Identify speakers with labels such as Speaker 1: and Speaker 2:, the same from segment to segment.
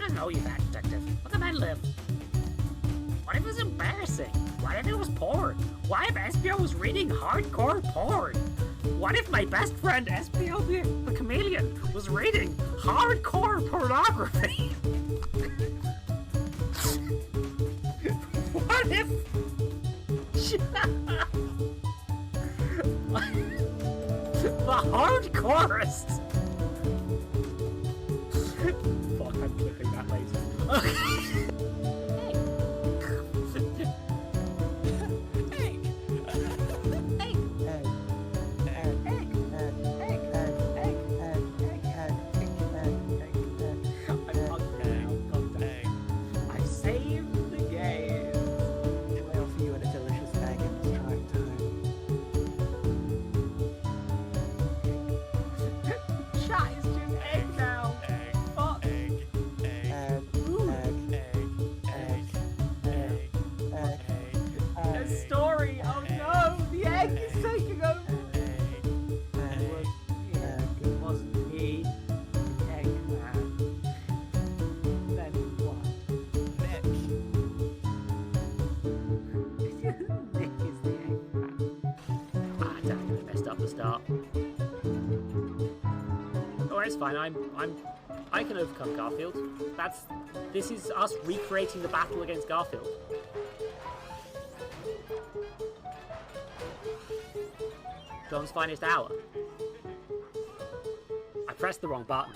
Speaker 1: don't know you that, detective. What the man live? What if it was embarrassing? What if it was porn? What if SPO was reading hardcore porn? What if my best friend SPO the chameleon was reading hardcore pornography? What if... the hardcorest? Fuck, I'm clipping that later. It's fine. I can overcome Garfield. This is us recreating the battle against Garfield. John's finest hour. I pressed the wrong button.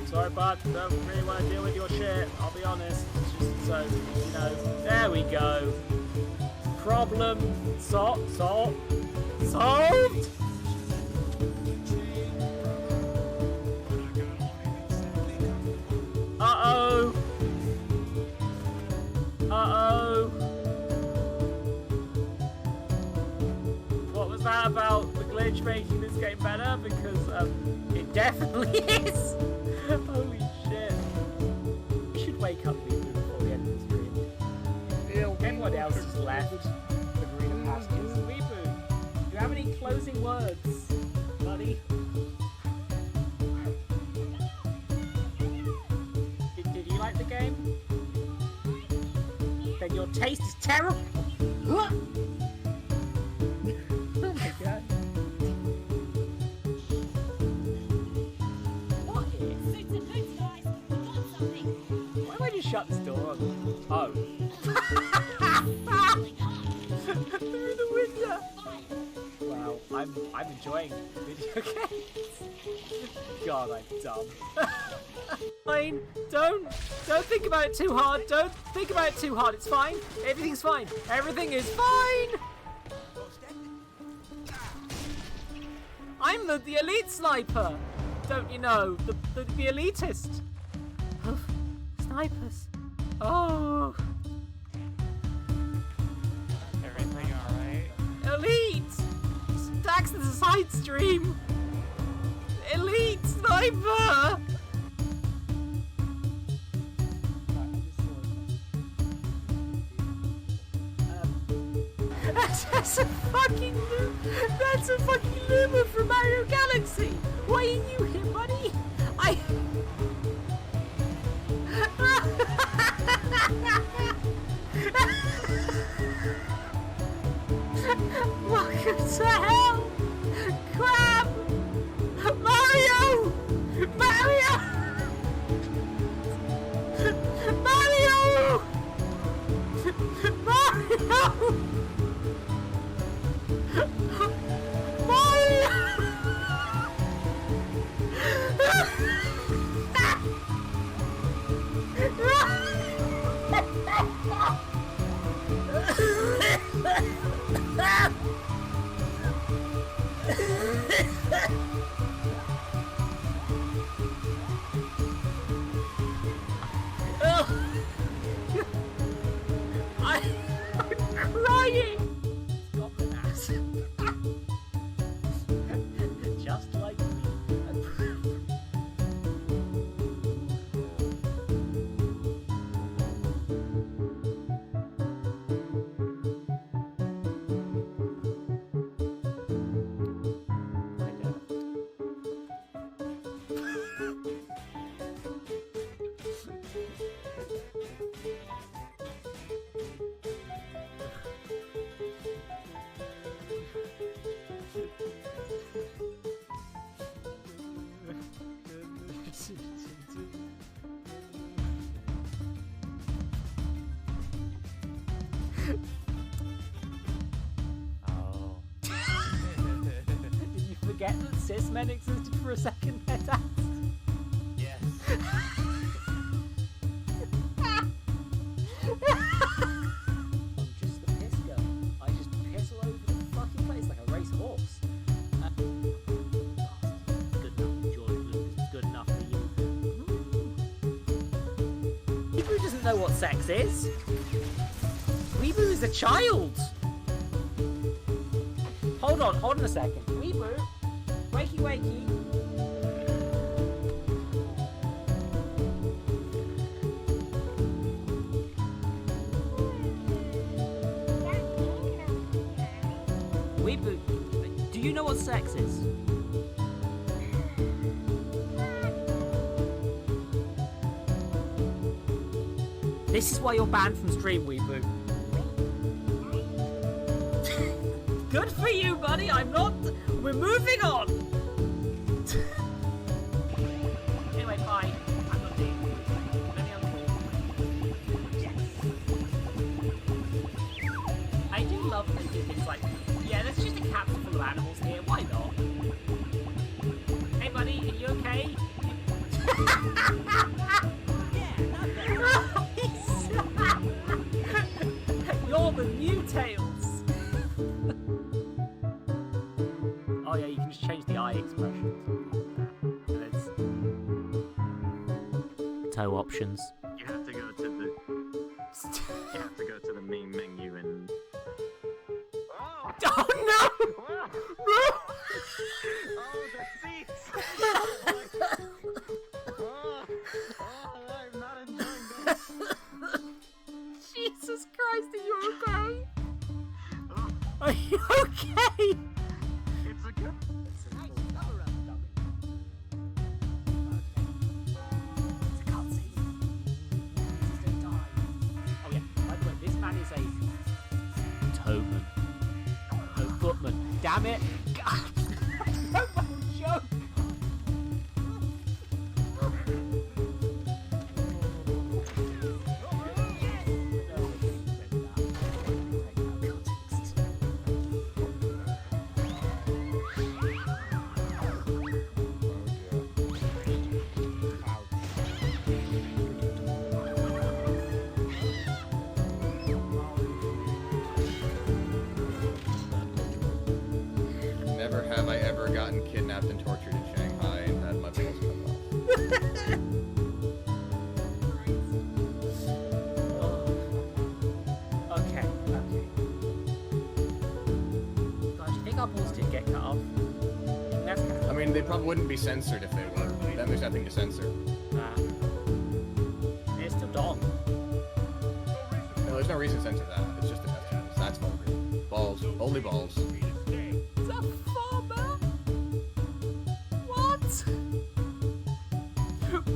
Speaker 1: Sorry, bud, don't really want to deal with your shit, I'll be honest. Just so, you know, there we go. Problem solved. Uh-oh. What was that about the glitch making this game better? Because it definitely is. Holy shit. We should wake up Weeboo before the end of the stream. Everyone else just left the greener pastures. Weeboo, do you have any closing words, buddy? Did you like the game? Then your taste is terrible. Oh my god. What is? Why would you shut this door? Oh. Through the window. Wow, I'm enjoying video games. God, I'm dumb. Fine. Don't think about it too hard. Don't think about it too hard. It's fine. Everything's fine. Everything is fine. I'm the elite sniper. Don't you know? The elitist. Oh, snipers. Oh.
Speaker 2: Everything alright?
Speaker 1: Elite. Dax is a side stream. Elite sniper. That's a fucking Luma from Mario Galaxy. Why are you here, buddy? Welcome to hell, crab, Mario, Mario. trying! Goblin ass. Just like me.
Speaker 2: Oh.
Speaker 1: Did you forget that cis men existed for a second there, Dad?
Speaker 2: Yes.
Speaker 1: I'm just the piss girl. I just piss all over the fucking place like a racehorse. Good enough, George Lucas. It's good enough for you. Weeboo doesn't know what sex is. Weeboo is a child. Hold on a second. Weeboo, wakey wakey. Weeboo, do you know what sex is? This is why you're banned from stream, Weeboo. Good for you, buddy. I'm not. We're moving on. Anyway, bye. I'm not doing any other call. I do love that they do things like, yeah, there's just a capsule full of animals here. Why not? Hey, buddy, are you okay? You're the new Tails. Oh yeah, you can just change the eye expressions. Toe options.
Speaker 3: You have to go to the main menu and.
Speaker 1: Oh no!
Speaker 3: Oh, the seats! I'm not enjoying this.
Speaker 1: Jesus Christ, are you okay? Are you okay?
Speaker 3: It's a good.
Speaker 1: It's a cutscene. He's gonna die. Oh yeah, by the way, this man is a toeman. No, footman. Damn it! God. No joke!
Speaker 4: Never have I ever gotten kidnapped and tortured in Shanghai and had my balls cut off.
Speaker 1: Okay. Gosh, you think our balls did get cut off? That's kind of...
Speaker 4: I mean, they probably wouldn't be censored if they were. Then there's nothing to censor.
Speaker 1: It's still dong.
Speaker 4: No, there's no reason to censor that. It's just a testicles. That's vulgar. Balls. Only balls.
Speaker 1: Is that farmer? What?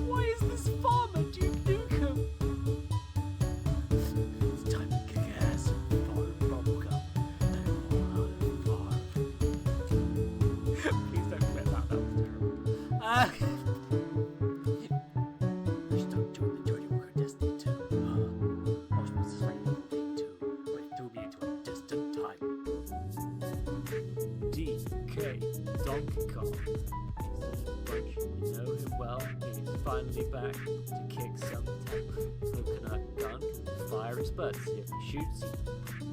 Speaker 1: Why is this farmer Duke Nukem? It's time to kick ass and farm bubblegum. Please don't clip that. That was terrible. Just don't do the dirty work of Destiny 2. Osmos is ready for day 2. But it threw me into a distant time. DK Donkey Kong. You know him well. He's finally back to kick some tail. Coconut gun can fire his butts. If he shoots you,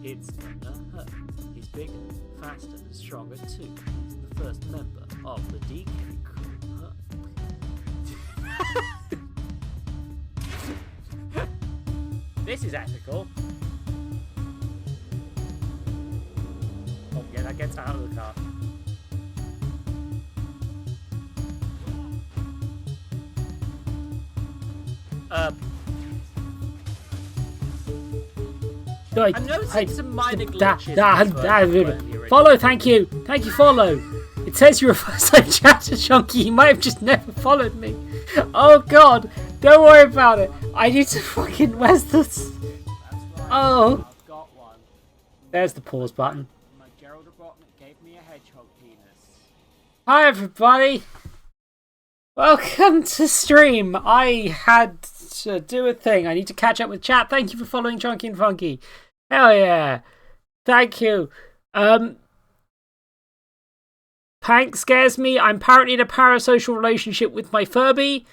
Speaker 1: it's gonna hurt. He's bigger, faster, and stronger too. He's the first member of the DK crew. This is ethical. gets out of the car. I'm noticing some minor glitches.
Speaker 5: Follow, thank you. Thank you, follow. It says you're a first-time chatter chunky. You might have just never followed me. Oh, God. Don't worry about it. I need to fucking... Where's this? Oh.
Speaker 1: I've got one.
Speaker 5: There's the pause button.
Speaker 1: My Gerald Robotnik gave me a hedgehog penis.
Speaker 5: Hi, everybody. Welcome to stream. I had to do a thing. I need to catch up with chat. Thank you for following Chunky and Funky. Hell yeah. Thank you. Pank scares me. I'm apparently in a parasocial relationship with my Furby.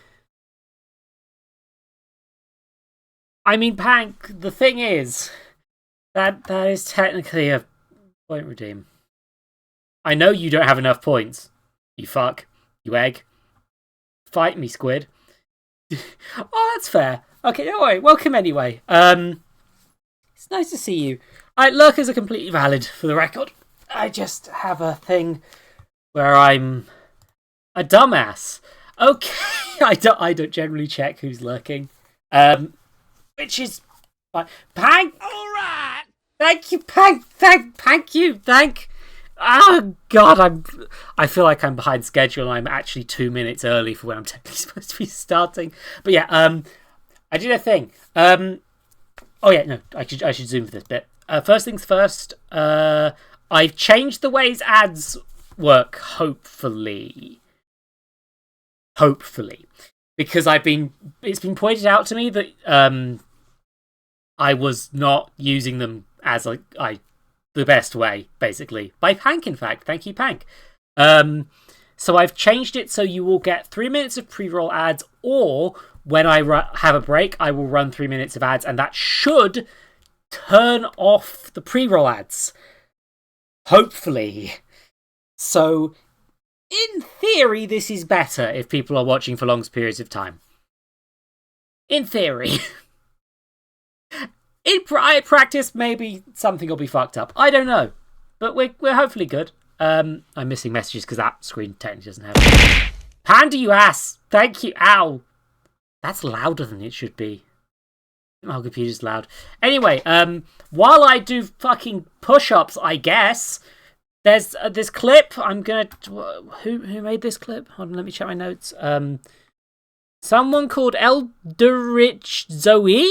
Speaker 5: I mean, Pank, the thing is, that is technically a point redeem. I know you don't have enough points. You fuck. You egg. Fight me, squid. Oh, that's fair. Okay, don't worry. Welcome anyway. It's nice to see you. Lurkers are completely valid, for the record. I just have a thing where I'm a dumbass. Okay, I don't generally check who's lurking. Which is fine. Pank! Alright! Thank you, Pank! Thank you! Oh God, I feel like I'm behind schedule and I'm actually 2 minutes early for when I'm technically supposed to be starting. But yeah, I did a thing. Oh yeah, no, I should zoom for this bit. First things first, I've changed the ways ads work, hopefully. Because it's been pointed out to me that I was not using them as the best way, basically. By Pank, in fact. Thank you, Pank. So I've changed it so you will get 3 minutes of pre-roll ads, or when I have a break, I will run 3 minutes of ads, and that should turn off the pre-roll ads. Hopefully. So, in theory, this is better if people are watching for long periods of time. In theory. In practice, maybe something will be fucked up. I don't know. But we're hopefully good. I'm missing messages because that screen technically doesn't have it. Panda, you ass! Thank you. Ow! That's louder than it should be. My computer's loud. Anyway, while I do fucking push-ups, I guess, there's this clip. I'm gonna... Who made this clip? Hold on, let me check my notes. Someone called Elderich Zoe?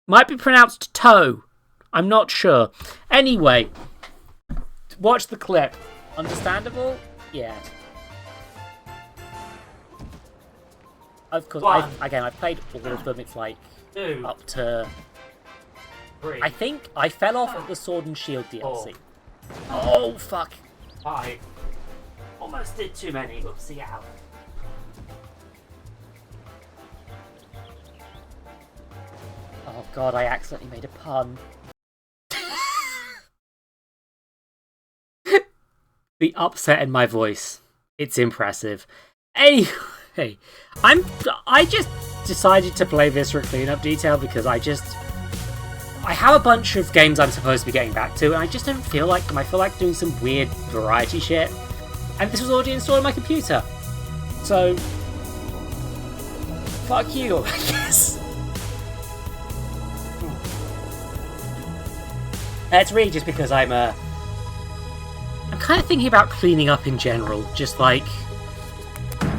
Speaker 5: Might be pronounced toe. I'm not sure. Anyway, watch the clip. Understandable? Yeah. Of course, I've played all of them. It's like up to 3. I think I fell off at the Sword and Shield DLC. Oh, fuck. 5. Almost did too many. Oopsie out. Oh God, I accidentally made a pun. The upset in my voice. It's impressive. Anyway, I just decided to play Viscera Cleanup Detail because I have a bunch of games I'm supposed to be getting back to, and I just don't feel like them. I feel like doing some weird variety shit. And this was already installed on my computer. So, fuck you, I guess. It's really just because I'm kind of thinking about cleaning up in general. Just like,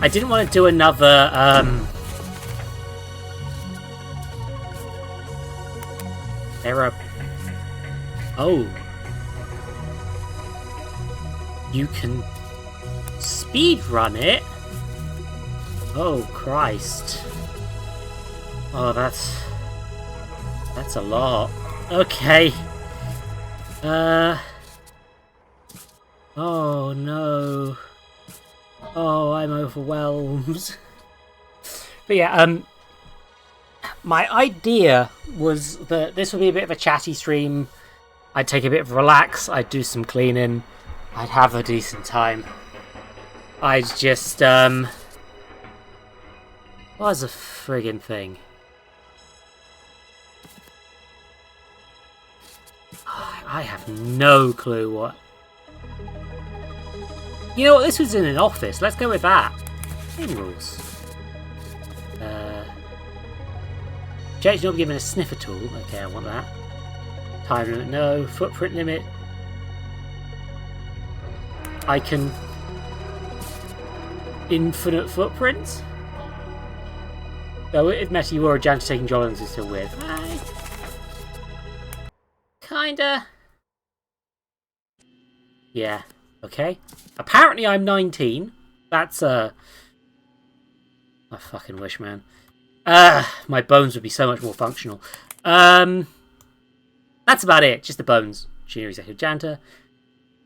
Speaker 5: I didn't want to do another, oh. You can speed run it? Oh, Christ. Oh, that's a lot. Okay. Oh no. Oh, I'm overwhelmed. But yeah, my idea was that this would be a bit of a chatty stream. I'd take a bit of a relax, I'd do some cleaning, I'd have a decent time. I'd just, what was a friggin' thing? I have no clue what. You know what? This was in an office. Let's go with that. Same rules. Jake's not given a sniffer tool. Okay, I want that. Time limit, no. Footprint limit. I can. Infinite footprints? Though if Messi were a janitor taking Jollins is still weird. Kinda. Yeah. Okay. Apparently I'm 19. That's I fucking wish, man. My bones would be so much more functional. That's about it. Just the bones. Junior executive janitor.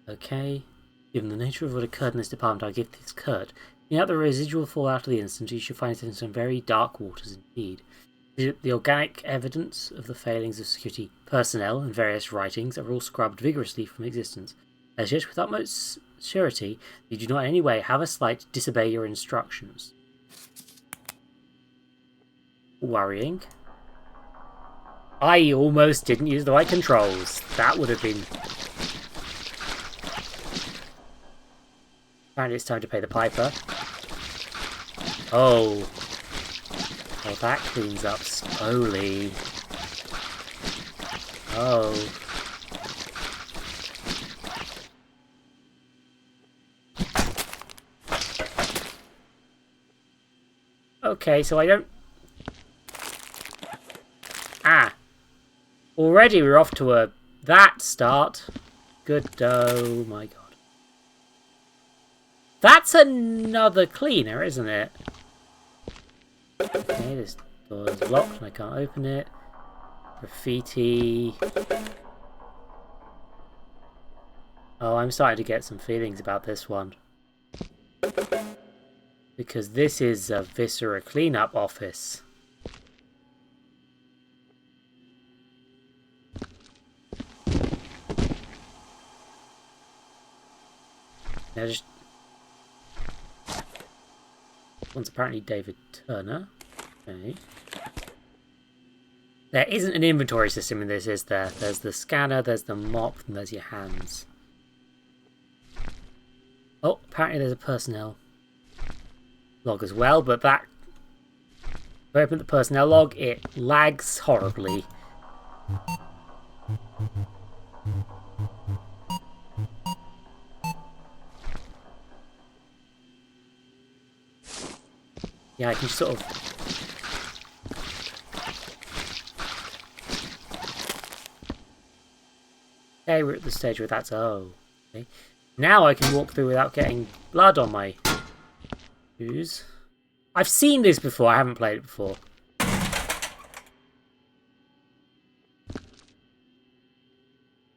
Speaker 5: Okay. Given the nature of what occurred in this department, I give this Kurt. Out the residual fallout of the incident, you should find it in some very dark waters indeed. The organic evidence of the failings of security personnel and various writings are all scrubbed vigorously from existence. As yet, with utmost surety, you do not in any way have a slight to disobey your instructions. Worrying. I almost didn't use the right controls. That would have been... Apparently it's time to pay the piper. Oh. Oh, that cleans up slowly. Oh. Okay, so I don't... Ah. Already we're off to that start. Good, oh my god. That's another cleaner, isn't it? Okay, this door is locked and I can't open it. Graffiti. Oh, I'm starting to get some feelings about this one. Because this is a Viscera Cleanup office. Now just... One's apparently David Turner. Okay. There isn't an inventory system in this, is there? There's the scanner, there's the mop, and there's your hands. Oh, apparently there's a personnel log as well, but that... If I open the personnel log, it lags horribly. Yeah, I can sort of... Okay, we're at the stage where that's... Oh. Okay. Now I can walk through without getting blood on my shoes. I've seen this before, I haven't played it before.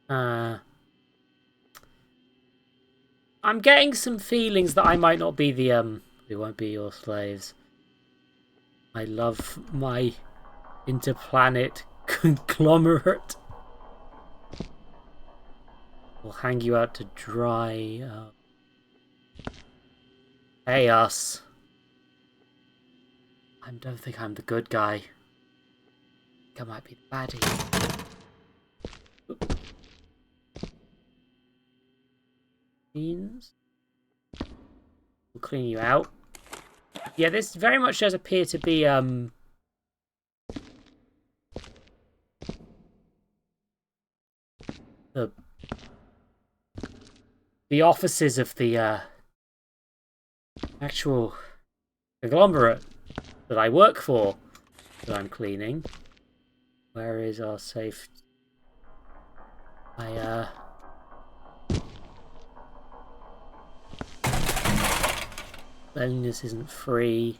Speaker 5: I'm getting some feelings that I might not be the, we won't be your slaves. I love my interplanet conglomerate. We'll hang you out to dry. Hey, us. I don't think I'm the good guy. I think I might be the baddie. Oop. Beans. We'll clean you out. Yeah, this very much does appear to be, the offices of the, actual conglomerate that I work for that I'm cleaning. Where is our safe? Cleanliness isn't free.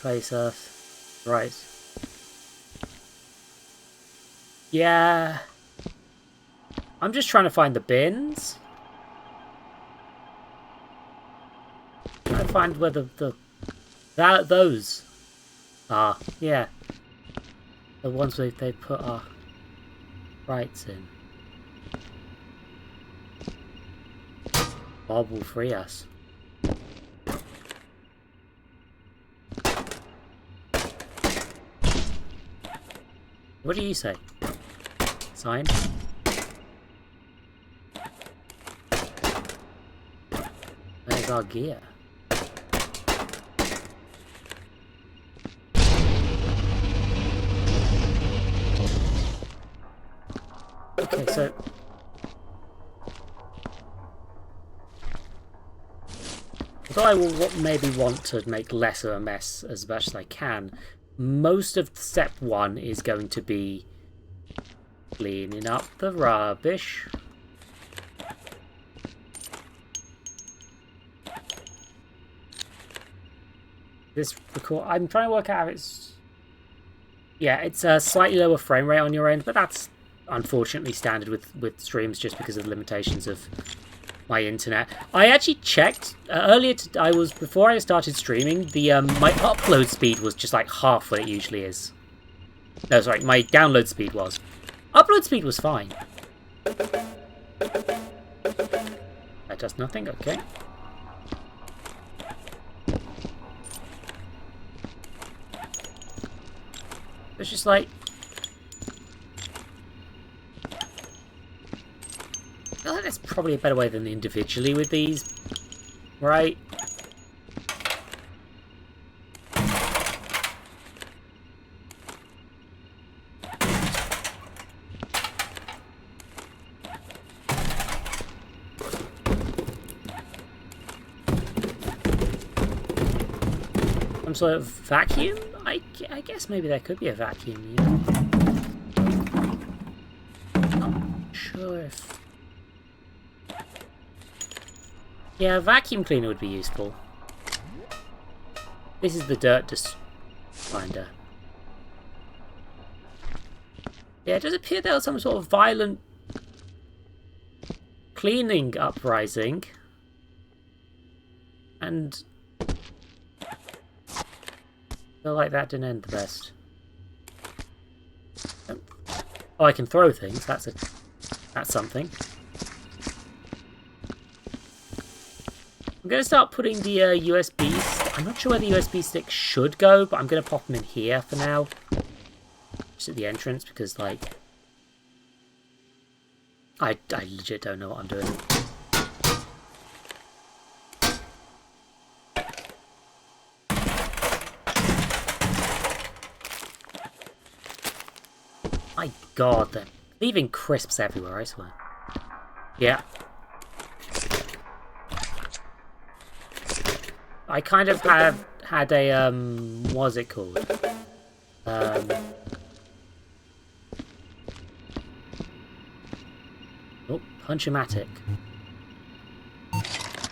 Speaker 5: Place us. Right. Yeah. I'm just trying to find the bins. Trying to find where those are. Yeah. The ones they put our rights in. Bob will free us. What do you say? Sign? There's our gear. Okay, so... although I will maybe want to make less of a mess as much as I can, most of step 1 is going to be cleaning up the rubbish. This record, I'm trying to work out if it's... yeah, it's a slightly lower frame rate on your end, but that's unfortunately standard with streams just because of the limitations of my internet. I actually checked earlier. Before I started streaming, the my upload speed was just like half what it usually is. No, sorry, my download speed was. Upload speed was fine. That does nothing. Okay. It's just like... I feel like that's probably a better way than individually with these, right? Some sort of vacuum? I guess maybe there could be a vacuum, you know? Not sure if... yeah, a vacuum cleaner would be useful. This is the dirt finder. Yeah, it does appear there was some sort of violent cleaning uprising. And I feel like that didn't end the best. Oh, I can throw things. That's something. I'm going to start putting the USBs. I'm not sure where the USB stick should go, but I'm going to pop them in here for now. Just at the entrance, because, like... I legit don't know what I'm doing. My god, they're leaving crisps everywhere, I swear. Yeah. I kind of had a, what's it called? Oh, Punch-O-Matic. It's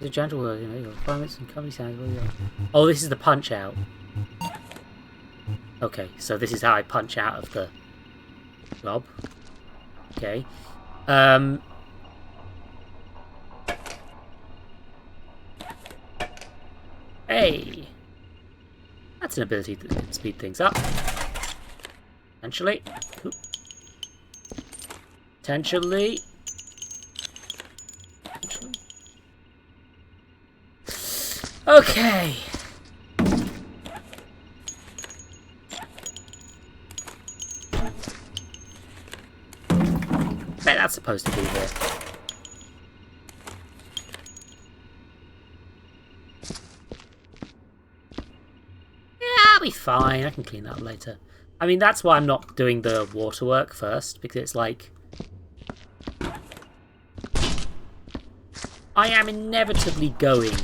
Speaker 5: a gentle word, you know, your requirements and company sounds really well. Oh, this is the punch out. Okay, so this is how I punch out of the job. Okay. Hey! That's an ability that can speed things up. Potentially. Oop. Potentially. Okay. Bet that's supposed to be here. I'll be fine. I can clean that up later. I mean, that's why I'm not doing the water work first, because it's like... I am inevitably going...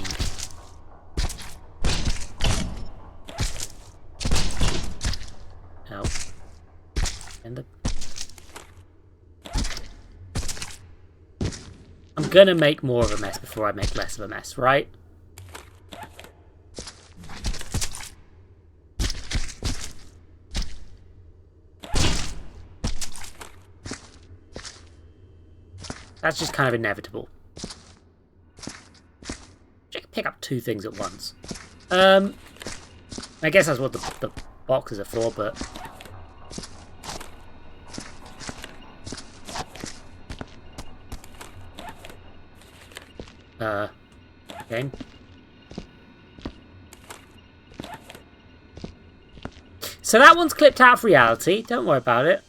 Speaker 5: Oh. And the... I'm gonna make more of a mess before I make less of a mess, right? That's just kind of inevitable. I can pick up two things at once. I guess that's what the boxes are for, but... Okay. So that one's clipped out of reality. Don't worry about it.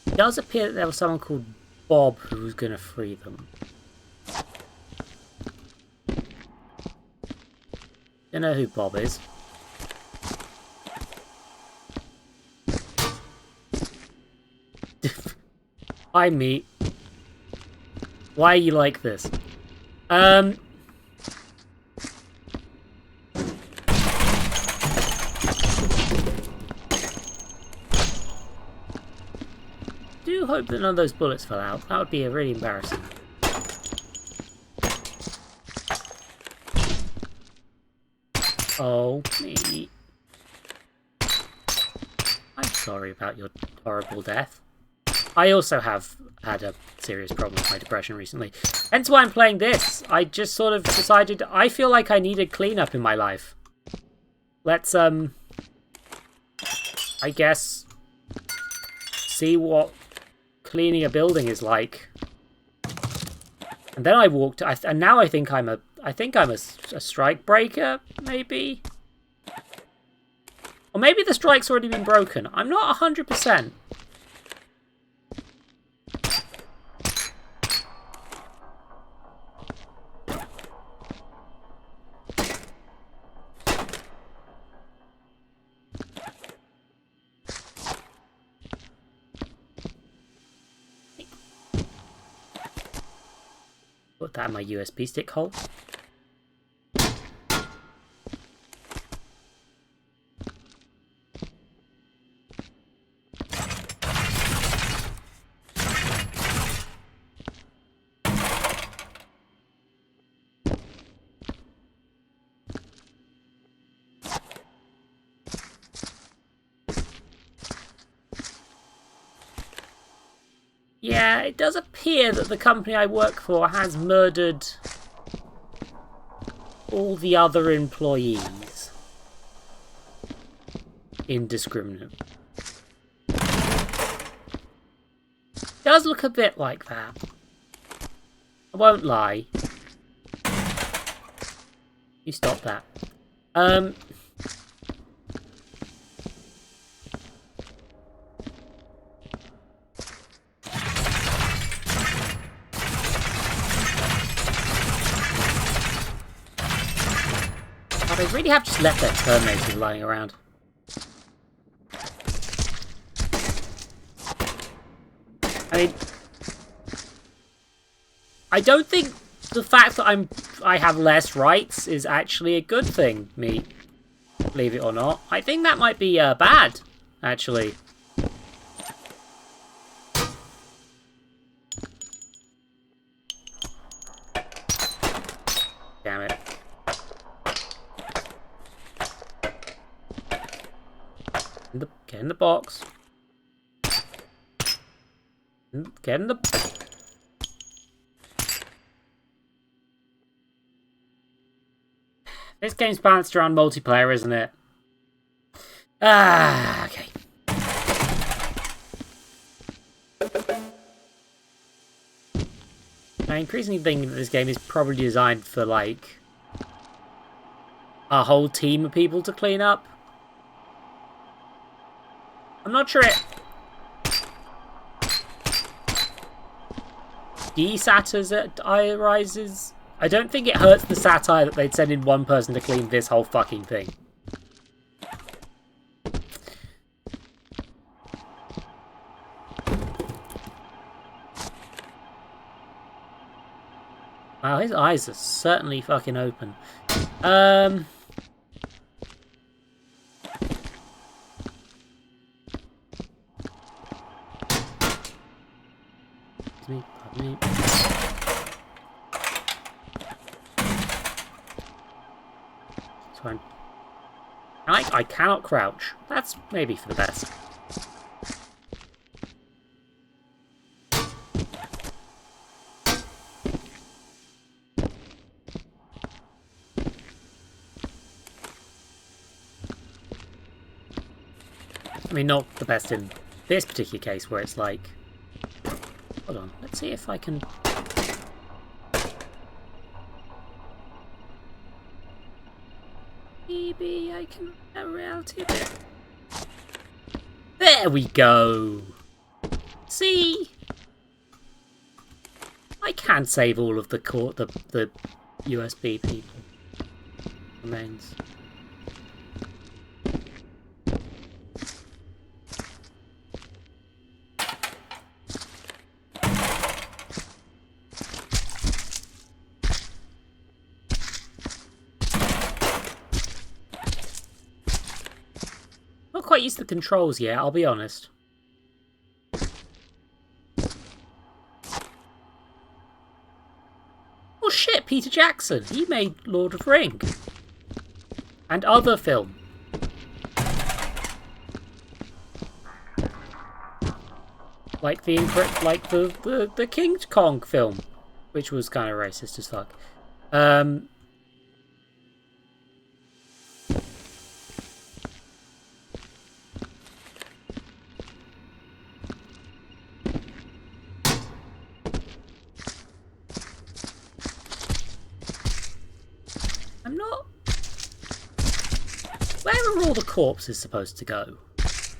Speaker 5: It does appear that there was someone called Bob who was going to free them. Don't know who Bob is. Hi, meat. Why are you like this? Do hope that none of those bullets fell out. That would be really embarrassing. Oh, me. I'm sorry about your horrible death. I also have had a serious problem with my depression recently. Hence why I'm playing this. I just sort of decided I feel like I needed cleanup in my life. Let's, I guess, see what cleaning a building is like. And then I walked, and now I think I'm a strike breaker, maybe? Or maybe the strike's already been broken. I'm not 100%. Put that in my USB stick hole. Yeah, it does appear that the company I work for has murdered all the other employees. Indiscriminate. Does look a bit like that. I won't lie. You stop that. They really have just left their Terminators lying around. I mean, I don't think the fact that I have less rights is actually a good thing, me. Believe it or not. I think that might be bad, actually. Damn it. Get in the box. Get in the... This game's balanced around multiplayer, isn't it? Ah, okay. I increasingly think that this game is probably designed for, like, a whole team of people to clean up. I'm not sure it desatirizes. I don't think it hurts the satire that they'd send in one person to clean this whole fucking thing. Wow, his eyes are certainly fucking open. Me. So I cannot crouch. That's maybe for the best. I mean, not the best in this particular case where it's like Hold on, let's see if I can... Maybe I can have reality a bit. There we go! See? I can save all of the USB people. Remains. Not quite used to the controls yet, I'll be honest. Oh shit, Peter Jackson. He made Lord of the Rings. And other film. Like the King Kong film, which was kind of racist as fuck. I'm not... Where are all the corpses supposed to go? Because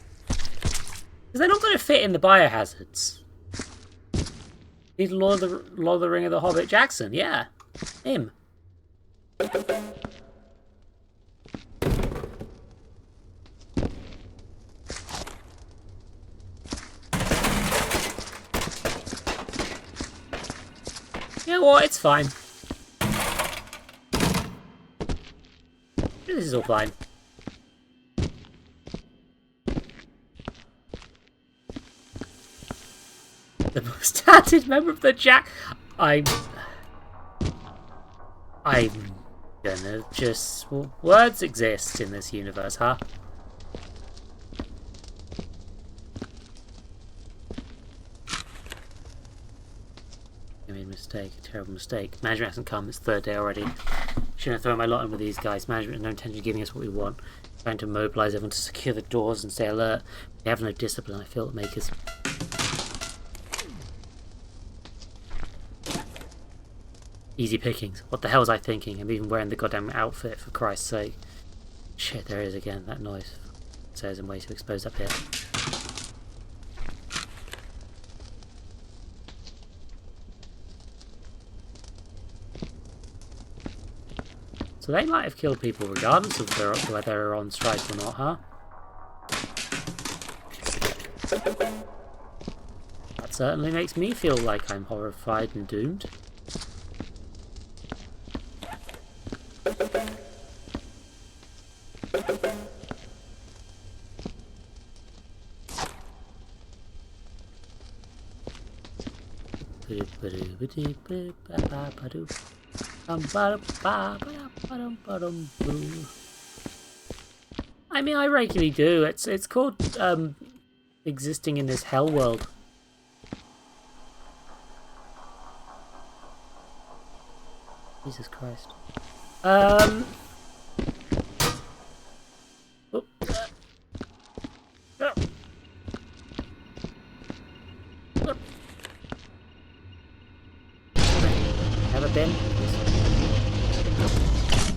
Speaker 5: they're not going to fit in the biohazards. He's Lord of the Ring of the Hobbit Jackson, yeah. Him. You know what, it's fine. This is all fine. The most talented member of the Jack... I'm gonna just... Well, words exist in this universe, huh? I made a mistake, a terrible mistake. Management hasn't come, it's third day already. Shouldn't have thrown my lot in with these guys. Management has no intention of giving us what we want. Trying to mobilise everyone to secure the doors and stay alert. They have no discipline, I feel it makers. Easy pickings. What the hell was I thinking? I'm even wearing the goddamn outfit, for Christ's sake. Shit, there it is again, that noise. Says I'm way too exposed up here. So they might have killed people regardless of whether they're on strike or not, huh? That certainly makes me feel like I'm horrified and doomed. I mean, I regularly do. It's called existing in this hell world. Jesus Christ. Oh. Have a bin?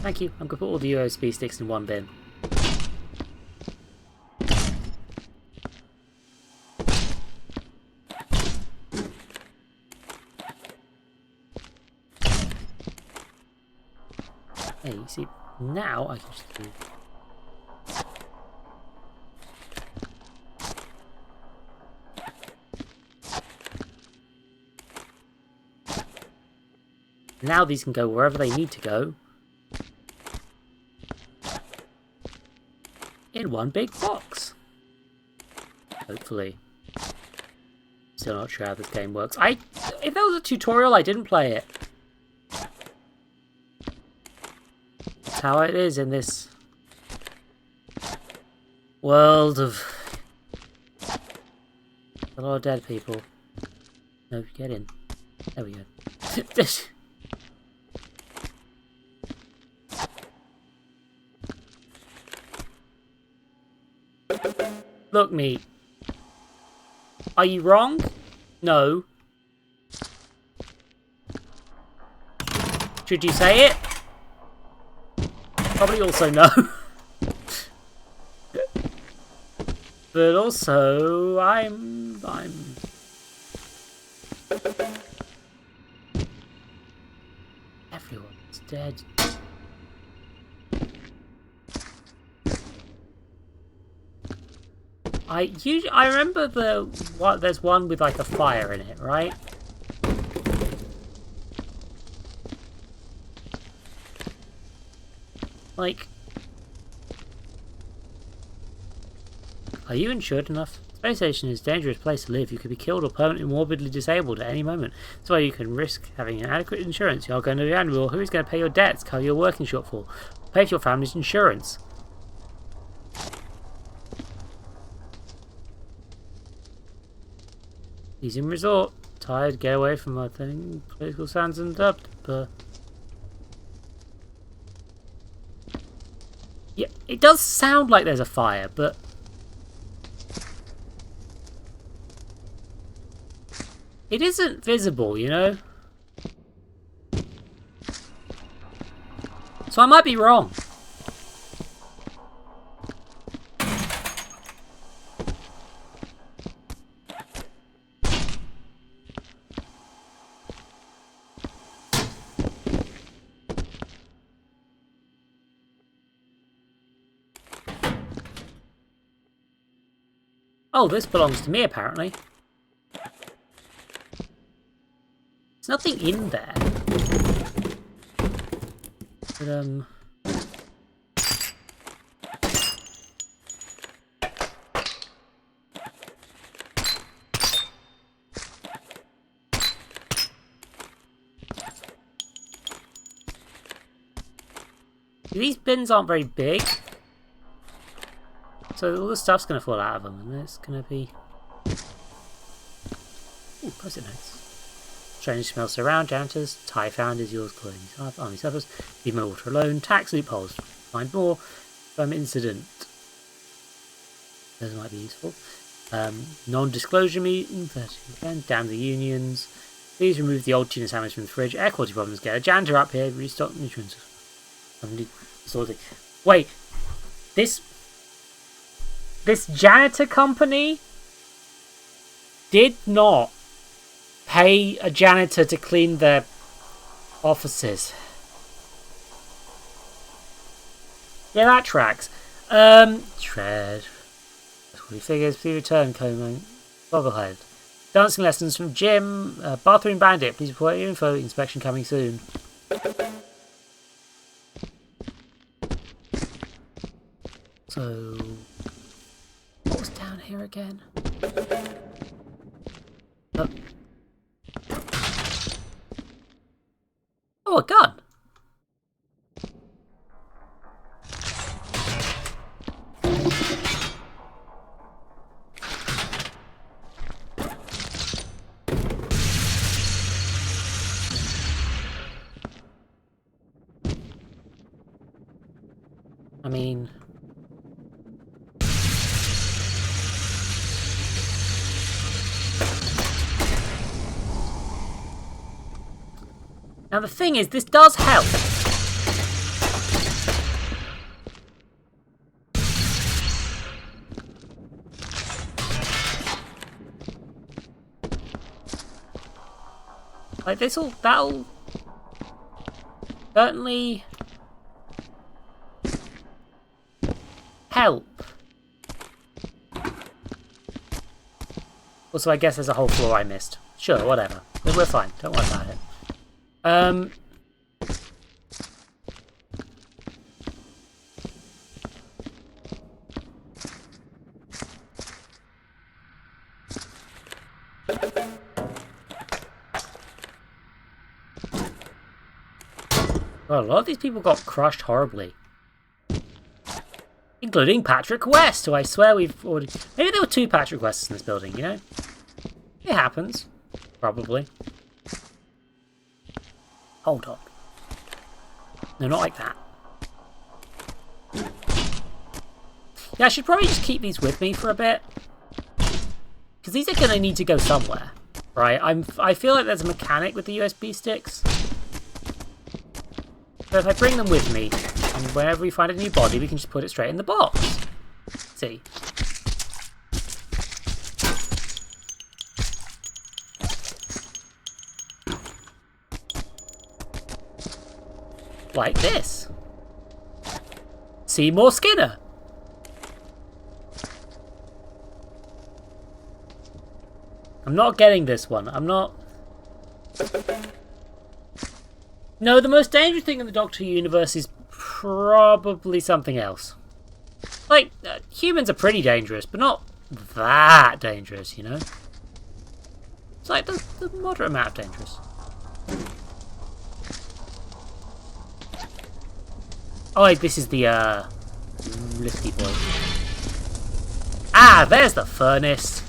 Speaker 5: Thank you. I'm gonna put all the USB sticks in one bin. Hey, you see, now I can just do... Now these can go wherever they need to go. In one big box. Hopefully. Still not sure how this game works. If there was a tutorial, I didn't play it. That's how it is in this world of a lot of dead people. No, get in. There we go. Look, me. Are you wrong? No. Should you say it? Probably also no. But also, I'm... Everyone's dead. I remember there's one with like a fire in it, right? Like, are you insured enough? Space station is a dangerous place to live. You could be killed or permanently morbidly disabled at any moment. That's why you can risk having an adequate insurance. You are going to the annual. Who is going to pay your debts, cover your working shortfall, pay for your family's insurance? He's in resort. Tired, get away from my thing. Political sounds and dubbed. Yeah, it does sound like there's a fire, but it isn't visible, you know? So I might be wrong. Oh, this belongs to me, apparently. There's nothing in there. But, these bins aren't very big. So all the stuff's going to fall out of them, and it's going to be... Ooh, post-it notes. Strange smells around, janitors, tie found is yours, clothing, army surplus, leave my water alone, tax loopholes, find more, incident. Those might be useful. Non-disclosure meeting, 30%, damn the unions. Please remove the old tuna sandwich from the fridge. Air quality problems, get a janitor up here, restock nutrients. Wait, this janitor company did not pay a janitor to clean their offices. Yeah, that tracks. Tread. Figures, please return, Coleman. Bobblehead. Dancing lessons from Jim. Bathroom Bandit, please report your info. Inspection coming soon. So... what was down here again? Oh, a gun! I mean... now the thing is, this does help. Like that'll certainly help. Also, I guess there's a whole floor I missed. Sure, whatever. We're fine. Don't worry about it. Well, a lot of these people got crushed horribly. Including Patrick West, who I swear we've already... maybe there were 2 Patrick Wests in this building, you know? It happens. Probably. Hold up. No, not like that. Yeah, I should probably just keep these with me for a bit. Because these are going to need to go somewhere. Right? I feel like there's a mechanic with the USB sticks. So if I bring them with me, and whenever we find a new body, we can just put it straight in the box. See? Like this. Seymour Skinner. I'm not getting this one. I'm not... No, the most dangerous thing in the Doctor Who universe is probably something else. Like, humans are pretty dangerous, but not that dangerous, you know? It's like the moderate amount of dangerous. Oh, wait, this is the, lifty boy. Ah, there's the furnace.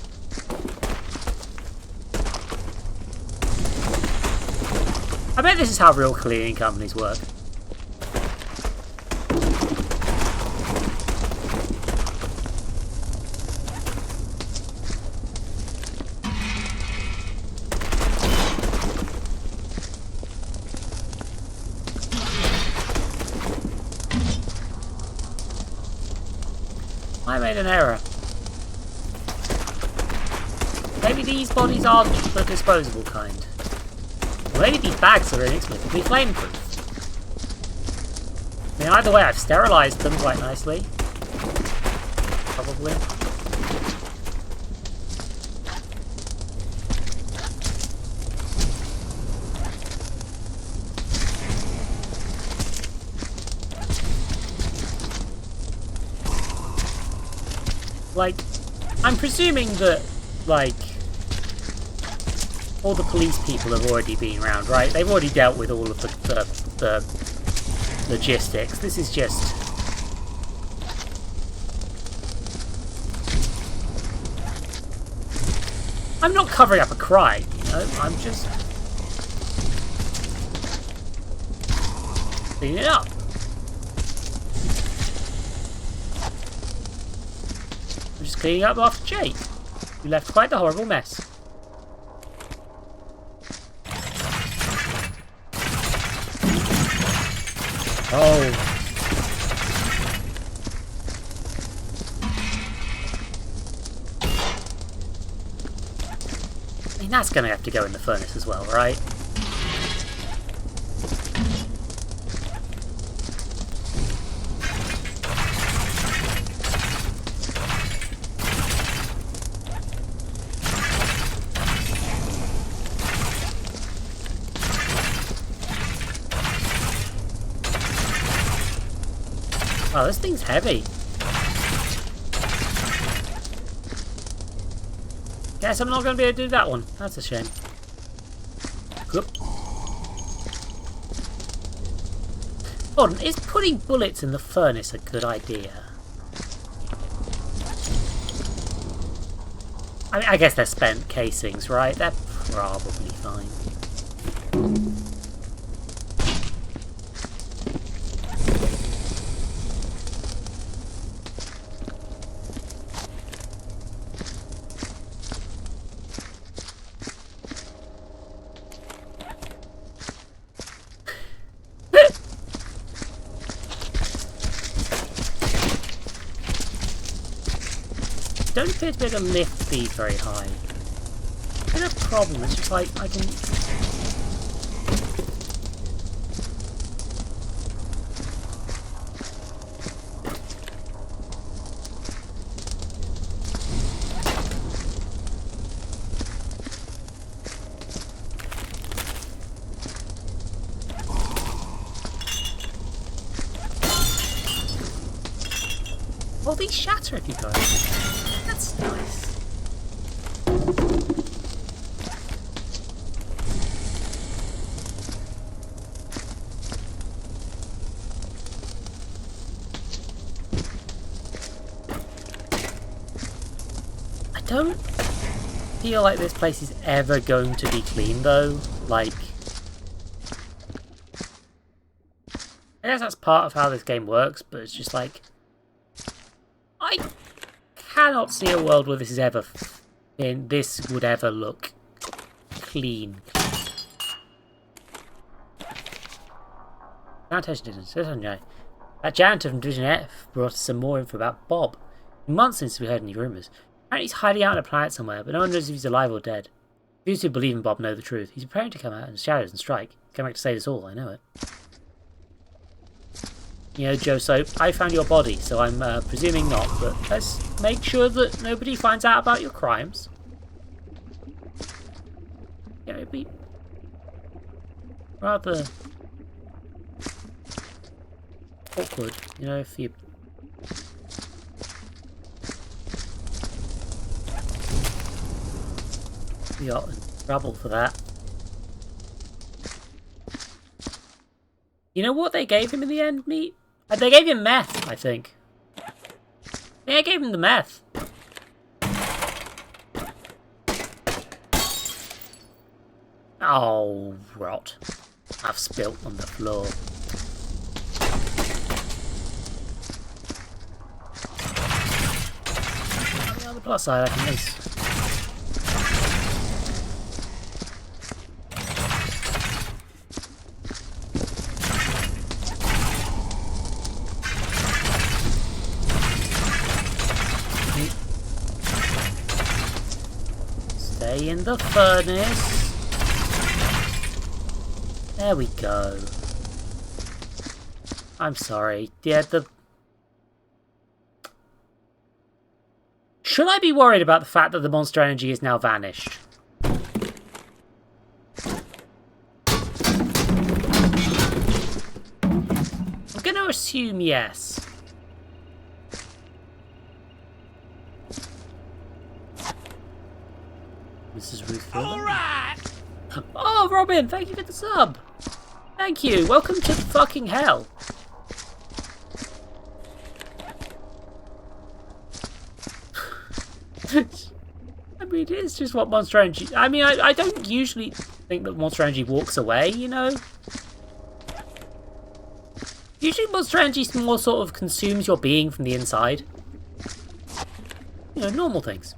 Speaker 5: I bet this is how real cleaning companies work. I made an error. Maybe these bodies aren't the disposable kind. Or maybe these bags are inexplicably flameproof. I mean, either way, I've sterilised them quite nicely. Probably. Like, I'm presuming that, like, all the police people have already been around, right? They've already dealt with all of the logistics. This is just... I'm not covering up a crime, you know? I'm just... cleaning it up. I'm just cleaning up after Jake, who left quite a horrible mess. Oh. I mean, that's gonna have to go in the furnace as well, right? Oh, this thing's heavy. Guess I'm not going to be able to do that one. That's a shame. Oop. Hold on, is putting bullets in the furnace a good idea? I mean, I guess they're spent casings, right? They're probably fine. Don't appear to be able to lift these very high. It's not a problem, it's just like I can... Oh, these shatter if you go. That's nice. I don't feel like this place is ever going to be clean though. Like, I guess that's part of how this game works, but it's just like, I cannot see a world where this is ever this would ever look clean. Sanitation didn't. That janitor from Division F brought us some more info about Bob. Months since we heard any rumours. Apparently he's hiding out on a planet somewhere, but no one knows if he's alive or dead. Those who believe in Bob know the truth. He's preparing to come out in the shadows and strike. He's coming back to save us all, I know it. You know, Joe Soap, I found your body, so I'm presuming not, but let's make sure that nobody finds out about your crimes. Yeah, it'd be rather awkward, you know, if you got in trouble for that. You know what they gave him in the end, Meat? They gave him meth, I think. Yeah, I gave him the meth. Oh, rot. I've spilt on the floor. On the plus side, I can at least... Stay in the furnace. There we go. I'm sorry. Yeah, Should I be worried about the fact that the monster energy is now vanished? I'm gonna assume yes. Mrs. Ruth. Alright! Oh, Robin, thank you for the sub. Thank you. Welcome to fucking hell. I mean, it's just what Monster Energy... I mean, I don't usually think that Monster Energy walks away, you know? Usually Monster Energy more sort of consumes your being from the inside. You know, normal things.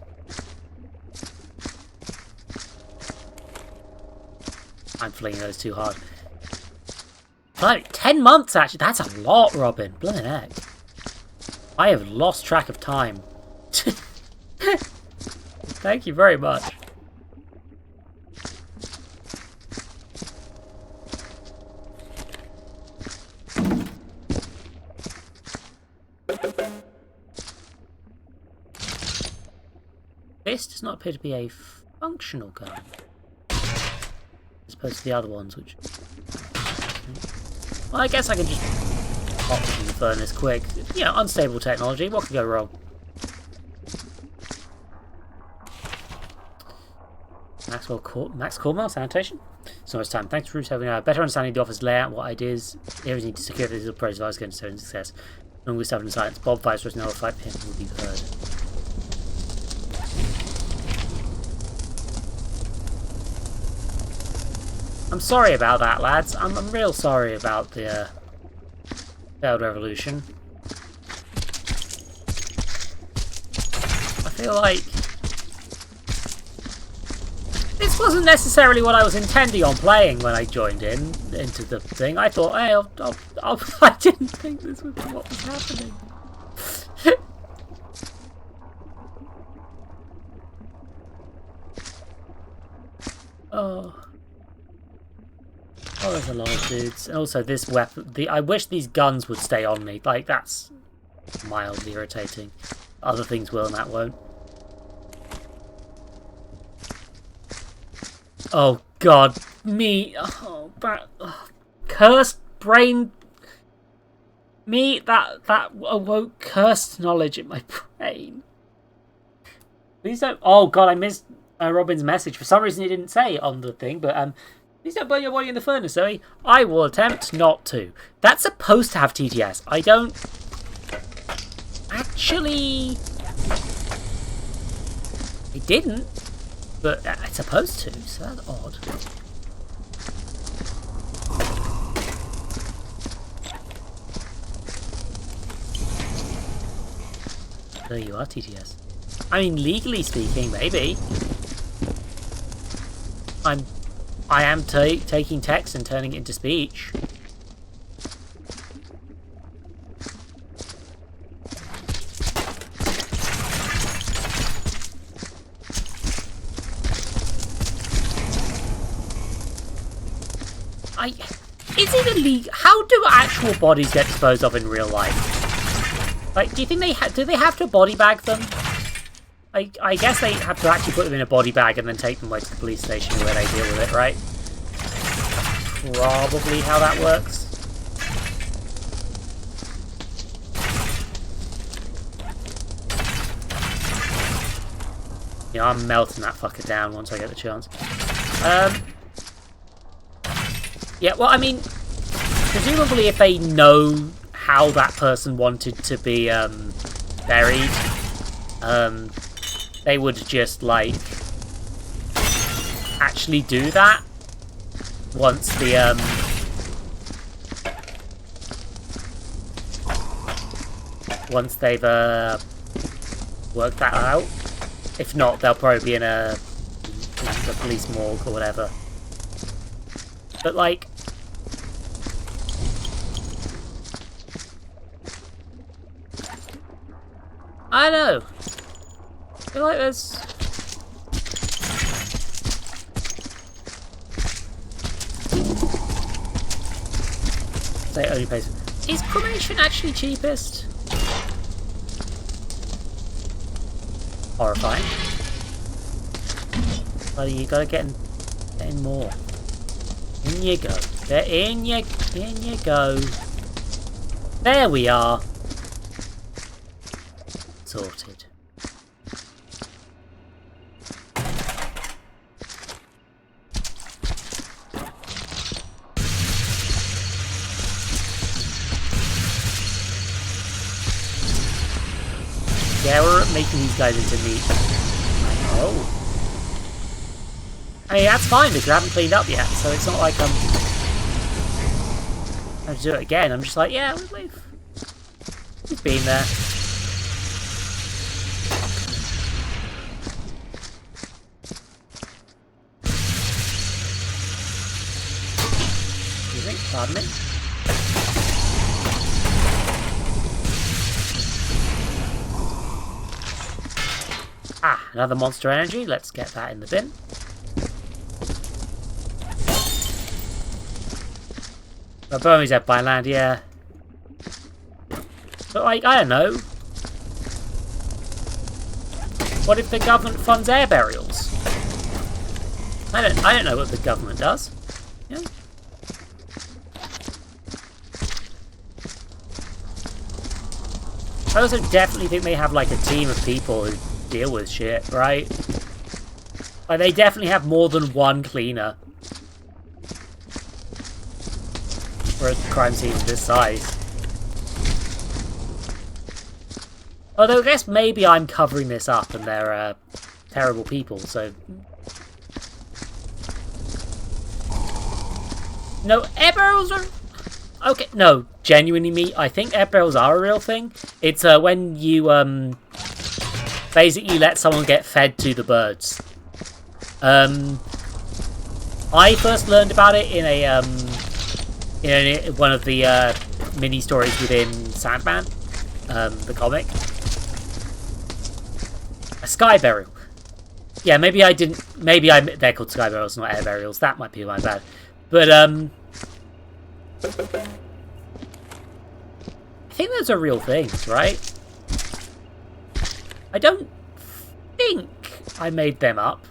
Speaker 5: I'm flinging those too hard. Like, 10 months, actually. That's a lot, Robin. Blimey heck. I have lost track of time. Thank you very much. This does not appear to be a functional gun. As opposed to the other ones, which... Well, I guess I can just pop it in the furnace quick. You know, unstable technology, what could go wrong? Max Cornwell, sanitation? So much time. Thanks for having a better understanding of the office layout, what ideas, areas need to secure this little process is going to serve in success. Along with stuff in silence, Bob Vice was now a fight him will be heard. I'm sorry about that, lads. I'm real sorry about the failed revolution. I feel like this wasn't necessarily what I was intending on playing when I joined into the thing. I thought, hey, I didn't think this was what was happening. Oh, there's a lot of dudes. And also this weapon, I wish these guns would stay on me. Like, that's mildly irritating. Other things will and that won't. Oh god, me. Oh, cursed brain. Me, that awoke cursed knowledge in my brain. Please don't. Oh god, I missed Robin's message. For some reason he didn't say it on the thing, but please don't burn your body in the furnace, Zoe. I will attempt not to. That's supposed to have TTS. I don't actually. It didn't. But it's supposed to, so that's odd. There you are, TTS. I mean, legally speaking, maybe. I am taking text and turning it into speech. Is it illegal? How do actual bodies get disposed of in real life? Like, do you think do they have to body bag them? I guess they have to actually put them in a body bag and then take them away to the police station where they deal with it, right? Probably how that works. Yeah, I'm melting that fucker down once I get the chance. Yeah, well, I mean, presumably if they know how that person wanted to be buried, they would just, like, actually do that once the, once they've, worked that out. If not, they'll probably be in the police morgue or whatever. But, like, I don't know. I feel like there's... Say only pays. Is cremation actually cheapest? Horrifying. Well, you gotta get in more. In you go. There, in you go. There we are. Sorted. Yeah, we're making these guys into meat. I know. I mean, that's fine because I haven't cleaned up yet, so it's not like I'm going to do it again. I'm just like, yeah, we've been there. Excuse me, pardon me. Ah, another monster energy. Let's get that in the bin. But Burmese have by land, yeah. But, like, I don't know. What if the government funds air burials? I don't know what the government does. Yeah. I also definitely think they have, like, a team of people who deal with shit, right? Like, they definitely have more than one cleaner for a crime scene of this size. Although I guess maybe I'm covering this up and they're terrible people, so... No, air barrels are... Okay, no, genuinely me, I think air barrels are a real thing. It's when you basically let someone get fed to the birds. I first learned about it in one of the mini stories within Sandman, the comic. A sky burial. Yeah, maybe I didn't. Maybe they're called sky burials, not air burials. That might be my bad. But I think those are real things, right? I don't think I made them up.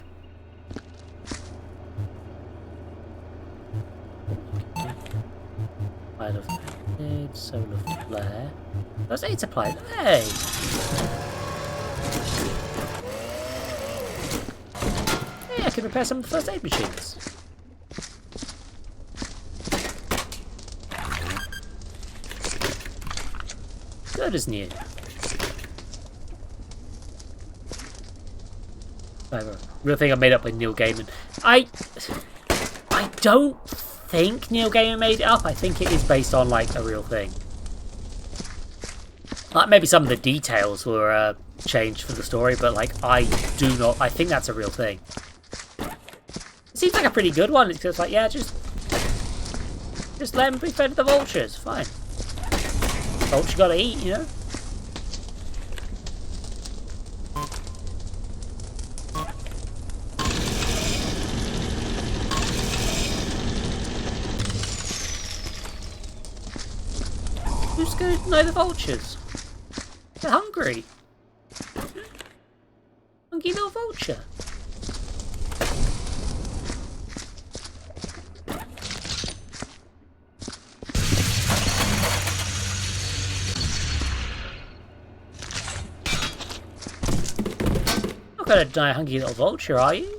Speaker 5: Light of method, solar flare. First aid supply. Hey! Hey, I can repair some first aid machines. Good as new. Real thing I made up with Neil Gaiman. I don't think Neil Gaiman made it up. I think it is based on, like, a real thing. Like, maybe some of the details were changed for the story, but, like, I think that's a real thing. It seems like a pretty good one. It's just like, yeah, just let him be fed to the vultures. Fine. Vulture gotta eat, you know? go know the vultures. They're hungry. Hungry little vulture. Not gonna die, hungry little vulture, are you?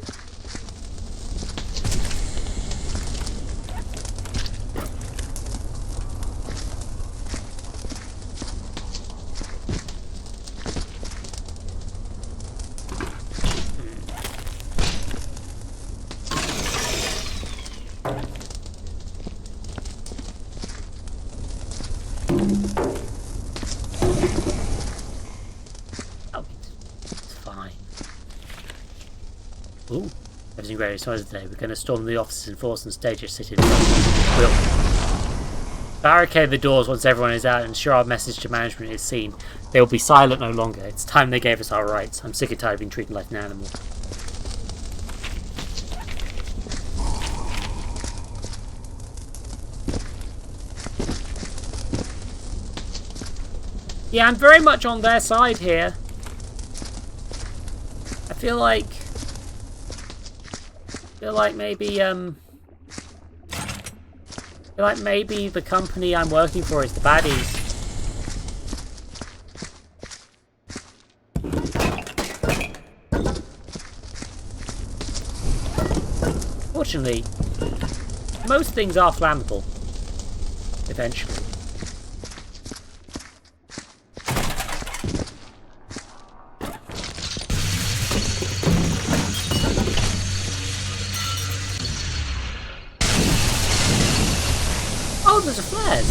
Speaker 5: Ooh, everything ready as today. We're going to storm the offices and force and stage a sit-in. We'll barricade the doors once everyone is out and ensure our message to management is seen. They will be silent no longer. It's time they gave us our rights. I'm sick and tired of being treated like an animal. Yeah, I'm very much on their side here. I feel like maybe the company I'm working for is the baddies. Fortunately, most things are flammable. Eventually. Oh, there's a flares.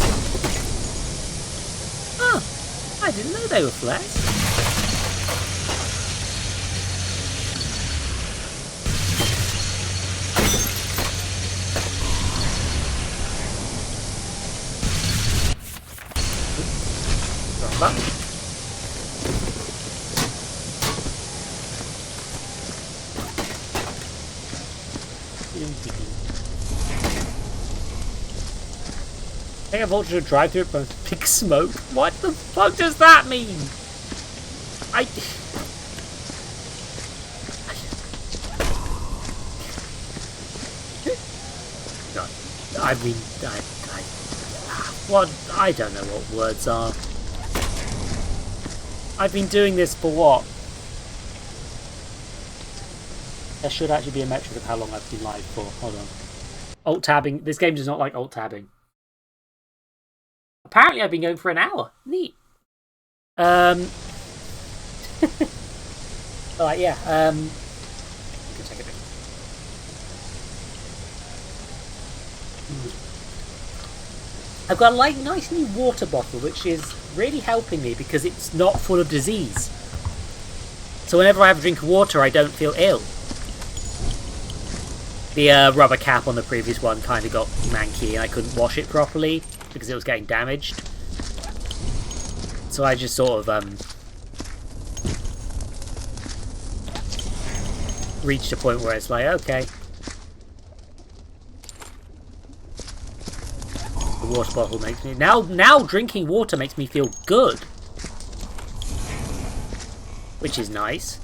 Speaker 5: Oh, I didn't know they were flares. Wrong button. I think I vulture to drive through it from big smoke. What the fuck does that mean? I don't know what words are. I've been doing this for what? There should actually be a metric of how long I've been live for. Hold on. Alt tabbing. This game does not like alt tabbing. Apparently I've been going for an hour. Neat. Alright, yeah. You can take a bit. I've got a nice new water bottle, which is really helping me because it's not full of disease. So whenever I have a drink of water, I don't feel ill. The rubber cap on the previous one kind of got manky and I couldn't wash it properly because it was getting damaged. So I just sort of reached a point where it's like, okay. The water bottle makes me... Now drinking water makes me feel good. Which is nice.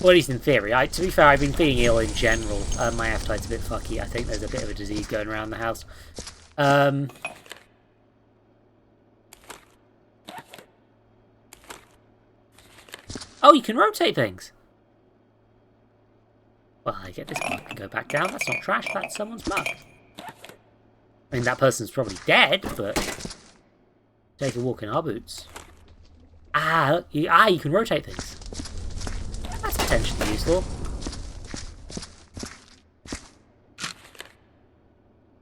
Speaker 5: Well, at least in theory. To be fair, I've been feeling ill in general. My appetite's a bit fucky. I think there's a bit of a disease going around the house. Oh, you can rotate things! Well, I get this mug and go back down. That's not trash, that's someone's mug. I mean, that person's probably dead, but... Take a walk in our boots. You can rotate things. That's potentially useful.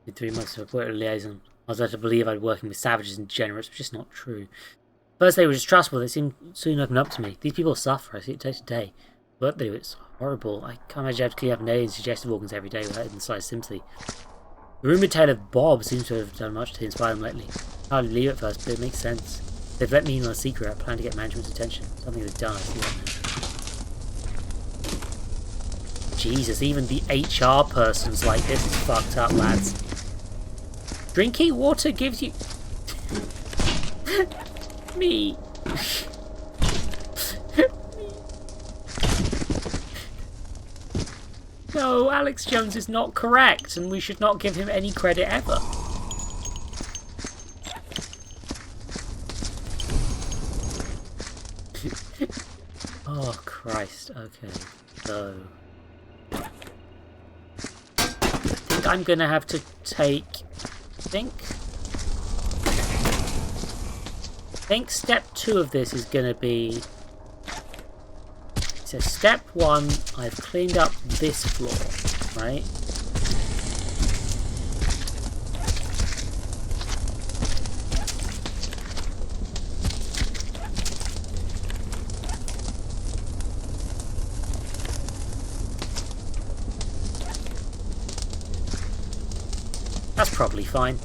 Speaker 5: In 3 months of a liaison, I was led to believe I'd be working with savages and degenerates, which is not true. First they were distrustful, they seemed soon open up to me. These people suffer, I see it day to day. But they do, it's horrible. I can't imagine I have to clean up alien suggestive organs every day without even the slightest sympathy. The rumoured tale of Bob seems to have done much to inspire them lately. I hardly believe it at first, but it makes sense. They've let me in on a secret. I plan to get management's attention. Something they've done, I see that now. Jesus, even the HR person's like, this is fucked up, lads. Drinking water gives you... Me. No, Alex Jones is not correct, and we should not give him any credit ever. Oh, Christ. Okay, so... I think I'm gonna have to take... I think step 2 of this is gonna be... So step 1, I've cleaned up this floor, right? That's probably fine.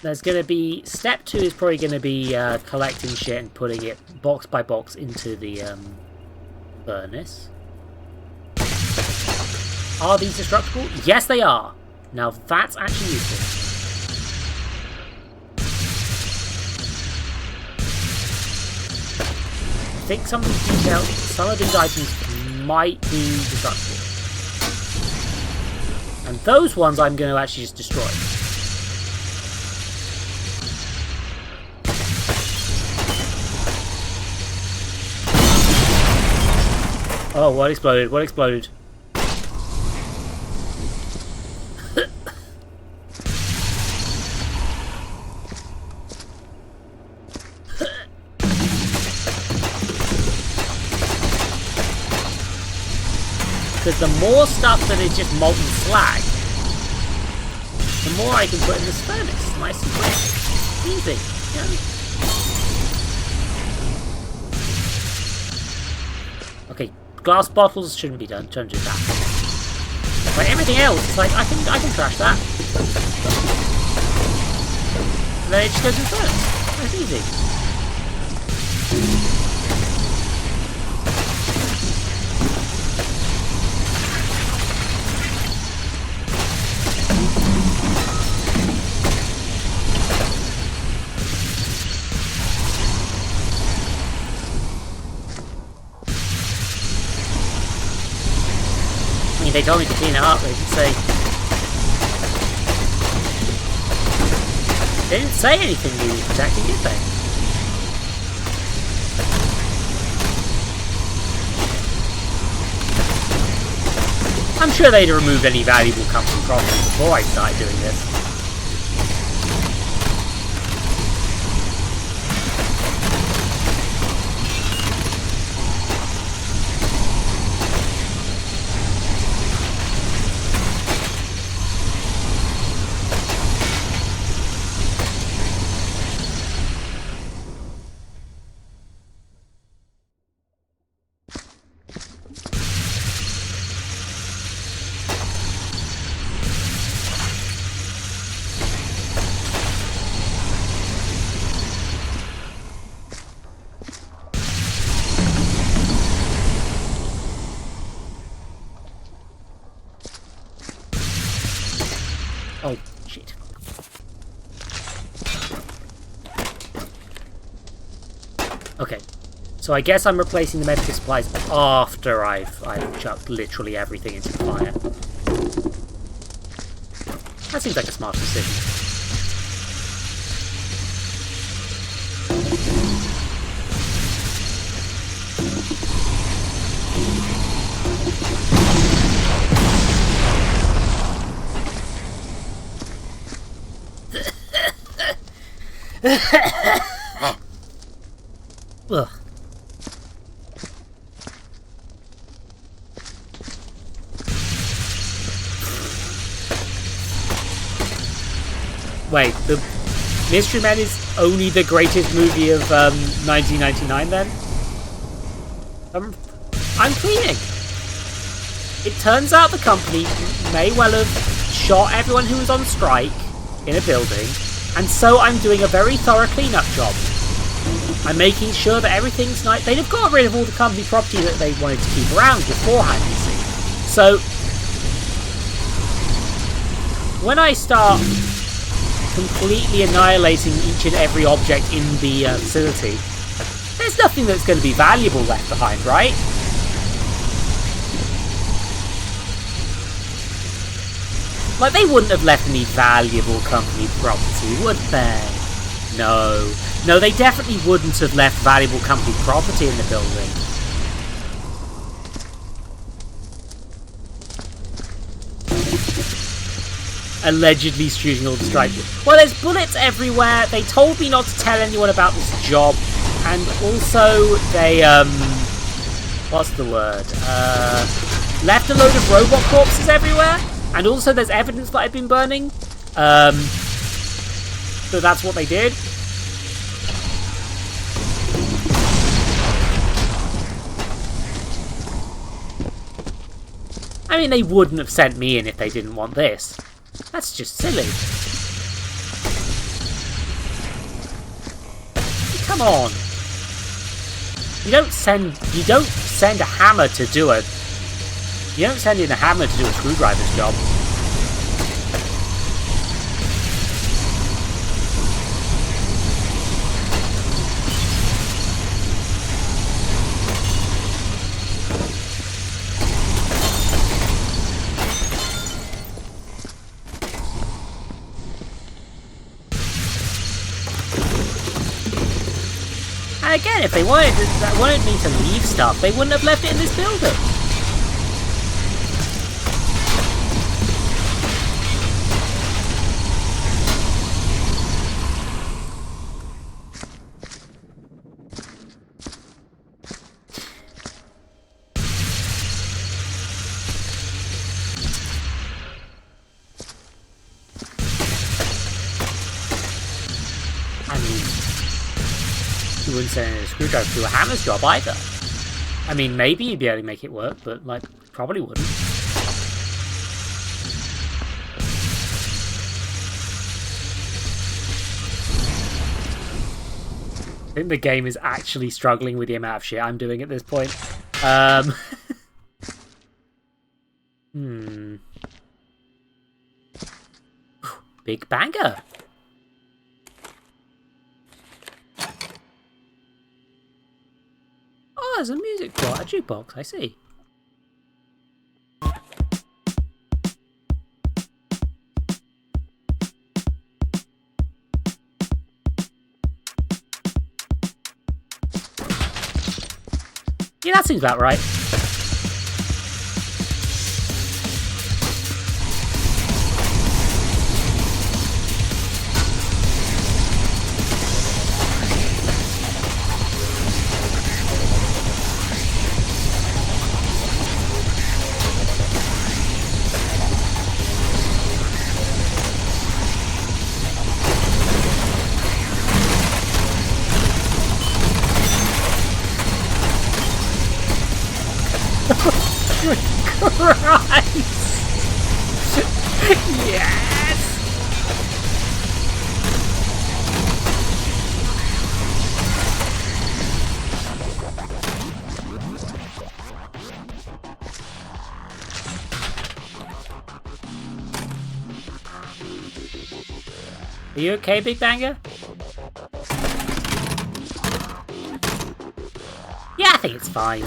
Speaker 5: There's going to be... Step 2 is probably going to be collecting shit and putting it box by box into the furnace. Are these destructible? Yes, they are. Now, that's actually useful. I think some of these items might be destructible. And those ones I'm going to actually just destroy. Oh, what exploded? What exploded? Because the more stuff that is just molten slag, the more I can put in this furnace. Nice and quick. Easy. Yeah. Okay, glass bottles shouldn't be done. Don't do that. But everything else, it's like I can trash that. And then it just goes in the furnace. That's easy. They told me to clean it up, they didn't say... They didn't say anything you were protecting, did they? I'm sure they'd have removed any valuable company property before I started doing this. Oh, shit. Okay. So I guess I'm replacing the medical supplies after I've chucked literally everything into the fire. That seems like a smart decision. Ugh. Wait, the Mystery Man is only the greatest movie of 1999 then? I'm cleaning. It turns out the company may well have shot everyone who was on strike in a building, and so I'm doing a very thorough cleanup job. I'm making sure that everything's nice. They'd have got rid of all the company property that they wanted to keep around beforehand, you see. So, when I start completely annihilating each and every object in the facility, there's nothing that's going to be valuable left behind, right? Like, they wouldn't have left any valuable company property, would they? No. No, they definitely wouldn't have left valuable company property in the building. Allegedly shooting all the strikers. Well, there's bullets everywhere. They told me not to tell anyone about this job. And also, they, what's the word? Left a load of robot corpses everywhere. And also, there's evidence that I've been burning. So that's what they did. I mean, they wouldn't have sent me in if they didn't want this. That's just silly. Come on. You don't send a hammer to do a... You don't send in a hammer to do a screwdriver's job. And again, if they wanted me to leave stuff, they wouldn't have left it in this building. You wouldn't send a screwdriver to a hammer's job either. I mean, maybe you'd be able to make it work, but, like, probably wouldn't. I think the game is actually struggling with the amount of shit I'm doing at this point. Big banger. Oh, there's a music box, a jukebox, I see. Yeah, that seems about right. Christ! Yes! Are you okay, Big Banger? Yeah, I think it's fine.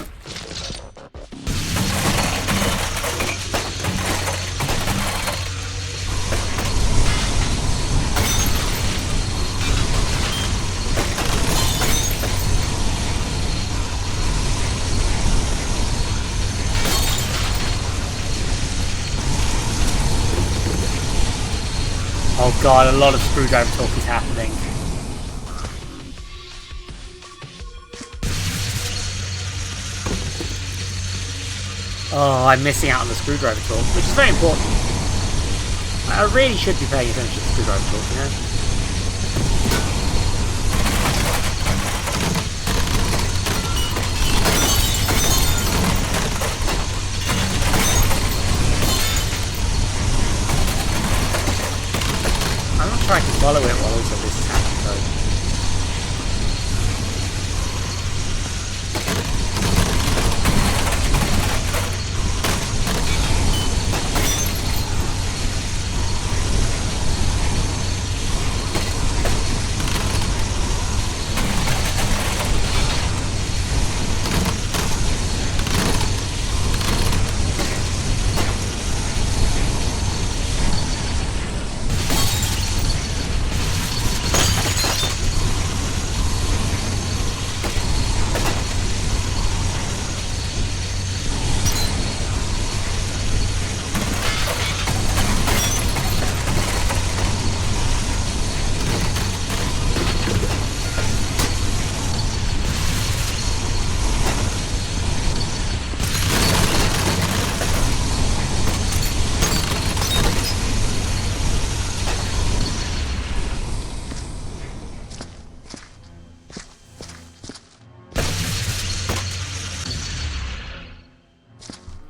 Speaker 5: Oh god, a lot of screwdriver talk is happening. Oh, I'm missing out on the screwdriver talk, which is very important. I really should be paying attention to the screwdriver talk, you know? I'm not trying to follow it while also this is happening, though.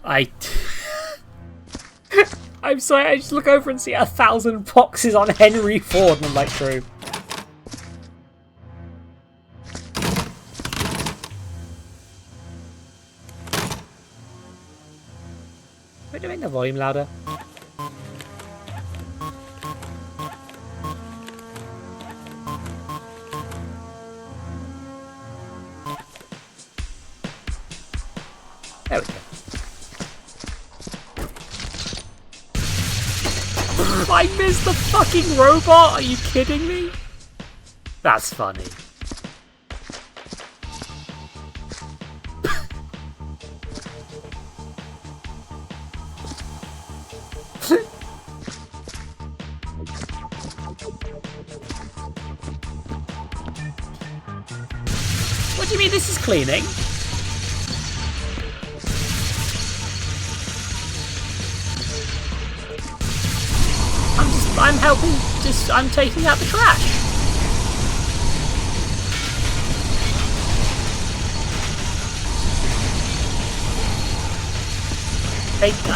Speaker 5: I'm sorry, I just look over and see 1,000 boxes on Henry Ford, and I'm like, true. We're doing the volume louder. There we go. I missed the fucking robot! Are you kidding me? That's funny. What do you mean this is cleaning? I'm helping, I'm taking out the trash.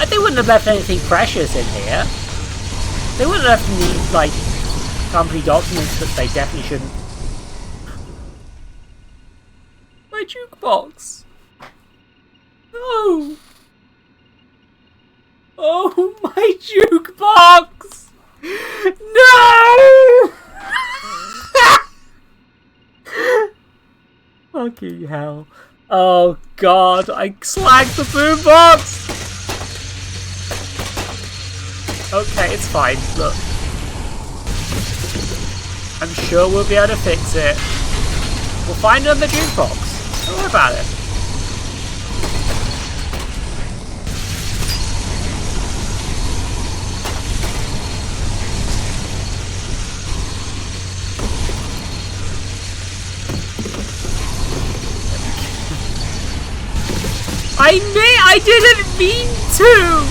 Speaker 5: They wouldn't have left anything precious in here. They wouldn't have left any, like, company documents that they definitely shouldn't. My jukebox. No. Oh, my jukebox. No! Fucking hell. Oh god, I slagged the boombox! Okay, it's fine, look. I'm sure we'll be able to fix it. We'll find it on the jukebox. Don't worry about it. I didn't mean to!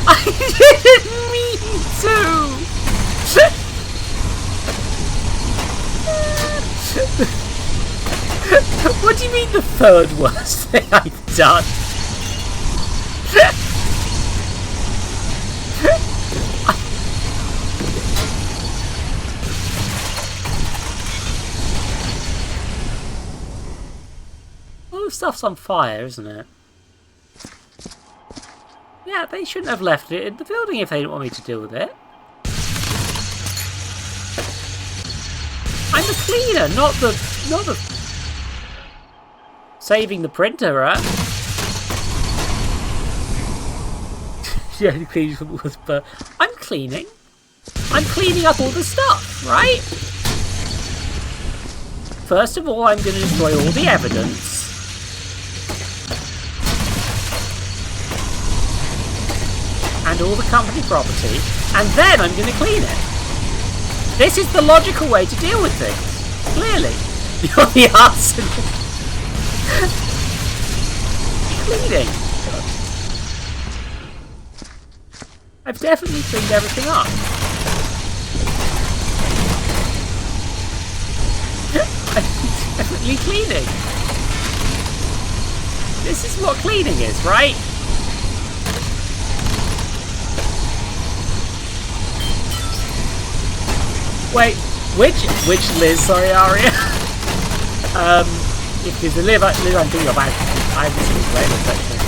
Speaker 5: I didn't mean to! What do you mean the third worst thing I've done? All the stuff's on fire, isn't it? Yeah, they shouldn't have left it in the building if they didn't want me to deal with it. I'm the cleaner, not the saving the printer, right? Yeah, but I'm cleaning. I'm cleaning up all the stuff, right? First of all, I'm going to destroy all the evidence. And all the company property, and then I'm going to clean it. This is the logical way to deal with things. Clearly, you're the arsonist. Cleaning. I've definitely cleaned everything up. I'm definitely cleaning. This is what cleaning is, right? Wait, which Liz? Sorry, Aria. If there's a Liz I'm thinking of, I haven't seen the later section.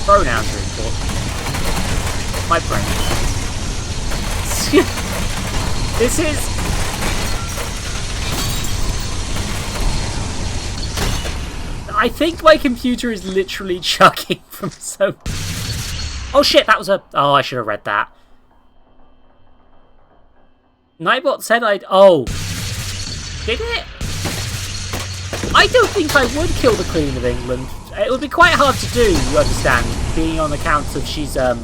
Speaker 5: Pronouns are important. My brain. This is. I think my computer is literally chucking from so. Oh shit, that was a... Oh, I should have read that. Nightbot said I'd... Oh. Did it? I don't think I would kill the Queen of England. It would be quite hard to do, you understand, being on account of she's, I'd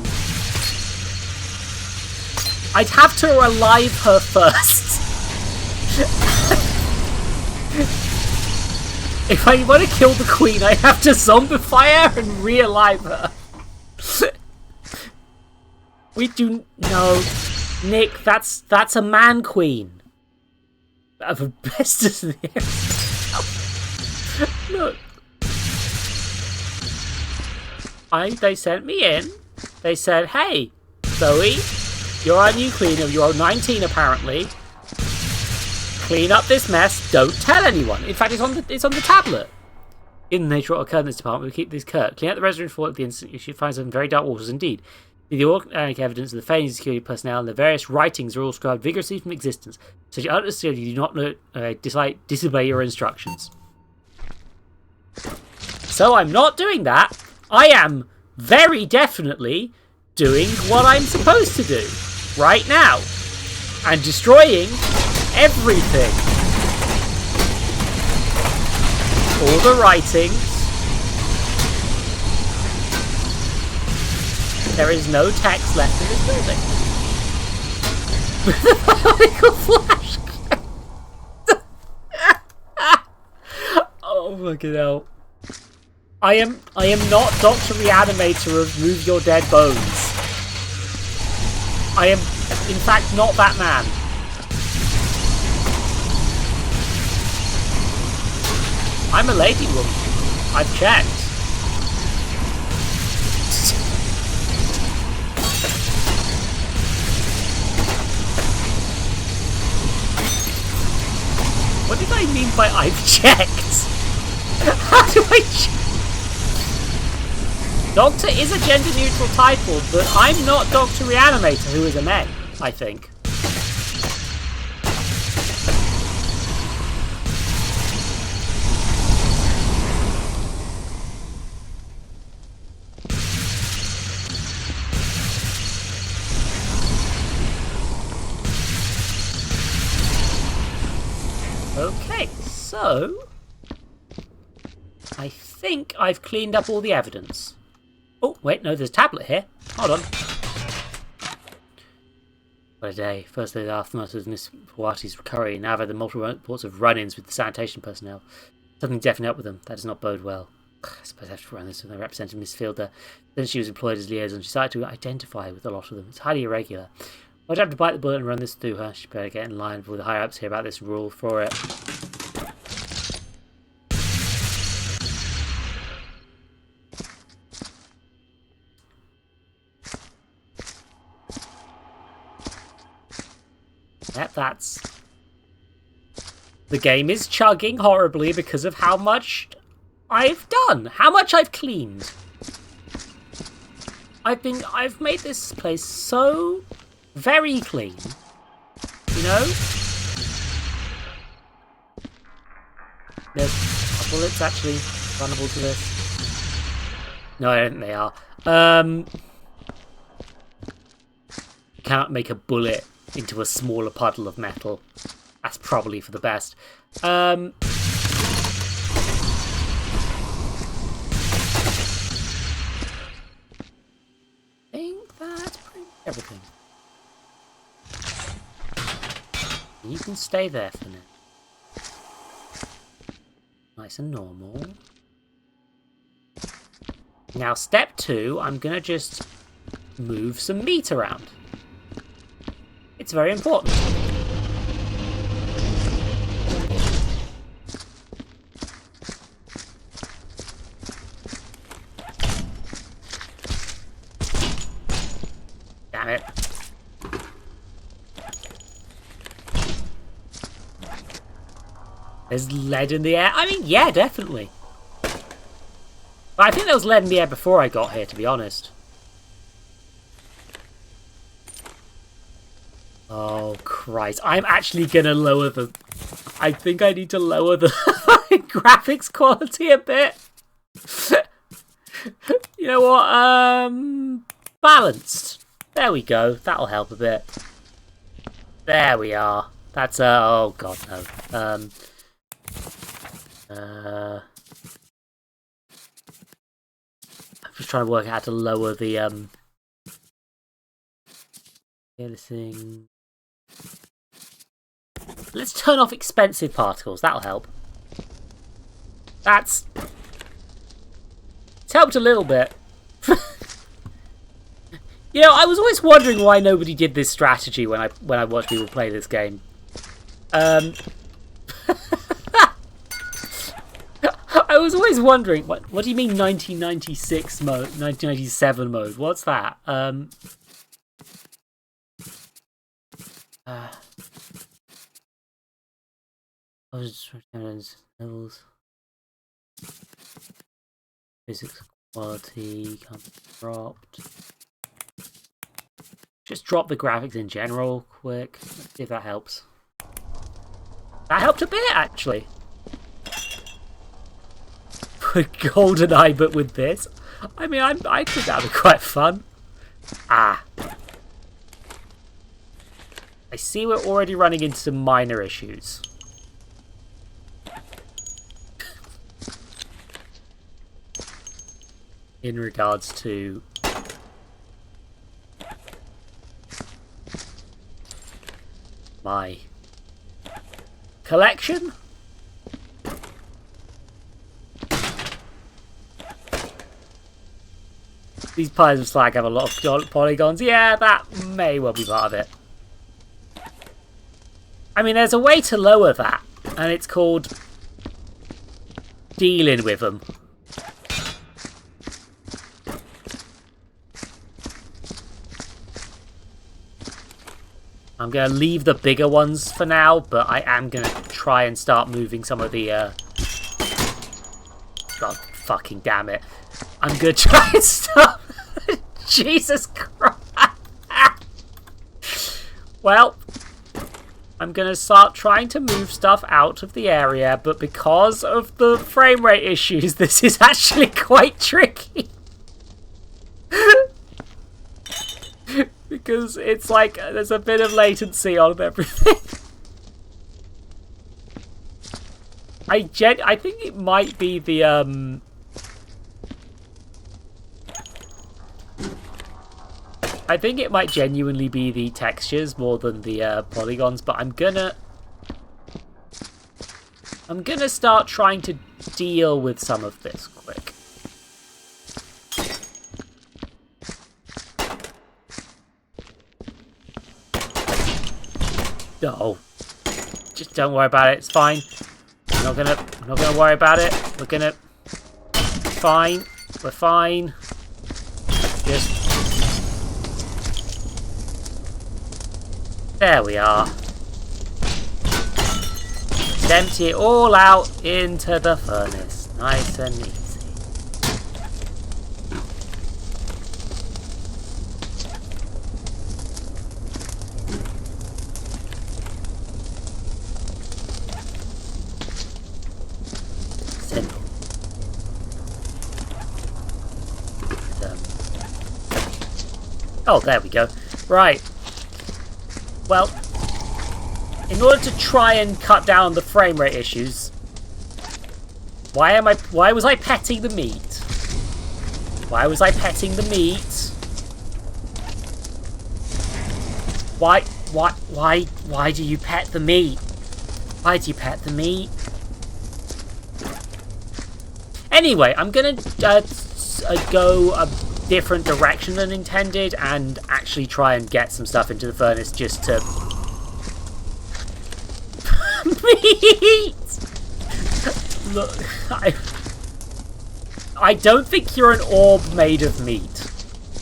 Speaker 5: have to alive her first. If I want to kill the Queen, I have to zombify her and re-alive her. We do no, Nick. That's a man queen. Of the best of the they sent me in. They said, hey, Zoe, you're our new cleaner. You're 19 apparently. Clean up this mess. Don't tell anyone. In fact, it's on the tablet. In the nature of what occurred in this department, we keep this curt. Clean out the residence for at the instant you should find some very dark waters indeed. The organic evidence of the failings of security personnel and the various writings are all ascribed vigorously from existence, so you understandably do not disobey your instructions. So I'm not doing that. I am very definitely doing what I'm supposed to do right now and destroying everything. All the writings. There is no text left in this building. Biological flash. Oh fucking hell. I am not Dr. Reanimator of Move Your Dead Bones. I am, in fact, not that man. I'm a lady woman. I've checked. What did I mean by I've checked? How do I check? Doctor is a gender-neutral title, but I'm not Dr. Reanimator, who is a man, I think. Okay, so I think I've cleaned up all the evidence. Oh, wait, no, there's a tablet here. Hold on. What a day. First day of the aftermath of Miss Hawati's recovery. Now I've had the multiple reports of run-ins with the sanitation personnel. Something definitely up with them. That does not bode well. I suppose I have to run this with my representative, Miss Fielder. Then she was employed as liaison. She started to identify with a lot of them. It's highly irregular. I'd have to bite the bullet and run this through her. She better get in line with the higher-ups here about this rule for it. Yep, that's... The game is chugging horribly because of how much I've done. How much I've cleaned. I've made this place so very clean. You know? Are bullets actually vulnerable to this? No, I don't think they are. Cannot make a bullet into a smaller puddle of metal. That's probably for the best. I think that's pretty much everything. You can stay there for now. Nice and normal. Now, step 2, I'm gonna just move some meat around. It's very important. Damn it. There's lead in the air. I mean, yeah, definitely. But I think there was lead in the air before I got here, to be honest. Oh, Christ. I'm actually going to lower the... I think I need to lower the graphics quality a bit. You know what? Balanced. There we go. That'll help a bit. There we are. That's oh, God, no. I'm just trying to work out how to lower the, this thing. Let's turn off expensive particles. That'll help. It's helped a little bit. You know, I was always wondering why nobody did this strategy when I watched people play this game. I I was always wondering, what do you mean 1996 mode, 1997 mode? What's that? I was just levels. Physics quality can't be dropped. Just drop the graphics in general, quick. Let's see if that helps. That helped a bit, actually. Put GoldenEye, but with this. I mean, I think that'd be quite fun. Ah. I see we're already running into some minor issues. In regards to my collection. These piles of slag have a lot of polygons. Yeah, that may well be part of it. I mean, there's a way to lower that, and it's called dealing with them. I'm going to leave the bigger ones for now, but I am going to try and start moving some of the... God fucking damn it. I'm going to try and stop... Jesus Christ. Well, I'm going to start trying to move stuff out of the area, but because of the frame rate issues, this is actually quite tricky. Because it's like there's a bit of latency on everything. I think it might be the I think it might genuinely be the textures more than the polygons, but I'm gonna start trying to deal with some of this quick. No, just don't worry about it. It's fine. We're not gonna worry about it. We're gonna fine. We're fine. Just there we are. Just empty it all out into the furnace, nice and easy. Oh, there we go. Right. Well, in order to try and cut down the frame rate issues, why was I petting the meat? Why was I petting the meat? Why do you pet the meat? Why do you pet the meat? Anyway, I'm gonna go a different direction than intended and actually try and get some stuff into the furnace just to... Meat! Look, I don't think you're an orb made of meat,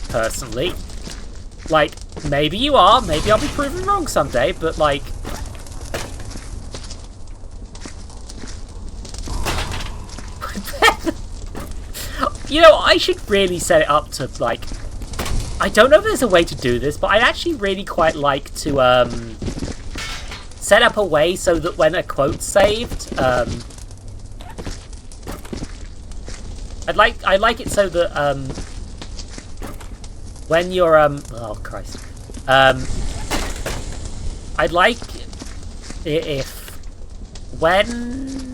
Speaker 5: personally. Like, maybe you are, maybe I'll be proven wrong someday, but like... You know, I should really set it up to, like... I don't know if there's a way to do this, but I'd actually really quite like to, set up a way so that when a quote's saved, I'd like it so that, when you're, oh, Christ. I'd like it if... When...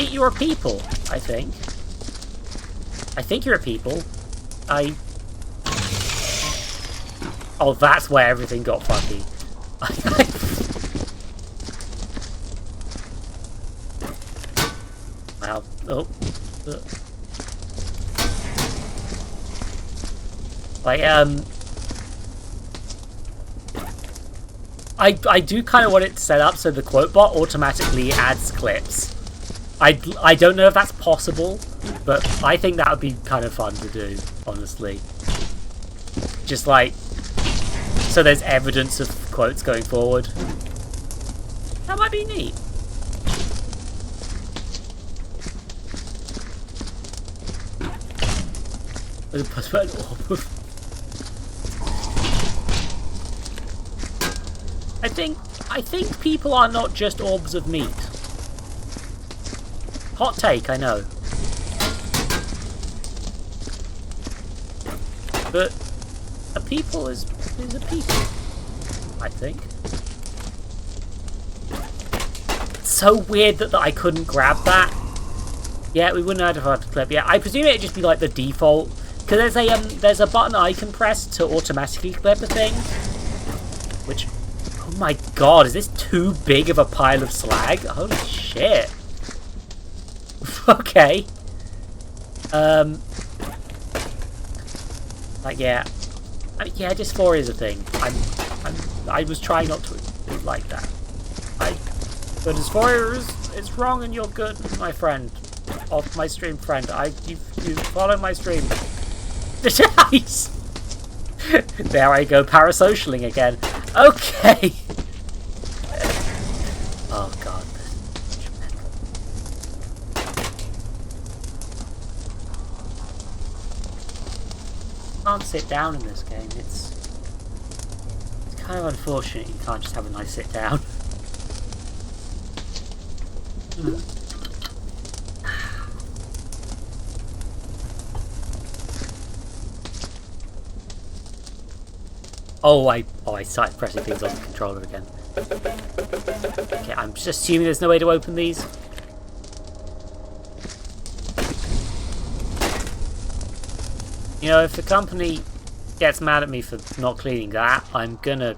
Speaker 5: You're a people, I think. I think you're a people. Oh, that's where everything got funky. Wow. Oh. Like, I do kind of want it set up so the quote bot automatically adds clips. I don't know if that's possible, but I think that would be kind of fun to do, honestly. Just like, so there's evidence of quotes going forward. That might be neat. I think people are not just orbs of meat. Hot take, I know. But a people is a people, I think. It's so weird that I couldn't grab that. Yeah, we wouldn't have had to clip. Yeah, I presume it'd just be like the default, because there's a button I can press to automatically clip a thing. Which, oh my god, is this too big of a pile of slag? Holy shit. Okay. Like, yeah. I mean, yeah, dysphoria is a thing. I was trying not to be like that. But dysphoria is wrong and you're good, my friend. Of my stream friend. You follow my stream. Nice! There I go, parasocialing again. Okay. Oh god. Can't sit down in this game. It's kind of unfortunate you can't just have a nice sit down. Oh, I started pressing things on the controller again. Okay, I'm just assuming there's no way to open these. You know, if the company gets mad at me for not cleaning that, I'm gonna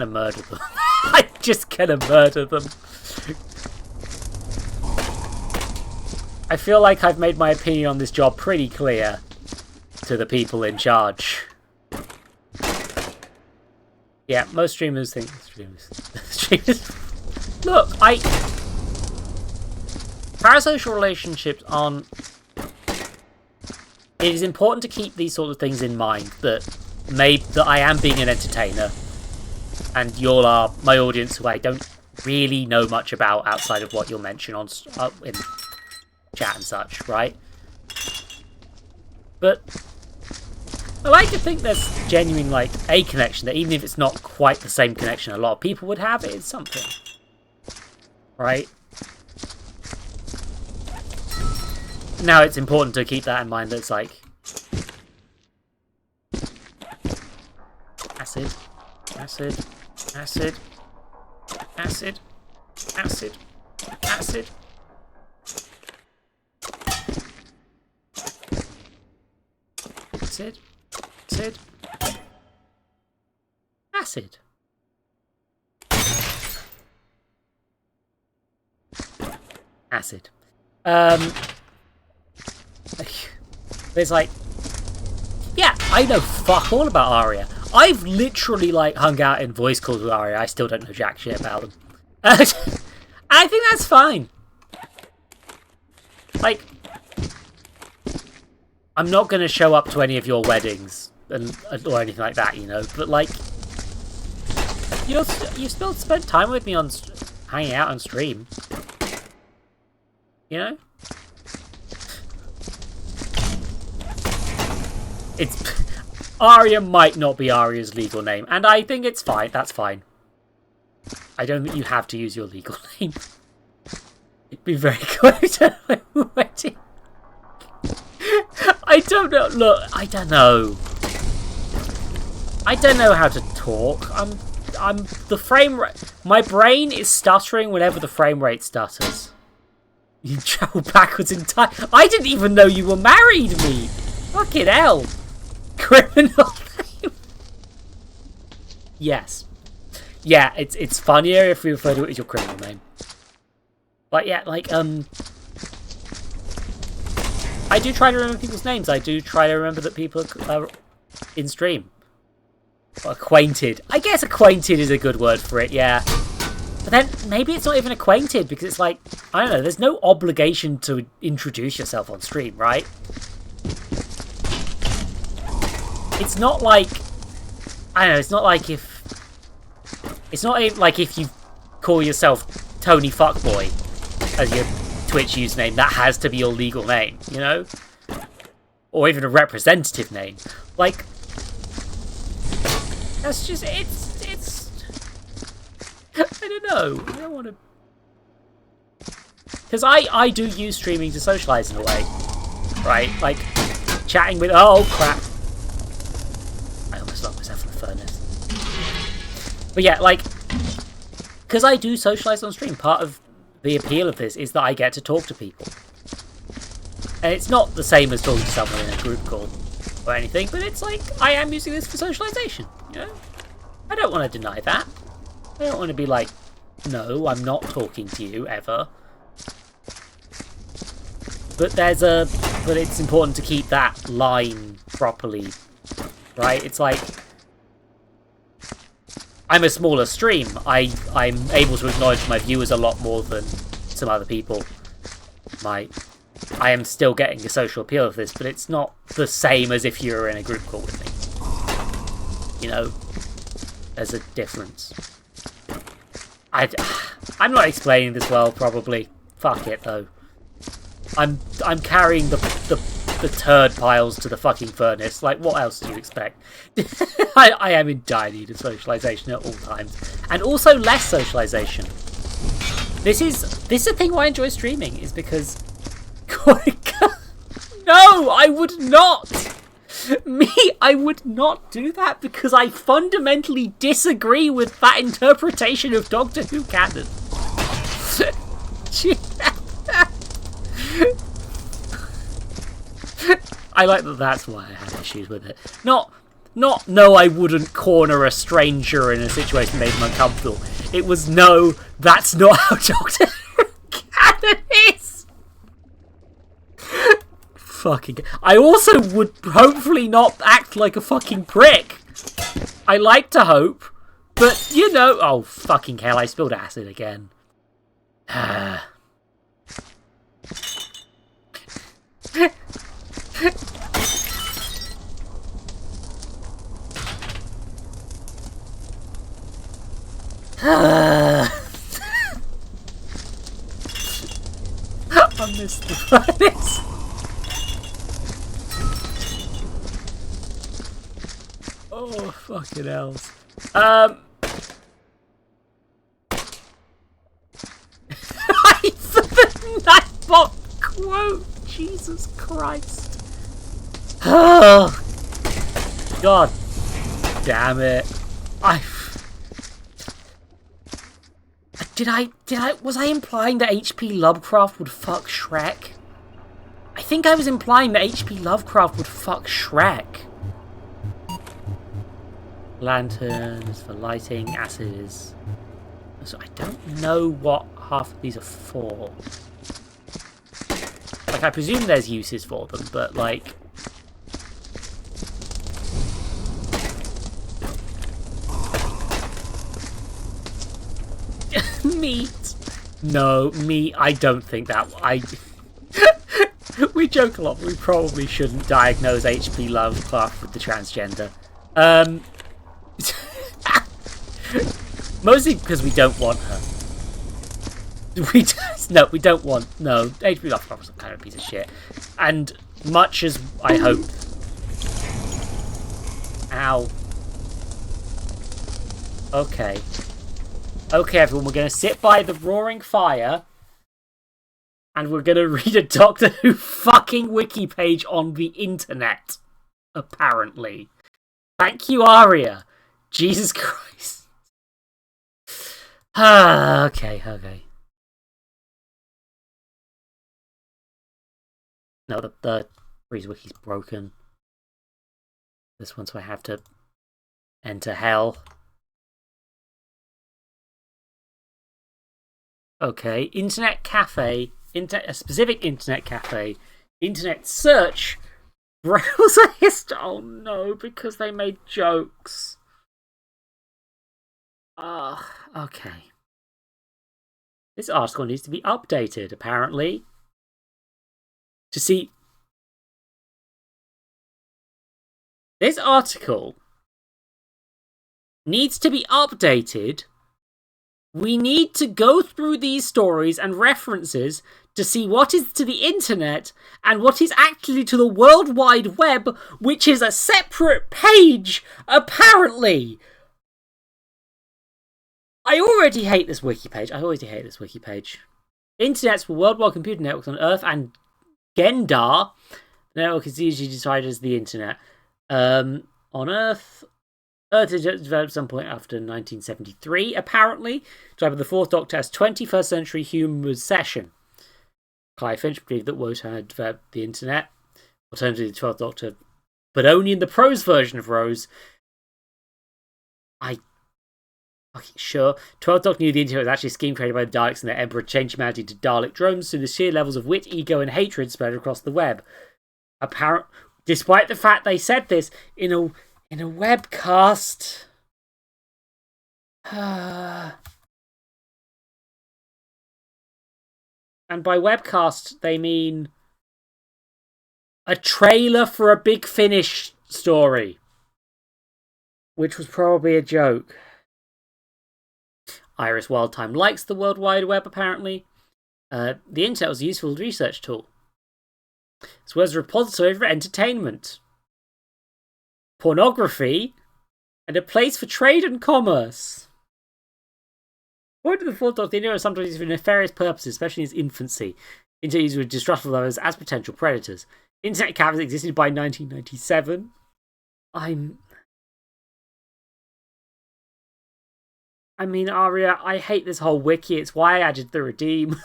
Speaker 5: murder them. I'm just gonna murder them. I feel like I've made my opinion on this job pretty clear to the people in charge. Yeah, most streamers think... Look, parasocial relationships aren't... It is important to keep these sort of things in mind, that I am being an entertainer, and y'all are my audience who I don't really know much about outside of what you'll mention on in chat and such, right? But I like to think there's genuine, like, a connection, that even if it's not quite the same connection a lot of people would have, it is something. Right? Now it's important to keep that in mind, that it's like... Acid. Acid. Acid. Acid. Acid. Acid. Acid. Acid. Acid. Acid. There's like... Yeah, I know fuck all about Aria. I've literally like hung out in voice calls with Aria. I still don't know jack shit about them. I think that's fine. Like... I'm not going to show up to any of your weddings or anything like that, you know, but like, you still spent time with me on hanging out on stream, you know? Aria might not be Aria's legal name, and I think it's fine, that's fine. I don't think you have to use your legal name. It'd be very close to my wedding. I don't know. Look, I don't know. I don't know how to talk. I'm the frame rate. My brain is stuttering whenever the frame rate stutters. You travel backwards in time. I didn't even know you were married, me. Fucking hell. Criminal name. Yes. Yeah, it's funnier if we refer to it as your criminal name. But yeah, like I do try to remember people's names. I do try to remember that people are in stream. Acquainted. I guess acquainted is a good word for it, yeah. But then maybe it's not even acquainted because it's like, I don't know, there's no obligation to introduce yourself on stream, right? It's not like, I don't know, it's not like if you call yourself Tony Fuckboy as your Twitch username, that has to be your legal name, you know? Or even a representative name. Like, that's just, it's I don't know. I don't want to... Because I do use streaming to socialise in a way. Right? Like, chatting with... Oh, crap. I almost locked myself in the furnace. But yeah, like... Because I do socialise on stream, part of the appeal of this is that I get to talk to people. And it's not the same as talking to someone in a group call or anything, but it's like, I am using this for socialisation, you know? I don't want to deny that. I don't want to be like, no, I'm not talking to you, ever. But but it's important to keep that line properly, right? It's like, I'm a smaller stream. I'm able to acknowledge my viewers a lot more than some other people might. I am still getting a social appeal of this, but it's not the same as if you were in a group call with me. You know, there's a difference. I'm not explaining this well, probably. Fuck it, though. I'm carrying the turd piles to the fucking furnace. Like, what else do you expect? I am in dire need of socialisation at all times. And also less socialisation. This is the thing why I enjoy streaming, is because... No, I would not! I would not do that because I fundamentally disagree with that interpretation of Doctor Who canon. I like that that's why I had issues with it. Not, no, I wouldn't corner a stranger in a situation that made them uncomfortable. It was, no, that's not how Doctor Who canon is! Fucking... I also would hopefully not act like a fucking prick. I like to hope. But, you know... Oh, fucking hell, I spilled acid again. I missed the furnace. Oh, fucking hell. For the Nightbot quote, Jesus Christ. Oh, God damn it. Was I implying that H.P. Lovecraft would fuck Shrek? I think I was implying that H.P. Lovecraft would fuck Shrek. Lanterns for lighting, acid is... So I don't know what half of these are for. Like, I presume there's uses for them, but like... Meat. No, meat, I don't think that... We joke a lot, but we probably shouldn't diagnose H.P. Lovecraft with the transgender. Mostly because we don't want her. We don't want... No, H.P. Lovecraft's some kind of piece of shit. And much as I hope... Ow. Okay. Okay, everyone, we're going to sit by the roaring fire and we're going to read a Doctor Who fucking wiki page on the internet, apparently. Thank you, Aria. Jesus Christ. Okay. No, the Freeze wiki's broken. This one, so I have to enter hell. Okay, internet cafe, a specific internet cafe, internet search, browser history. Oh no, because they made jokes. Okay. This article needs to be updated, apparently. To see... This article needs to be updated. We need to go through these stories and references to see what is to the internet and what is actually to the World Wide Web, which is a separate page, apparently. I already hate this wiki page. Internets for worldwide computer networks on Earth and Gendar. The network is usually decided as the internet. On Earth is developed at some point after 1973, apparently. Described by the Fourth Doctor as 21st century human obsession. Clive Finch believed that Wotan had developed the internet. Alternatively, the 12th Doctor, but only in the prose version of Rose. Okay, sure. 12th Doctor knew the internet was actually a scheme created by the Daleks and the Emperor changed humanity to Dalek drones, so the sheer levels of wit, ego, and hatred spread across the web. Despite the fact they said this in a webcast. And by webcast, they mean a trailer for a Big Finish story. Which was probably a joke. Iris Wildtime likes the World Wide Web, apparently. The internet was a useful research tool, as well as a repository for entertainment, pornography, and a place for trade and commerce. According to the Fourth Doctor, the internet was sometimes used for nefarious purposes, especially in its infancy. Internet users were distrustful of others as potential predators. Internet cafes existed by 1997. I mean, Aria, I hate this whole wiki. It's why I added the redeem.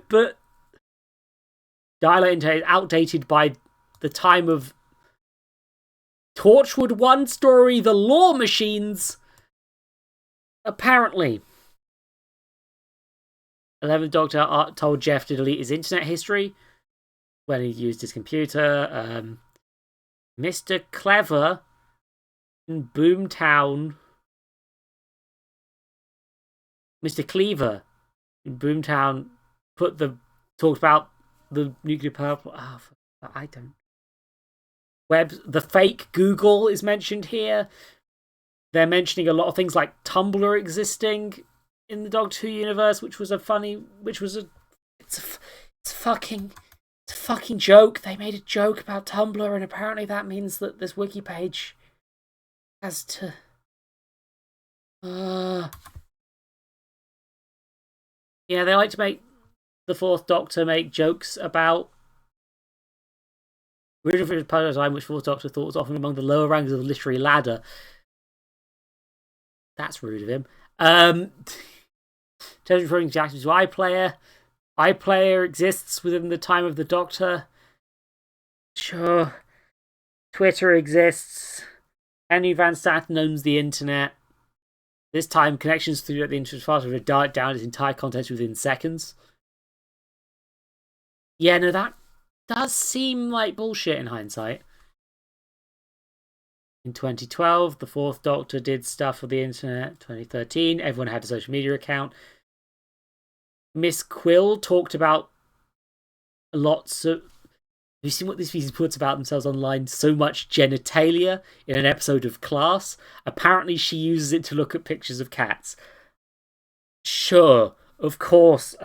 Speaker 5: But dial-up internet is outdated by the time of Torchwood 1 story, The Law Machines. Apparently. 11th Doctor told Jeff to delete his internet history when he used his computer. Mr. Clever in Boomtown. Mr. Cleaver in Boomtown talked about the nuclear power. Oh, I don't. The fake Google is mentioned here. They're mentioning a lot of things like Tumblr existing in the Doctor Who universe, it's a fucking joke. They made a joke about Tumblr, and apparently that means that this wiki page has to. Yeah, they like to make the Fourth Doctor make jokes about Rudolph's paradigm, which Fourth Doctor thought was often among the lower ranks of the literary ladder. That's rude of him. Referring to Jackson's iPlayer. iPlayer exists within the time of the Doctor. Sure. Twitter exists. Henry Van Staten owns the internet. This time, connections through the internet faster would dial down its entire content within seconds. Yeah, no, that does seem like bullshit in hindsight. In 2012, the Fourth Doctor did stuff for the internet. 2013, everyone had a social media account. Miss Quill talked about lots of... Have you seen what this species puts about themselves online? So much genitalia in an episode of Class. Apparently she uses it to look at pictures of cats. Sure, of course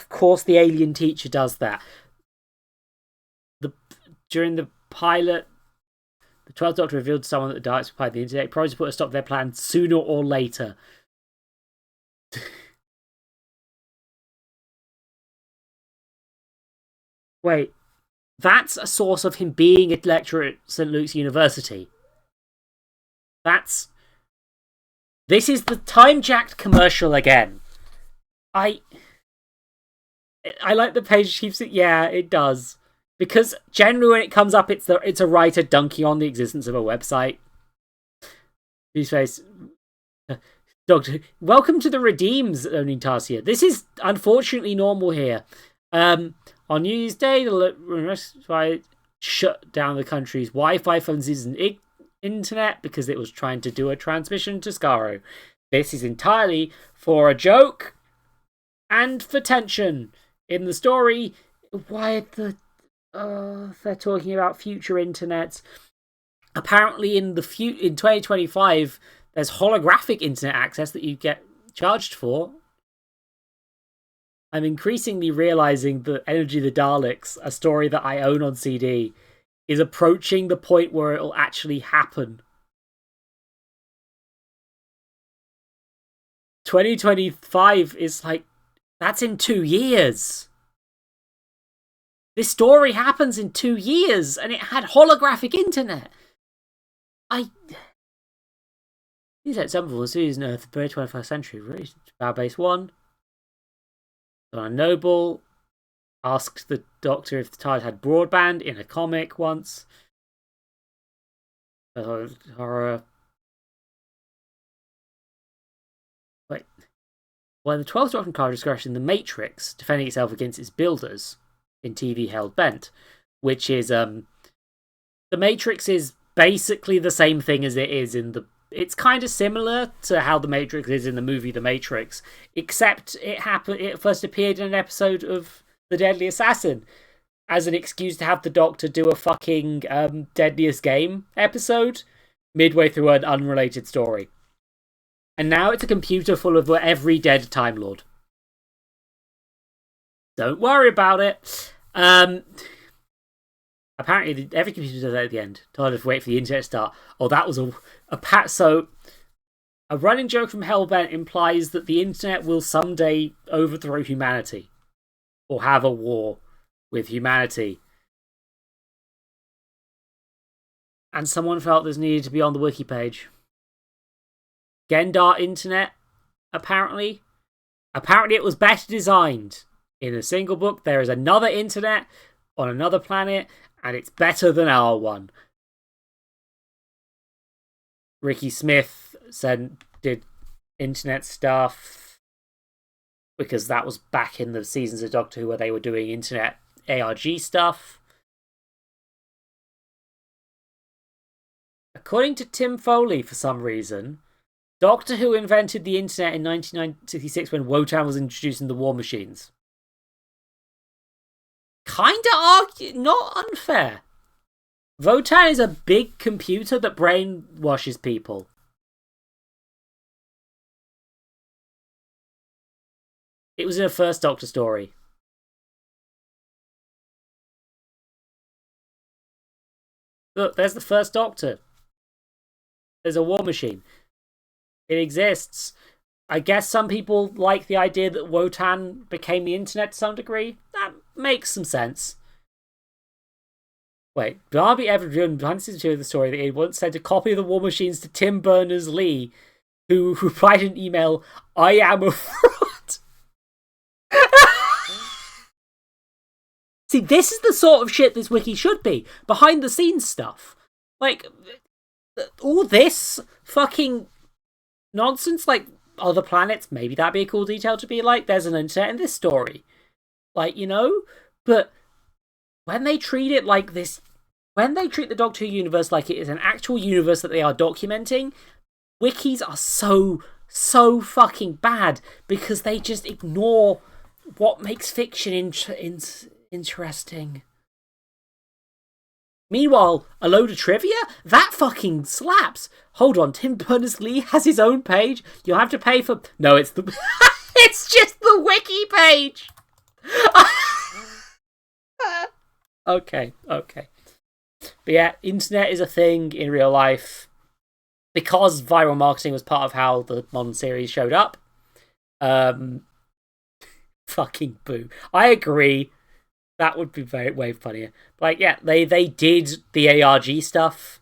Speaker 5: the alien teacher does that. During the pilot, the 12th Doctor revealed to someone that the Daleks supplied the internet, probably to put a stop to their plan sooner or later. Wait, that's a source of him being a lecturer at St. Luke's University. This is the time-jacked commercial again. I like the page keeps it. Yeah, it does. Because generally when it comes up, it's a writer dunking on the existence of a website. Whose face? Doctor, welcome to the Redeems, owning Tarsia. This is unfortunately normal here. On New Year's Day, the shut down the country's Wi-Fi phones and internet because it was trying to do a transmission to Skaro. This is entirely for a joke and for tension in the story. Why they're talking about future internets? Apparently, in 2025, there's holographic internet access that you get charged for. I'm increasingly realizing that Energy of the Daleks, a story that I own on CD, is approaching the point where it'll actually happen. 2025 is like, that's in 2 years. This story happens in 2 years, and it had holographic internet. These are some of the series in Earth, the 21st century. Really, Bad Base 1. Donna Noble asked the Doctor if the TARDIS had broadband in a comic once. Horror. Wait. When the 12th Doctor car discussion The Matrix, defending itself against its builders in TV Held Bent, which is The Matrix is basically the same thing as it is in the. It's kind of similar to how The Matrix is in the movie The Matrix, except it first appeared in an episode of The Deadly Assassin as an excuse to have the Doctor do a fucking Deadliest Game episode midway through an unrelated story. And now it's a computer full of every dead Time Lord. Don't worry about it. Apparently, every computer does that at the end. Told us to wait for the internet to start. Oh, that was so a running joke from Hellbent implies that the internet will someday overthrow humanity or have a war with humanity. And someone felt this needed to be on the wiki page. Gendar Internet, apparently. Apparently it was better designed. In a single book, there is another internet on another planet, and it's better than our one. Ricky Smith did internet stuff because that was back in the seasons of Doctor Who where they were doing internet ARG stuff. According to Tim Foley, for some reason, Doctor Who invented the internet in 1966 when Wotan was introducing the War Machines. Kinda not unfair. Wotan is a big computer that brainwashes people. It was in a First Doctor story. Look, there's the First Doctor. There's a war machine. It exists. I guess some people like the idea that Wotan became the internet to some degree. That makes some sense. Wait, Darby Everett behind the scenes of the story that he once sent a copy of the War Machines to Tim Berners-Lee, who replied in an email, "I am a fraud." See, this is the sort of shit this wiki should be. Behind the scenes stuff. Like, all this fucking nonsense, like other planets, maybe that'd be a cool detail to be like, there's an internet in this story. Like, you know? But when they treat it like this, when they treat the Doctor Who universe like it is an actual universe that they are documenting, wikis are so fucking bad because they just ignore what makes fiction interesting. Meanwhile, a load of trivia? That fucking slaps. Hold on, Tim Berners-Lee has his own page? You'll have to pay for... No, it's the... it's just the wiki page! Okay. But yeah, internet is a thing in real life. Because viral marketing was part of how the modern series showed up. Fucking boo. I agree. That would be way funnier. Like, yeah, they did the ARG stuff.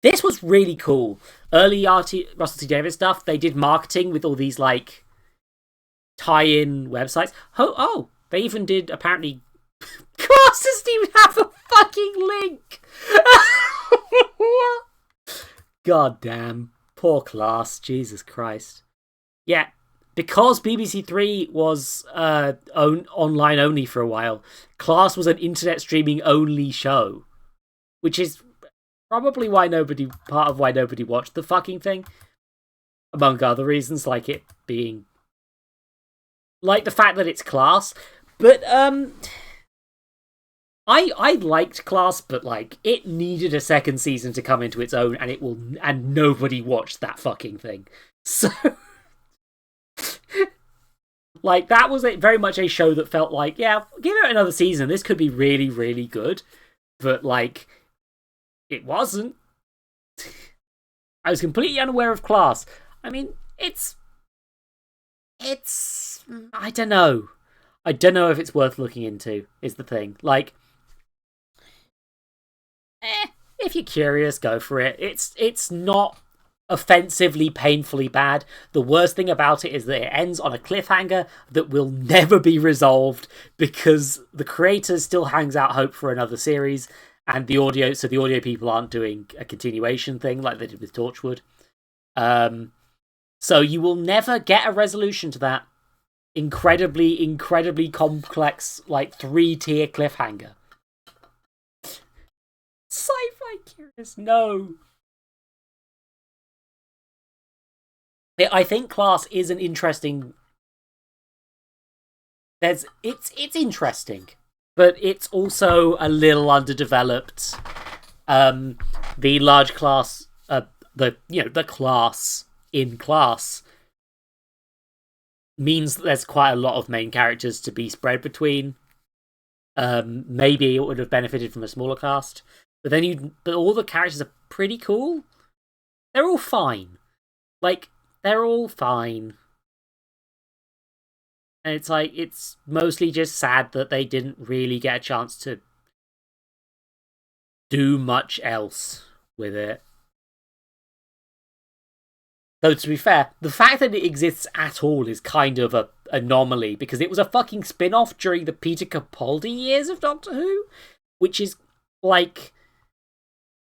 Speaker 5: This was really cool. Early Russell T Davies stuff, they did marketing with all these, like, tie-in websites. Oh, they even did, apparently... Class doesn't even have a fucking link! God damn. Poor Class. Jesus Christ. Yeah. Because BBC Three was online only for a while, Class was an internet streaming only show, which is probably part of why nobody watched the fucking thing. among other reasons, like it being like the fact that it's Class. But I liked Class, but like it needed a second season to come into its own, and nobody watched that fucking thing. So like that was very much a show that felt like, yeah, give it another season. This could be really, really good. But like it wasn't. I was completely unaware of Class. I mean, it's I don't know. I don't know if it's worth looking into, is the thing. Like, if you're curious, go for it. It's not offensively, painfully bad. The worst thing about it is that it ends on a cliffhanger that will never be resolved because the creator still hangs out hope for another series, and the audio people aren't doing a continuation thing like they did with Torchwood. So you will never get a resolution to that incredibly, incredibly complex, like 3-tier cliffhanger. Sci-fi curious, no. I think Class is an interesting. It's interesting, but it's also a little underdeveloped. The large class, the class in Class means that there's quite a lot of main characters to be spread between. Maybe it would have benefited from a smaller cast, but all the characters are pretty cool. They're all fine. Like, they're all fine. And it's like, it's mostly just sad that they didn't really get a chance to do much else with it. Though, to be fair, the fact that it exists at all is kind of an anomaly, because it was a fucking spin-off during the Peter Capaldi years of Doctor Who, which is, like,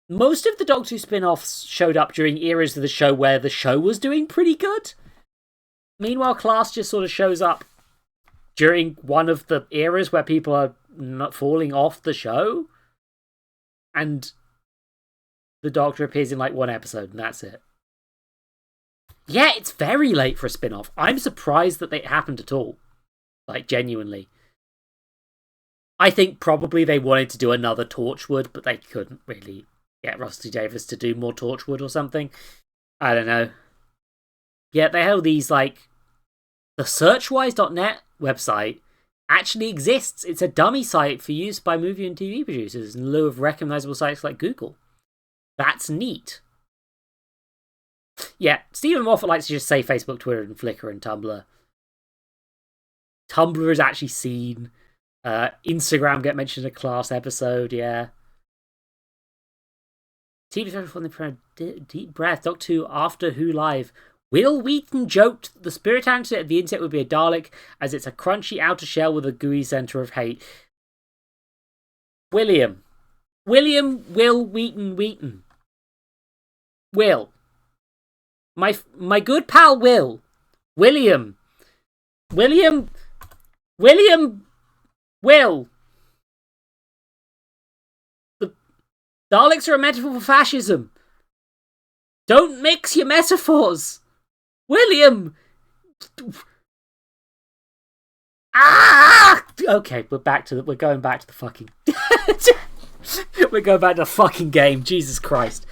Speaker 5: most of the Doctor Who spin-offs showed up during eras of the show where the show was doing pretty good. Meanwhile, Class just sort of shows up during one of the eras where people are not falling off the show, and the Doctor appears in, like, one episode, and that's it. Yeah, it's very late for a spin-off. I'm surprised that it happened at all. Like, genuinely. I think probably they wanted to do another Torchwood, but they couldn't really get Rusty Davis to do more Torchwood or something. I don't know. Yeah, they have these, like... The Searchwise.net website actually exists. It's a dummy site for use by movie and TV producers in lieu of recognizable sites like Google. That's neat. Yeah, Stephen Moffat likes to just say Facebook, Twitter, and Flickr and Tumblr. Tumblr is actually seen. Instagram get mentioned in a Class episode, yeah. TV special from the deep breath. Doctor Who After Who Live. Will Wheaton joked that the spirit antidote of the internet would be a Dalek, as it's a crunchy outer shell with a gooey centre of hate. Will Wheaton. Will. My good pal William. Will. The Daleks are a metaphor for fascism. Don't mix your metaphors. William. Ah! Okay, we're going back to the fucking we're going back to the fucking game. Jesus Christ.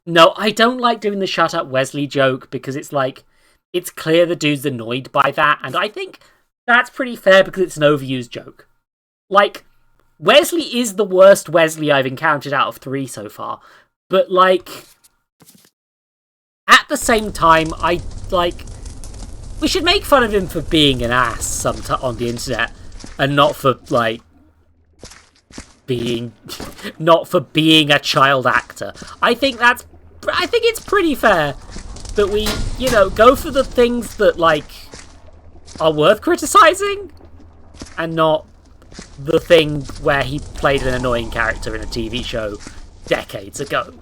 Speaker 5: No, I don't like doing the shut up Wesley joke, because it's like, it's clear the dude's annoyed by that, and I think that's pretty fair because it's an overused joke. Like, Wesley is the worst Wesley I've encountered out of 3 so far, but like, at the same time, we should make fun of him for being an ass on the internet, and not for, like, being a child actor. I think it's pretty fair that we, go for the things that, like, are worth criticising, and not the thing where he played an annoying character in a TV show decades ago.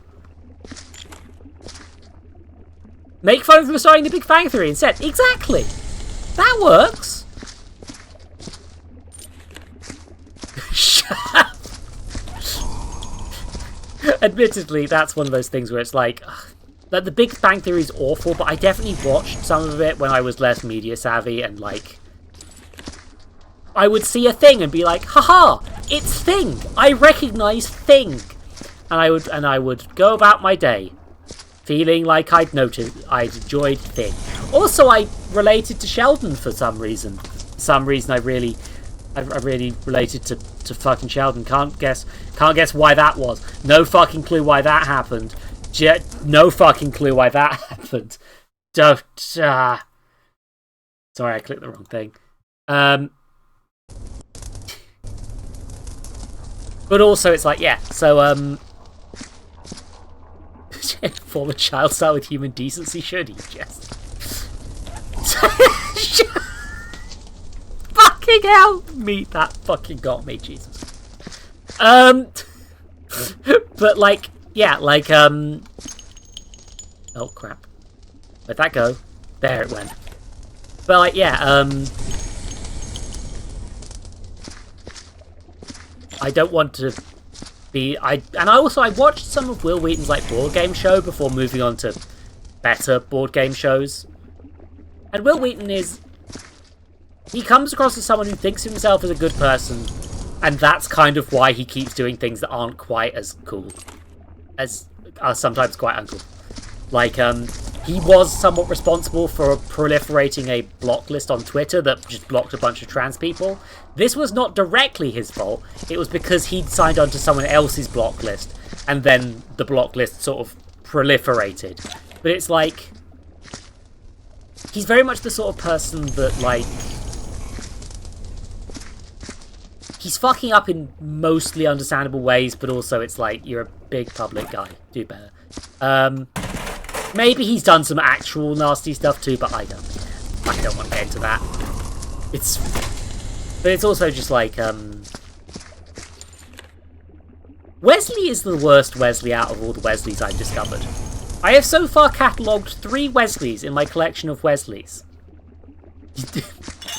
Speaker 5: Make fun of him starring The Big Bang Theory instead. Exactly! That works! Shut up! Admittedly, that's one of those things where it's like, ugh, Like, The Big Bang Theory is awful, but I definitely watched some of it when I was less media savvy, and like, I would see a thing and be like, haha, it's Thing! I recognise Thing! And I would go about my day, feeling like I'd enjoyed Thing. Also, I related to Sheldon for some reason. I really related to fucking Sheldon. Can't guess why that was. No fucking clue why that happened. No fucking clue why that happened. Don't. Sorry, I clicked the wrong thing. But also, it's like, yeah. So former child star with human decency, should he? Just fucking hell, me, that fucking got me, Jesus. But like, yeah, like oh crap, where'd that go? There it went. But like, yeah, I don't want to be, I watched some of Will Wheaton's like board game show before moving on to better board game shows. And Will Wheaton he comes across as someone who thinks of himself as a good person, and that's kind of why he keeps doing things that aren't quite as cool, as are sometimes quite uncool. Like, he was somewhat responsible for proliferating a block list on Twitter that just blocked a bunch of trans people. This was not directly his fault. It was because he'd signed on to someone else's block list, and then the block list sort of proliferated. But it's like, he's very much the sort of person that, like, he's fucking up in mostly understandable ways, but also it's like, you're a big public guy. Do better. Maybe he's done some actual nasty stuff too, but I don't want to get into that. But it's also just like, Wesley is the worst Wesley out of all the Wesleys I've discovered. I have so far catalogued 3 Wesleys in my collection of Wesleys.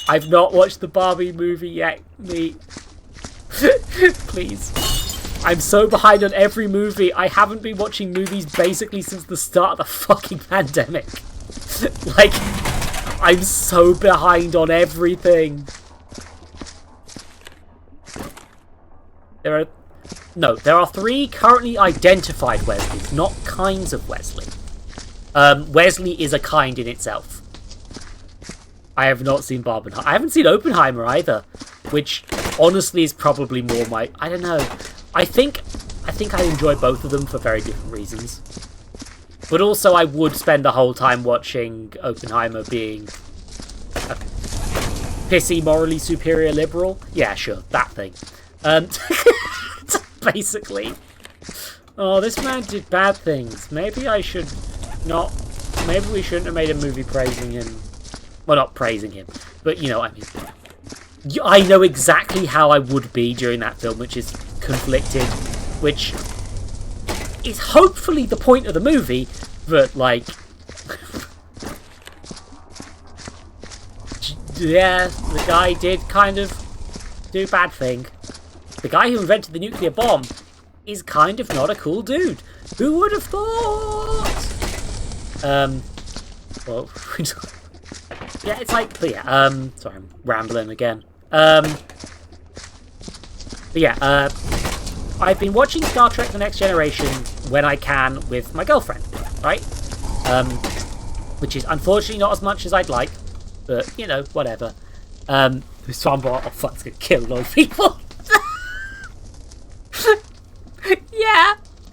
Speaker 5: I've not watched the Barbie movie yet, me. Please. I'm so behind on every movie. I haven't been watching movies basically since the start of the fucking pandemic. Like, I'm so behind on everything. There are 3 currently identified Wesleys, not kinds of Wesley. Wesley is a kind in itself. I have not seen Barbenheimer. I haven't seen Oppenheimer either, which honestly is probably more my... I don't know. I think I enjoy both of them for very different reasons. But also I would spend the whole time watching Oppenheimer being a pissy, morally superior liberal. Yeah, sure, that thing. Basically. Oh, this man did bad things. Maybe we shouldn't have made a movie praising him. Well, not praising him, but you know what I mean. I know exactly how I would be during that film, which is conflicted, which is hopefully the point of the movie, but like... yeah, the guy did kind of do bad thing. The guy who invented the nuclear bomb is kind of not a cool dude. Who would have thought? Well... yeah, it's like... but yeah, sorry, I'm rambling again. But yeah, I've been watching Star Trek The Next Generation when I can with my girlfriend, right? Which is unfortunately not as much as I'd like, but, you know, whatever. This Swanbot, oh fuck, it's gonna kill a lot of people.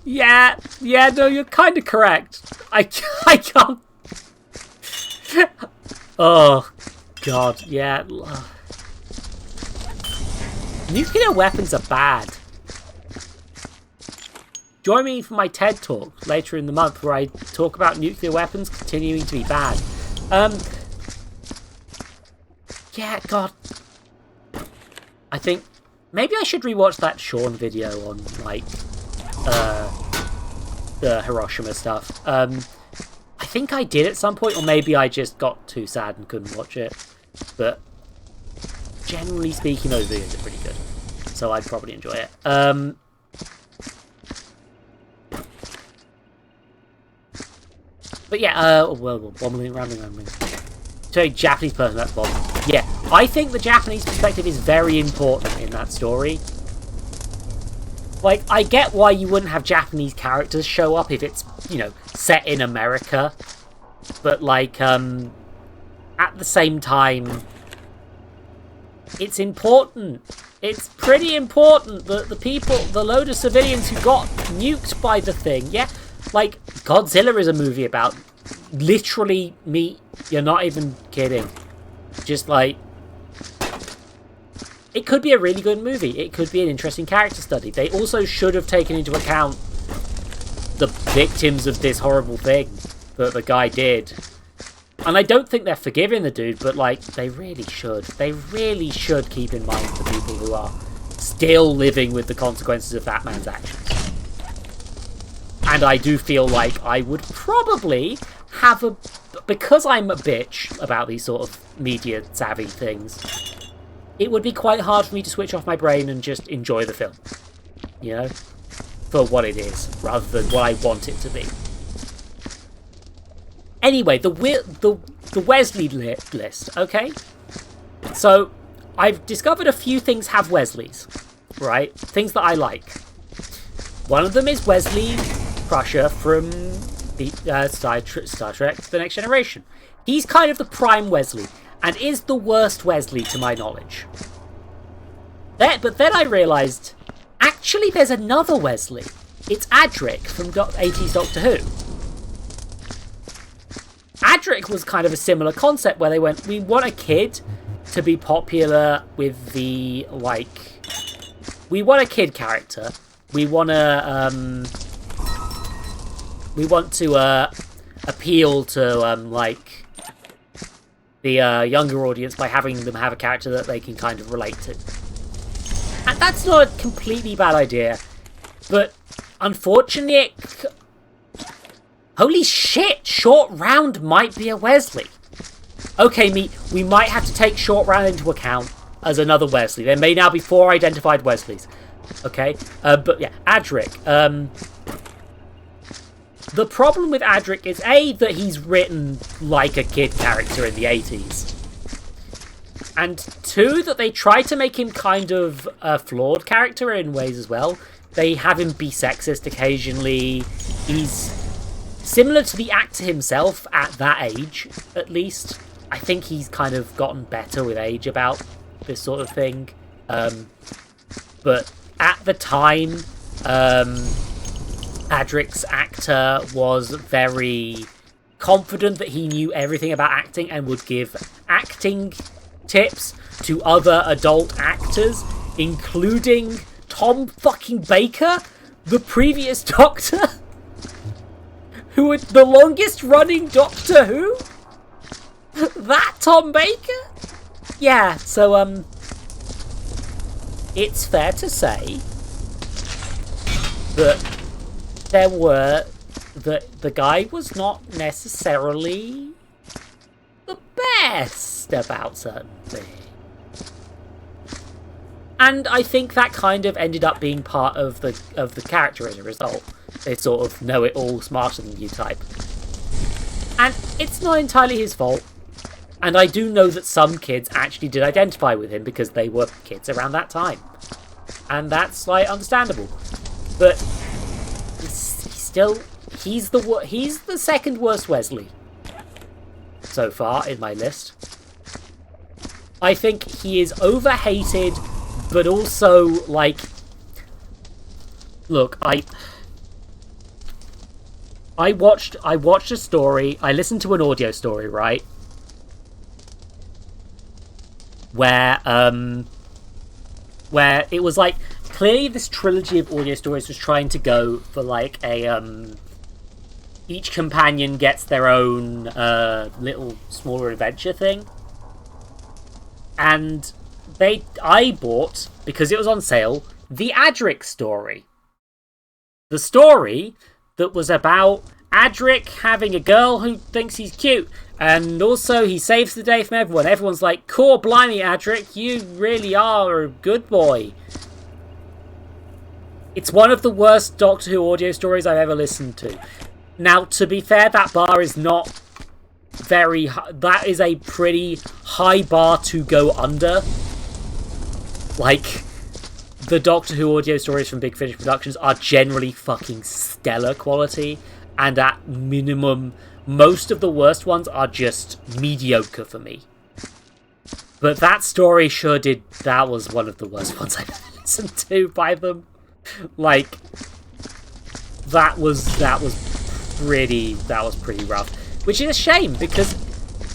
Speaker 5: Yeah, no, you're kind of correct. I can't... oh, God, yeah. Nuclear weapons are bad. Join me for my TED Talk later in the month where I talk about nuclear weapons continuing to be bad. Yeah, God. I think maybe I should rewatch that Sean video on, like, the Hiroshima stuff. I think I did at some point, or maybe I just got too sad and couldn't watch it. But generally speaking, those videos are pretty good, so I'd probably enjoy it. But yeah, rambling. So a Japanese person, that's Bob. Yeah, I think the Japanese perspective is very important in that story. Like, I get why you wouldn't have Japanese characters show up if it's, you know, set in America. But, like, at the same time, it's important. It's pretty important that the load of civilians who got nuked by the thing, yeah? Like, Godzilla is a movie about literally me. You're not even kidding. Just like, it could be a really good movie. It could be an interesting character study. They also should have taken into account the victims of this horrible thing that the guy did. And I don't think they're forgiving the dude, but like, they really should. They really should keep in mind the people who are still living with the consequences of that man's actions. And I do feel like I would probably have a... Because I'm a bitch about these sort of media-savvy things, it would be quite hard for me to switch off my brain and just enjoy the film. You know? For what it is, rather than what I want it to be. Anyway, the Wesley list, okay? So, I've discovered a few things have Wesleys, right? Things that I like. One of them is Wesley Crusher from the Star Trek The Next Generation. He's kind of the prime Wesley, and is the worst Wesley to my knowledge. But then I realised, actually there's another Wesley. It's Adric from 80s Doctor Who. Adric was kind of a similar concept where they went, we want a kid to be popular with the, like... We want a kid character. We want to appeal to, like, the younger audience by having them have a character that they can kind of relate to. And that's not a completely bad idea, but unfortunately, holy shit, Short Round might be a Wesley. Okay, we might have to take Short Round into account as another Wesley. There may now be 4 identified Wesleys. Okay, but yeah, Adric. The problem with Adric is A, that he's written like a kid character in the 80s. And 2, that they try to make him kind of a flawed character in ways as well. They have him be sexist occasionally. He's similar to the actor himself at that age, at least. I think he's kind of gotten better with age about this sort of thing. But at the time, Adric's actor was very confident that he knew everything about acting and would give acting tips to other adult actors, including Tom fucking Baker, the previous Doctor, who was the longest running Doctor Who. That Tom Baker? Yeah, so it's fair to say that the guy was not necessarily the best about certain things. And I think that kind of ended up being part of the character as a result. They sort of know-it-all, smarter than you type. And it's not entirely his fault. And I do know that some kids actually did identify with him because they were kids around that time. And that's, like, understandable. But he's the second worst Wesley so far in my list. I think he is overhated, but also, like, look, I watched a story, I listened to an audio story, right? Where it was like, clearly this trilogy of audio stories was trying to go for like a, each companion gets their own little smaller adventure thing. And I bought, because it was on sale, the Adric story. The story that was about Adric having a girl who thinks he's cute. And also, he saves the day from everyone. Everyone's like, cool, blimey, Adric, you really are a good boy. It's one of the worst Doctor Who audio stories I've ever listened to. Now, to be fair, that bar is not very high. That is a pretty high bar to go under. Like, the Doctor Who audio stories from Big Finish Productions are generally fucking stellar quality, and at minimum, most of the worst ones are just mediocre for me. But that story sure did. That was one of the worst ones I've ever listened to by them. Like, that was pretty rough. Which is a shame, because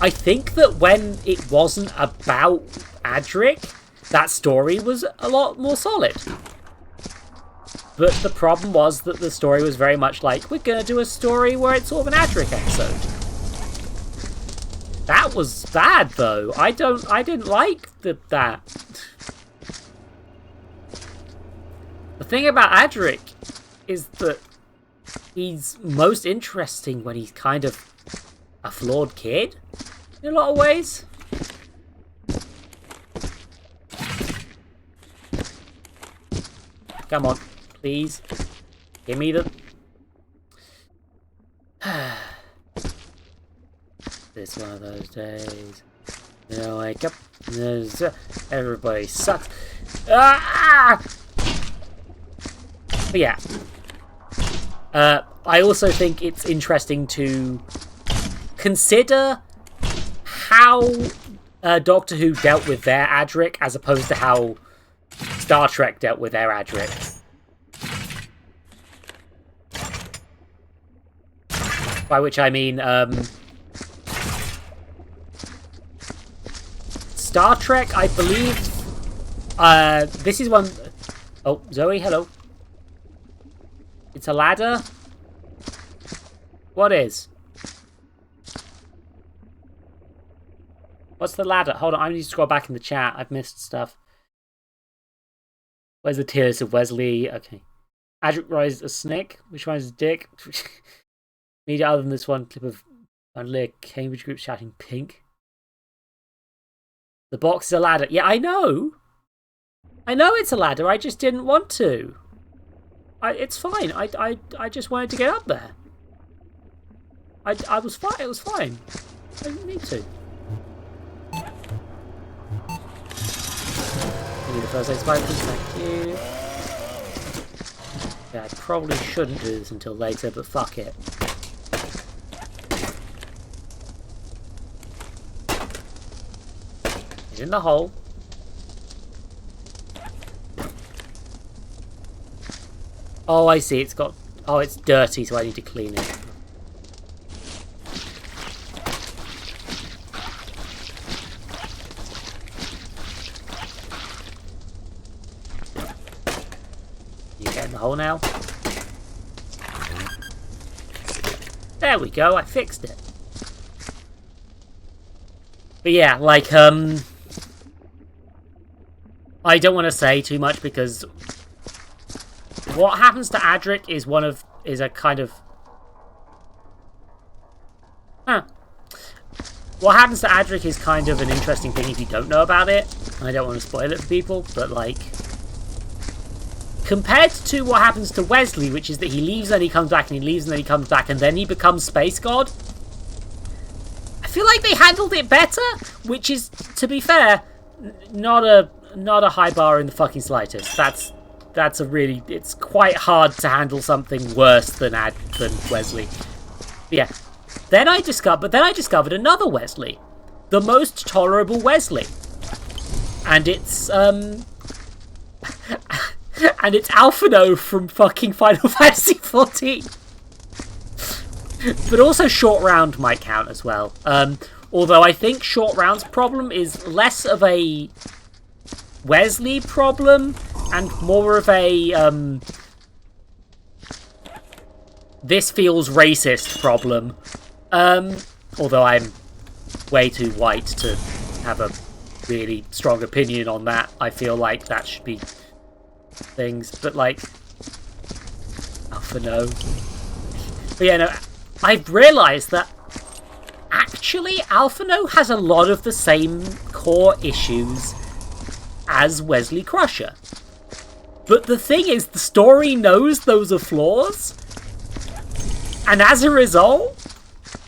Speaker 5: I think that when it wasn't about Adric, that story was a lot more solid. But the problem was that the story was very much like, we're going to do a story where it's sort of an Adric episode. That was bad, though. I didn't like that. The thing about Adric is that he's most interesting when he's kind of a flawed kid, in a lot of ways. Come on, please. Give me the... It's one of those days. You know, wake up. Everybody sucks. Ah! But yeah. I also think it's interesting to consider how Doctor Who dealt with their Adric as opposed to how Star Trek dealt with their Adric. By which I mean, Star Trek, I believe, this is one... Oh, Zoe, hello. It's a ladder? What is? What's the ladder? Hold on, I need to scroll back in the chat. I've missed stuff. Where's the tears of Wesley? Okay. Adric rises a snake. Which one is Dick? Media other than this one clip of unlit Cambridge group shouting pink. The box is a ladder. Yeah, I know. I know it's a ladder. I just didn't want to. It's fine. I just wanted to get up there. I was fine. It was fine. I didn't need to. Give me the first aid spike, please. Thank you. Yeah, I probably shouldn't do this until later, but fuck it. He's in the hole. Oh, I see. It's got... Oh, it's dirty, so I need to clean it. You get in the hole now? There we go. I fixed it. But yeah, like, I don't want to say too much because what happens to Adric is a kind of... What happens to Adric is kind of an interesting thing if you don't know about it. I don't want to spoil it for people, but like... Compared to what happens to Wesley, which is that he leaves and then he comes back and he leaves and then he comes back and then he becomes Space God, I feel like they handled it better, which is, to be fair, not a high bar in the fucking slightest. That's a really... It's quite hard to handle something worse than Wesley. But yeah. Then I discovered another Wesley. The most tolerable Wesley. And it's, and it's Alphino from fucking Final Fantasy XIV. But also Short Round might count as well. Although I think Short Round's problem is less of a Wesley problem and more of a this feels racist problem. Although I'm way too white to have a really strong opinion on that. I feel like that should be things, but like Alphino. But yeah, no, I've realised that actually Alphino has a lot of the same core issues as Wesley Crusher. But the thing is, the story knows those are flaws, And as a result,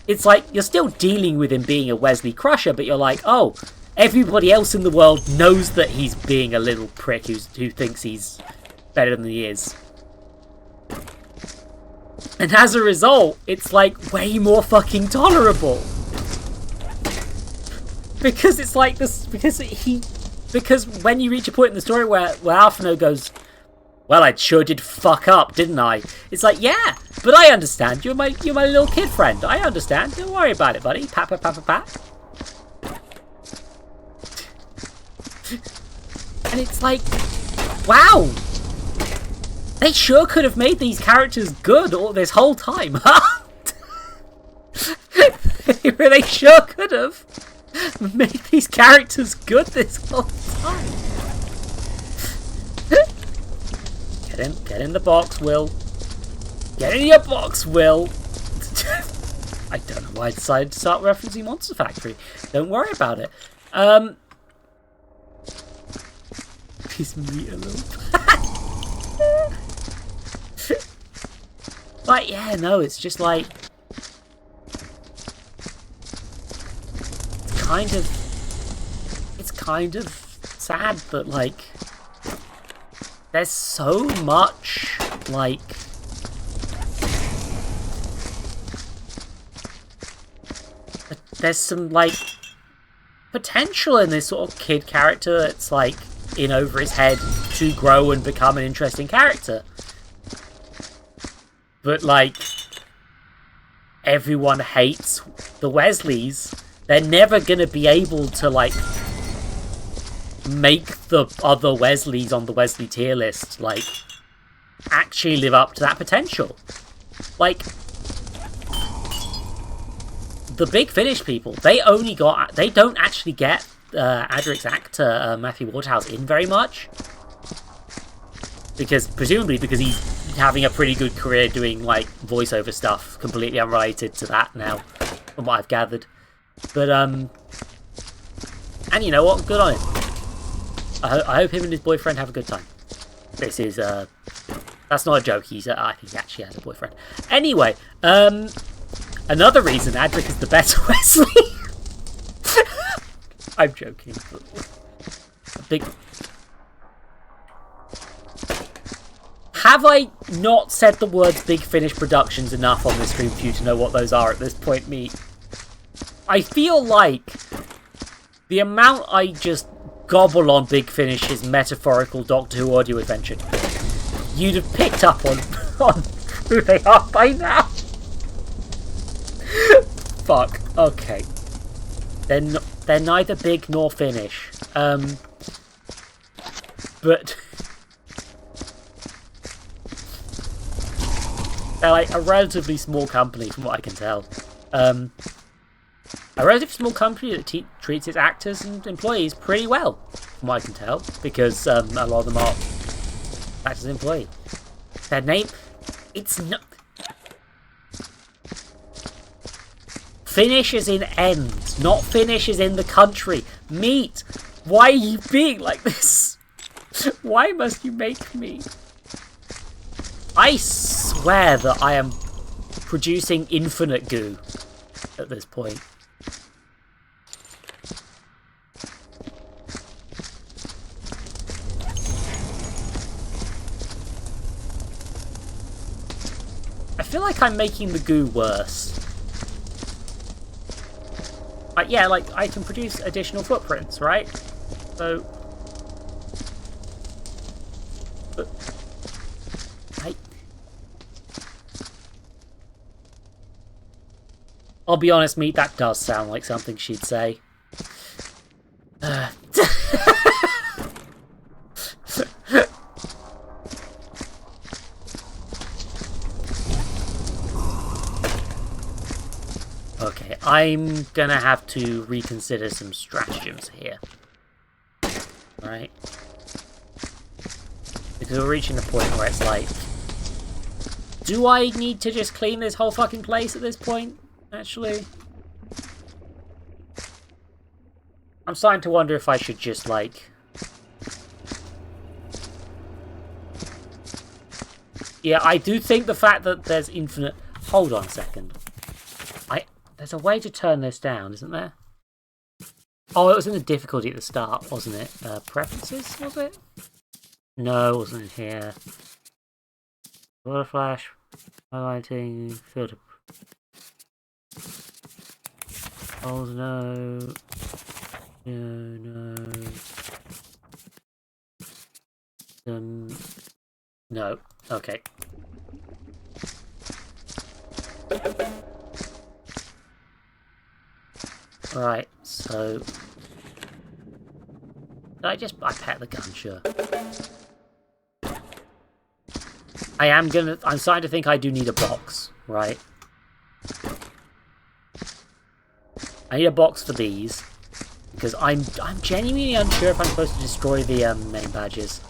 Speaker 5: it's like you're still dealing with him being a Wesley Crusher, but you're like, oh, everybody else in the world knows that he's being a little prick who thinks he's better than he is. And as a result, it's like way more fucking tolerable. Because it's like this, because when you reach a point in the story where Alphino goes, well, I sure did fuck up, didn't I? It's like, yeah, but I understand. You're my little kid friend. I understand. Don't worry about it, buddy. Pat, pat, pat, pat, pat. And it's like, wow. They sure could have made these characters good all this whole time, huh? They sure could have made these characters good this whole time. Get in the box, Will. Get in your box, Will. I don't know why I decided to start referencing Monster Factory. Don't worry about it. Piece of meat a little. But yeah, no, it's just like it's kind of sad that like there's so much like there's some like potential in this sort of kid character that's like in over his head to grow and become an interesting character. But like everyone hates the Wesleys. They're never gonna be able to like make the other Wesleys on the Wesley tier list like actually live up to that potential. Like the Big Finish people, they don't actually get Adric's actor Matthew Waterhouse in very much, presumably because he's having a pretty good career doing like voiceover stuff completely unrelated to that now, from what I've gathered. But and you know what, good on him. I hope him and his boyfriend have a good time. This is that's not a joke. I think he actually has a boyfriend. Anyway, another reason Adric is the better Wesley. I'm joking. Have I not said the words Big Finish Productions enough on this stream for you to know what those are at this point, me? I feel like the amount I just gobble on Big Finish's metaphorical Doctor Who audio adventure, you'd have picked up on who they are by now. Fuck. Okay. They're neither big nor Finnish. But they're like a relatively small company from what I can tell. A relatively small company that treats its actors and employees pretty well, from what I can tell, because a lot of them are actors and employees. Their name, it's not... Finnish is in end, not Finnish is in the country. Meat, why are you being like this? Why must you make me? I swear that I am producing infinite goo at this point. I feel like I'm making the goo worse. Yeah, like, I can produce additional footprints, right? So... But... I'll be honest, Meat, that does sound like something she'd say. Okay, I'm gonna have to reconsider some stratagems here. Right? Because we're reaching the point where it's like... Do I need to just clean this whole fucking place at this point? Actually... I'm starting to wonder if I should just, like... Yeah, I do think the fact that there's infinite... Hold on a second. There's a way to turn this down, isn't there? Oh, it was in the difficulty at the start, wasn't it? Preferences, was it? No, it wasn't in here. Water flash, highlighting, filter. Oh no. No. No. Okay. Right, so I pet the gun, sure. I'm starting to think I do need a box, right? I need a box for these because I'm genuinely unsure if I'm supposed to destroy the main badges.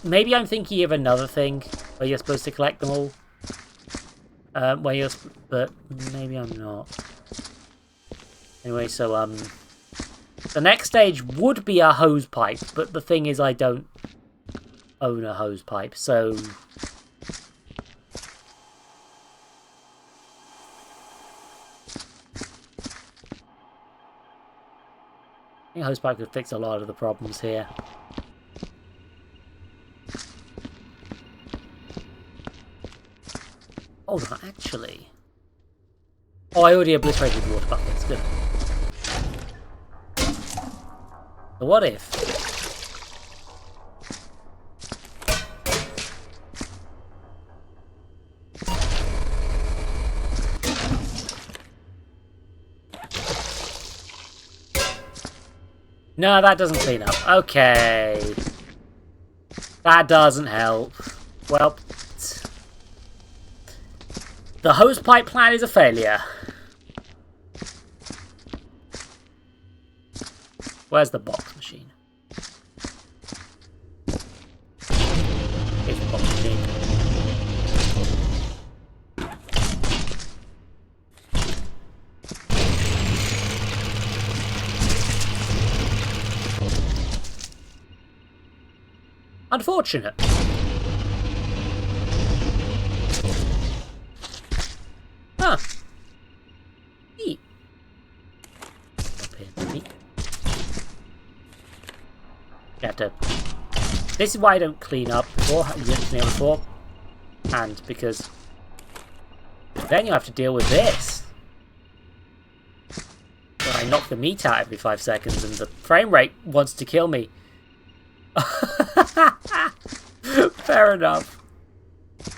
Speaker 5: Maybe I'm thinking of another thing where you're supposed to collect them all. But maybe I'm not. Anyway, so the next stage would be a hose pipe, but the thing is I don't own a hose pipe, so I think a hose pipe could fix a lot of the problems here. Hold on, actually. Oh, I already obliterated the water buckets. Good. So what if? No, that doesn't clean up. Okay. That doesn't help. Well, the hosepipe plan is a failure. Where's the box machine? Here's the box machine. Unfortunate. Huh. Neat. Up here, neat. You have to... This is why I don't clean up beforehand, because then you have to deal with this. When I knock the meat out every 5 seconds and the frame rate wants to kill me. Fair enough.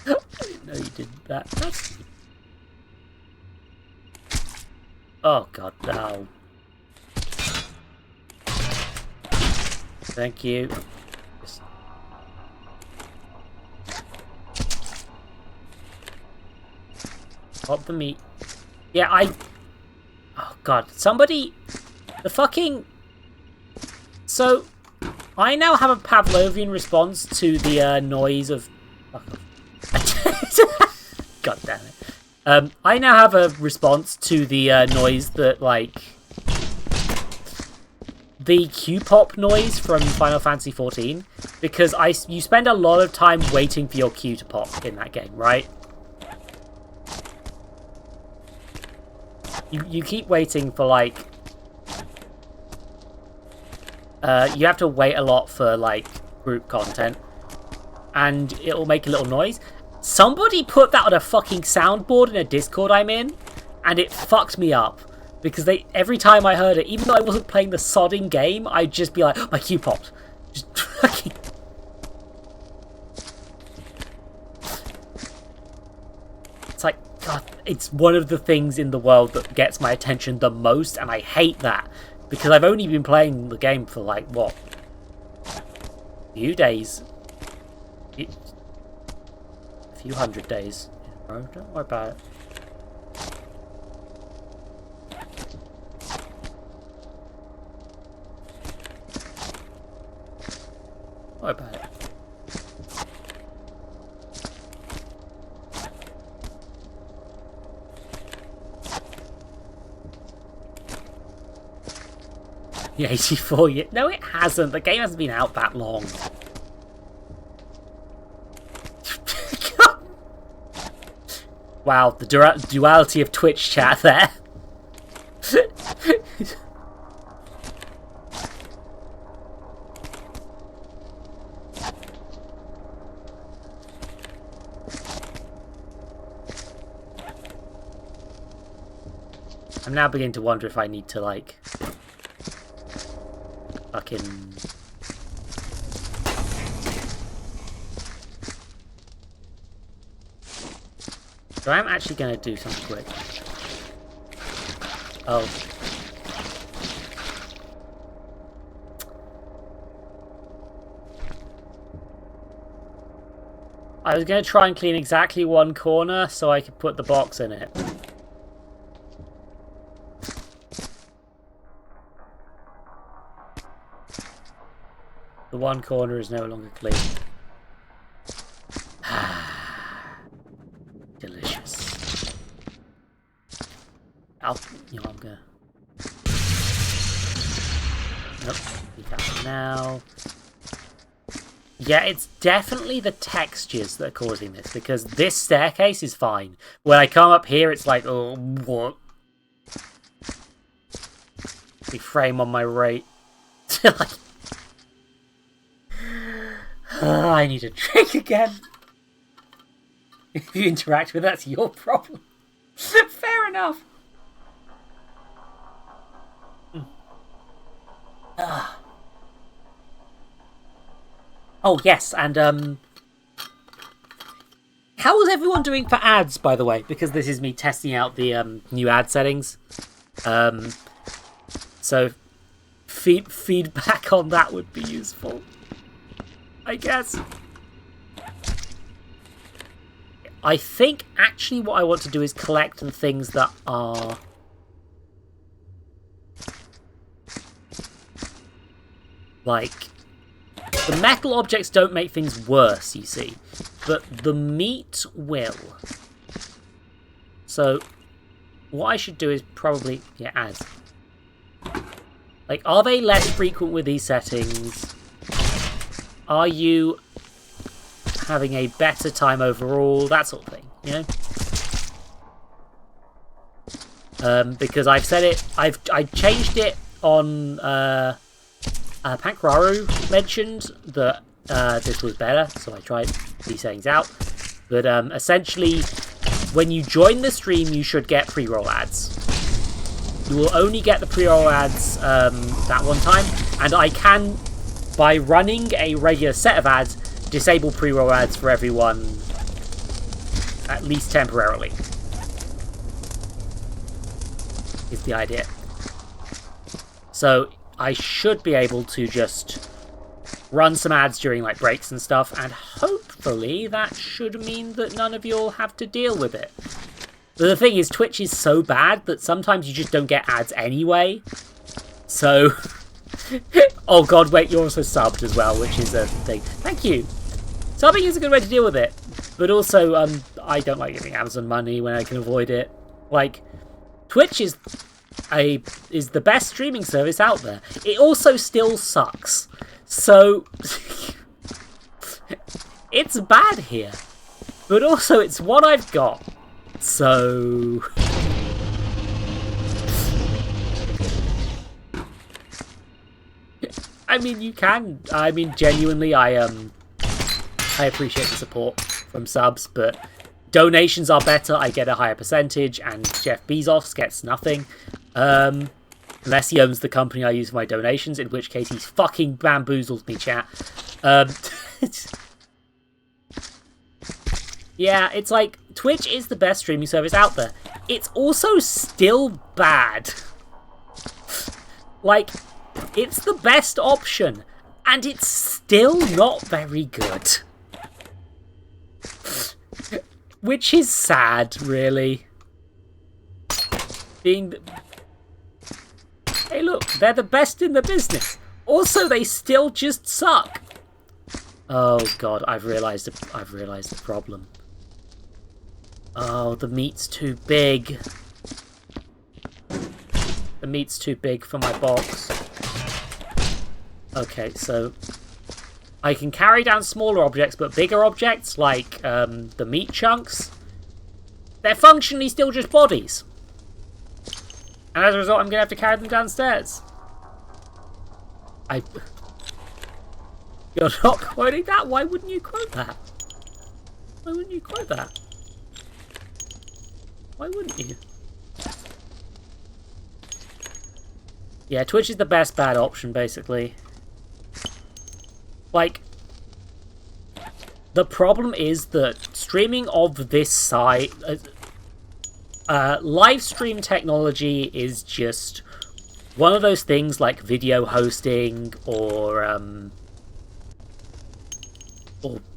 Speaker 5: I didn't know you did that. That's... Oh god, no. Thank you. Just... Pop the meat. Yeah, oh god, somebody... The fucking... So... I now have a Pavlovian response to the noise of... Fuck off. God damn it. I now have a response to the noise that, like... The Q-pop noise from Final Fantasy XIV. Because you spend a lot of time waiting for your Q to pop in that game, right? You keep waiting for, like... you have to wait a lot for, like, group content. And it'll make a little noise. Somebody put that on a fucking soundboard in a Discord I'm in. And it fucked me up. Because every time I heard it, even though I wasn't playing the sodding game, I'd just be like, oh, my Q popped. Just fucking... It's like, God, it's one of the things in the world that gets my attention the most. And I hate that. Because I've only been playing the game for, like, what? A few days. A few hundred days. Don't worry about it. Don't worry about it. The 84 year... No, it hasn't. The game hasn't been out that long. Wow, the duality of Twitch chat there. I'm now beginning to wonder if I need to, like, fucking... So I'm actually going to do something quick. Oh. I was going to try and clean exactly one corner so I could put the box in it. The one corner is no longer clean. Delicious. I'm gonna... Nope, leave that for now. Yeah, it's definitely the textures that are causing this, because this staircase is fine. When I come up here, it's like, oh, what? The frame on my right. Like... I need a drink again. If you interact with that's your problem. Fair enough. Oh yes, and how is everyone doing for ads, by the way? Because this is me testing out the new ad settings. So feedback on that would be useful, I guess. I think actually what I want to do is collect the things that are... like... The metal objects don't make things worse, you see. But the meat will. So, what I should do is probably... yeah, ads. Like, are they less frequent with these settings? Are you having a better time overall? That sort of thing, you know? Because I've said it... I changed it on... Pankraru mentioned that this was better, so I tried these settings out. But essentially, when you join the stream, you should get pre-roll ads. You will only get the pre-roll ads that one time, and I can, by running a regular set of ads, disable pre-roll ads for everyone, at least temporarily. Is the idea. So I should be able to just run some ads during like breaks and stuff, and hopefully that should mean that none of you'll have to deal with it. But the thing is, Twitch is so bad that sometimes you just don't get ads anyway. So, oh god, wait, you're also subbed as well, which is a thing. Thank you. Subbing is a good way to deal with it, but also I don't like giving Amazon money when I can avoid it. Like, Twitch is the best streaming service out there. It also still sucks. So it's bad here. But also it's what I've got. So I mean, you can. I mean, genuinely, I appreciate the support from subs, but donations are better. I get a higher percentage, and Jeff Bezos gets nothing. Unless he owns the company I use for my donations, in which case he's fucking bamboozled me, chat. Yeah, it's like, Twitch is the best streaming service out there. It's also still bad. Like, it's the best option, and it's still not very good. Which is sad, really. Being... Hey look, they're the best in the business. Also, they still just suck. Oh god, I've realised the problem. Oh, the meat's too big. The meat's too big for my box. Okay, so I can carry down smaller objects, but bigger objects, like the meat chunks, they're functionally still just bodies. And as a result, I'm going to have to carry them downstairs. You're not quoting that? Why wouldn't you quote that? Why wouldn't you quote that? Why wouldn't you? Yeah, Twitch is the best bad option, basically. Like, the problem is that streaming of this site... live stream technology is just one of those things like video hosting or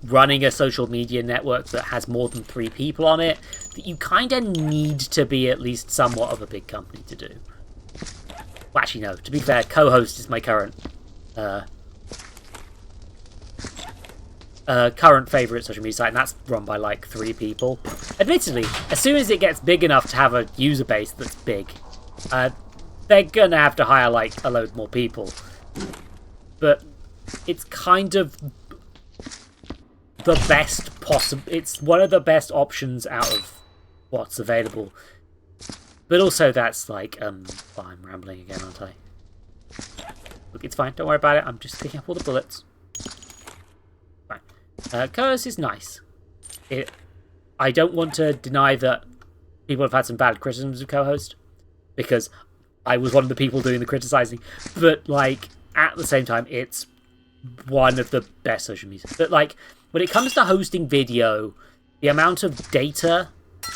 Speaker 5: running a social media network that has more than 3 people on it, that you kind of need to be at least somewhat of a big company to do. Well, actually, no. To be fair, co-host is my current favourite social media site, and that's run by like 3 people. Admittedly, as soon as it gets big enough to have a user base that's big, they're gonna have to hire like a load more people. But it's kind of the best possible. It's one of the best options out of what's available. But also, that's like, oh, I'm rambling again, aren't I? Look, it's fine. Don't worry about it. I'm just picking up all the bullets. Fine. Co-host is nice. I don't want to deny that people have had some bad criticisms of co-host, because I was one of the people doing the criticizing. But, like, at the same time, it's one of the best social media. But, like, when it comes to hosting video, the amount of data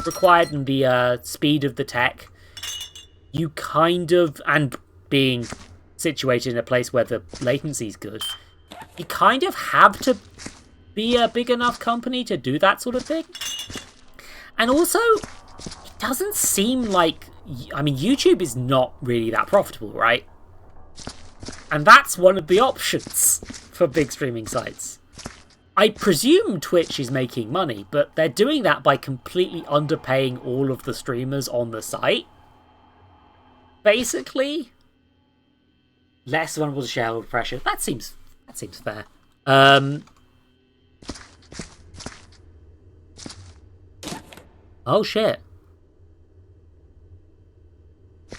Speaker 5: required and the speed of the tech, you kind of, and being situated in a place where the latency is good, you kind of have to be a big enough company to do that sort of thing. And also, it doesn't seem like, I mean, YouTube is not really that profitable, right? And that's one of the options for big streaming sites. I presume Twitch is making money, but they're doing that by completely underpaying all of the streamers on the site. Basically, less vulnerable to shareholder pressure. That seems fair. Oh shit! I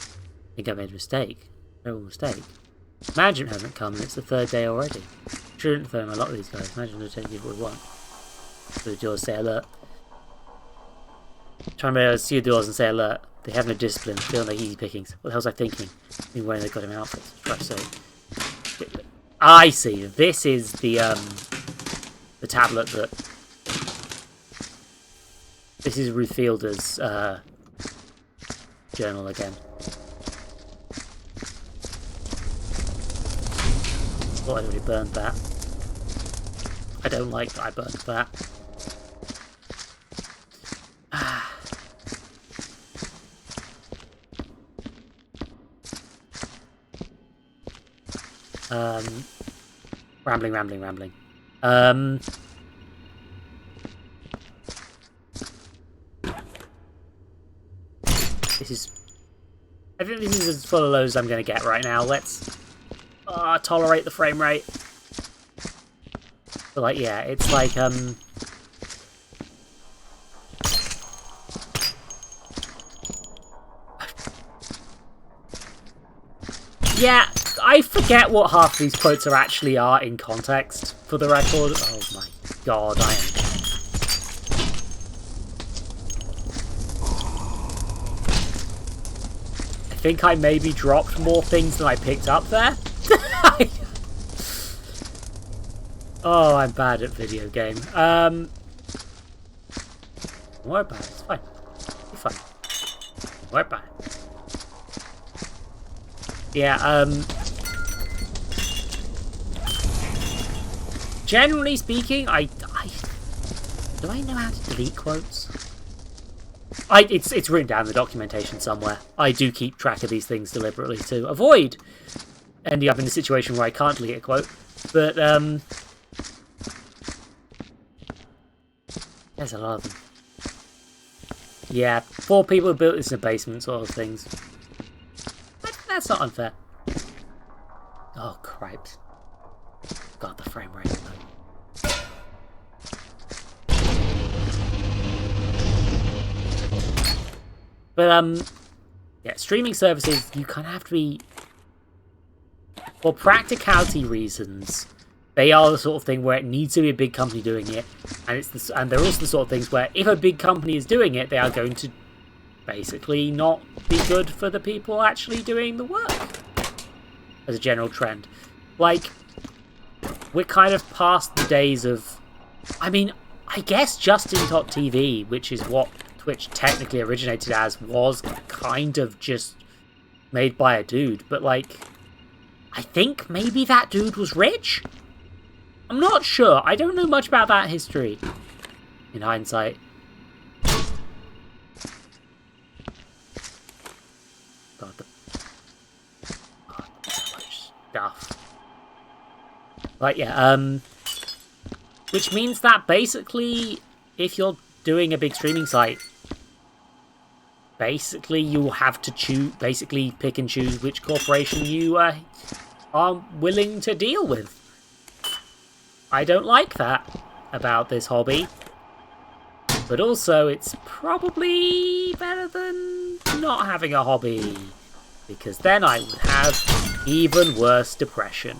Speaker 5: think I made a mistake. Terrible mistake. Management hasn't come, and it's the 3rd day already. Shouldn't phone a lot of these guys. Imagine they're taking what we want. So the doors say alert. Trying to see the doors and say alert. They have no discipline, feeling like easy pickings. What the hell's I thinking? Been wearing the goddamn outfits. Try so. I see. This is the tablet that. This is Ruth Fielder's journal again. Thought I'd already burned that. I don't like that I burned that. Rambling. This is... I think this is as full of lows as I'm going to get right now. Let's tolerate the frame rate. But, like, yeah, it's like, yeah, I forget what half these quotes actually are in context, for the record. Oh my god, I am... I think I maybe dropped more things than I picked up there. Oh, I'm bad at video game. Don't worry about it, it's fine. It's fine. Don't worry about it. Yeah, generally speaking, do I know how to delete quotes? It's written down in the documentation somewhere. I do keep track of these things deliberately to avoid ending up in a situation where I can't delete a quote. But, there's a lot of them. Yeah, 4 people built this in a basement sort of things. That's not unfair. Oh, cripes. God, the frame rate, though. But yeah, streaming services, you kind of have to be, for practicality reasons, they are the sort of thing where it needs to be a big company doing it, and they're also the sort of things where if a big company is doing it, they are going to basically not be good for the people actually doing the work. As a general trend, like, we're kind of past the days of, I mean, I guess Justin.tv, which is what Twitch technically originated as, was kind of just made by a dude, but like, I think maybe that dude was rich? I'm not sure. I don't know much about that history, in hindsight. God, so much stuff. Like, yeah, which means that basically, if you're doing a big streaming site, basically you'll have to pick and choose which corporation you are willing to deal with. I don't like that about this hobby. But also, it's probably better than not having a hobby. Because then I would have even worse depression.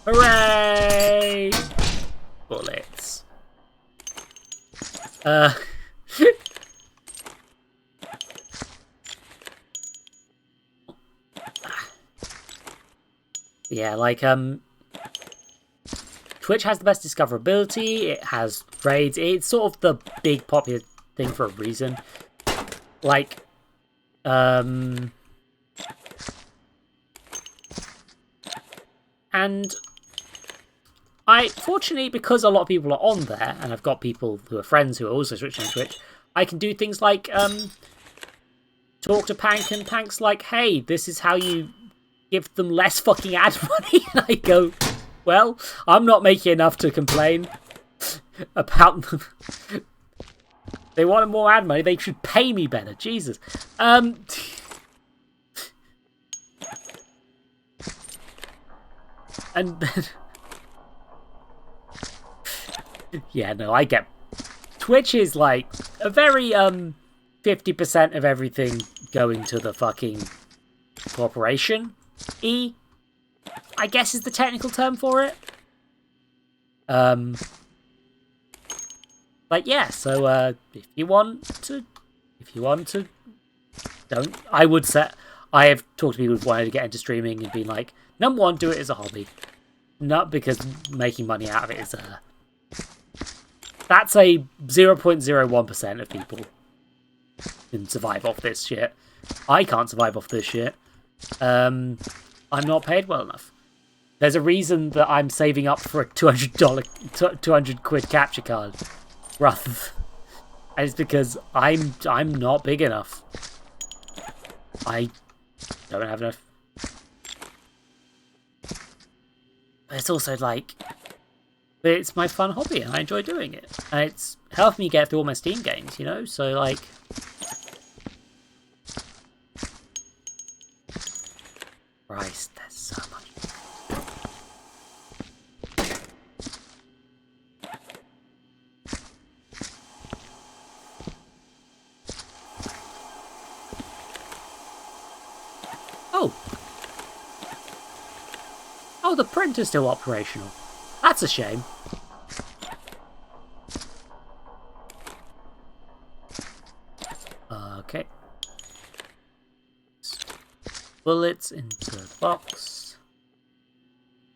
Speaker 5: Hooray! Bullets. Yeah, like, Twitch has the best discoverability, it has raids, it's sort of the big popular thing for a reason. Like, and fortunately, because a lot of people are on there, and I've got people who are friends who are also switching to Twitch, I can do things like, talk to Pank, and Pank's like, hey, this is how you give them less fucking ad money, and I go, well, I'm not making enough to complain about them. They wanted more ad money, they should pay me better, Jesus. And then... yeah, no, I get... Twitch is like a very, 50% of everything going to the fucking corporation. I guess is the technical term for it. Like, yeah, so, if you want to, I would say, I have talked to people who've wanted to get into streaming and been like, number one, do it as a hobby. Not because making money out of it is that's a 0.01% of people can survive off this shit. I can't survive off this shit. I'm not paid well enough. There's a reason that I'm saving up for a $200 quid capture card, rather, and it's because I'm not big enough. I don't have enough. But it's also like, but it's my fun hobby and I enjoy doing it, and it's helped me get through all my Steam games, you know. So like. Christ, there's so much. Oh! Oh, the printer's still operational. That's a shame. Okay. Bullets into the box.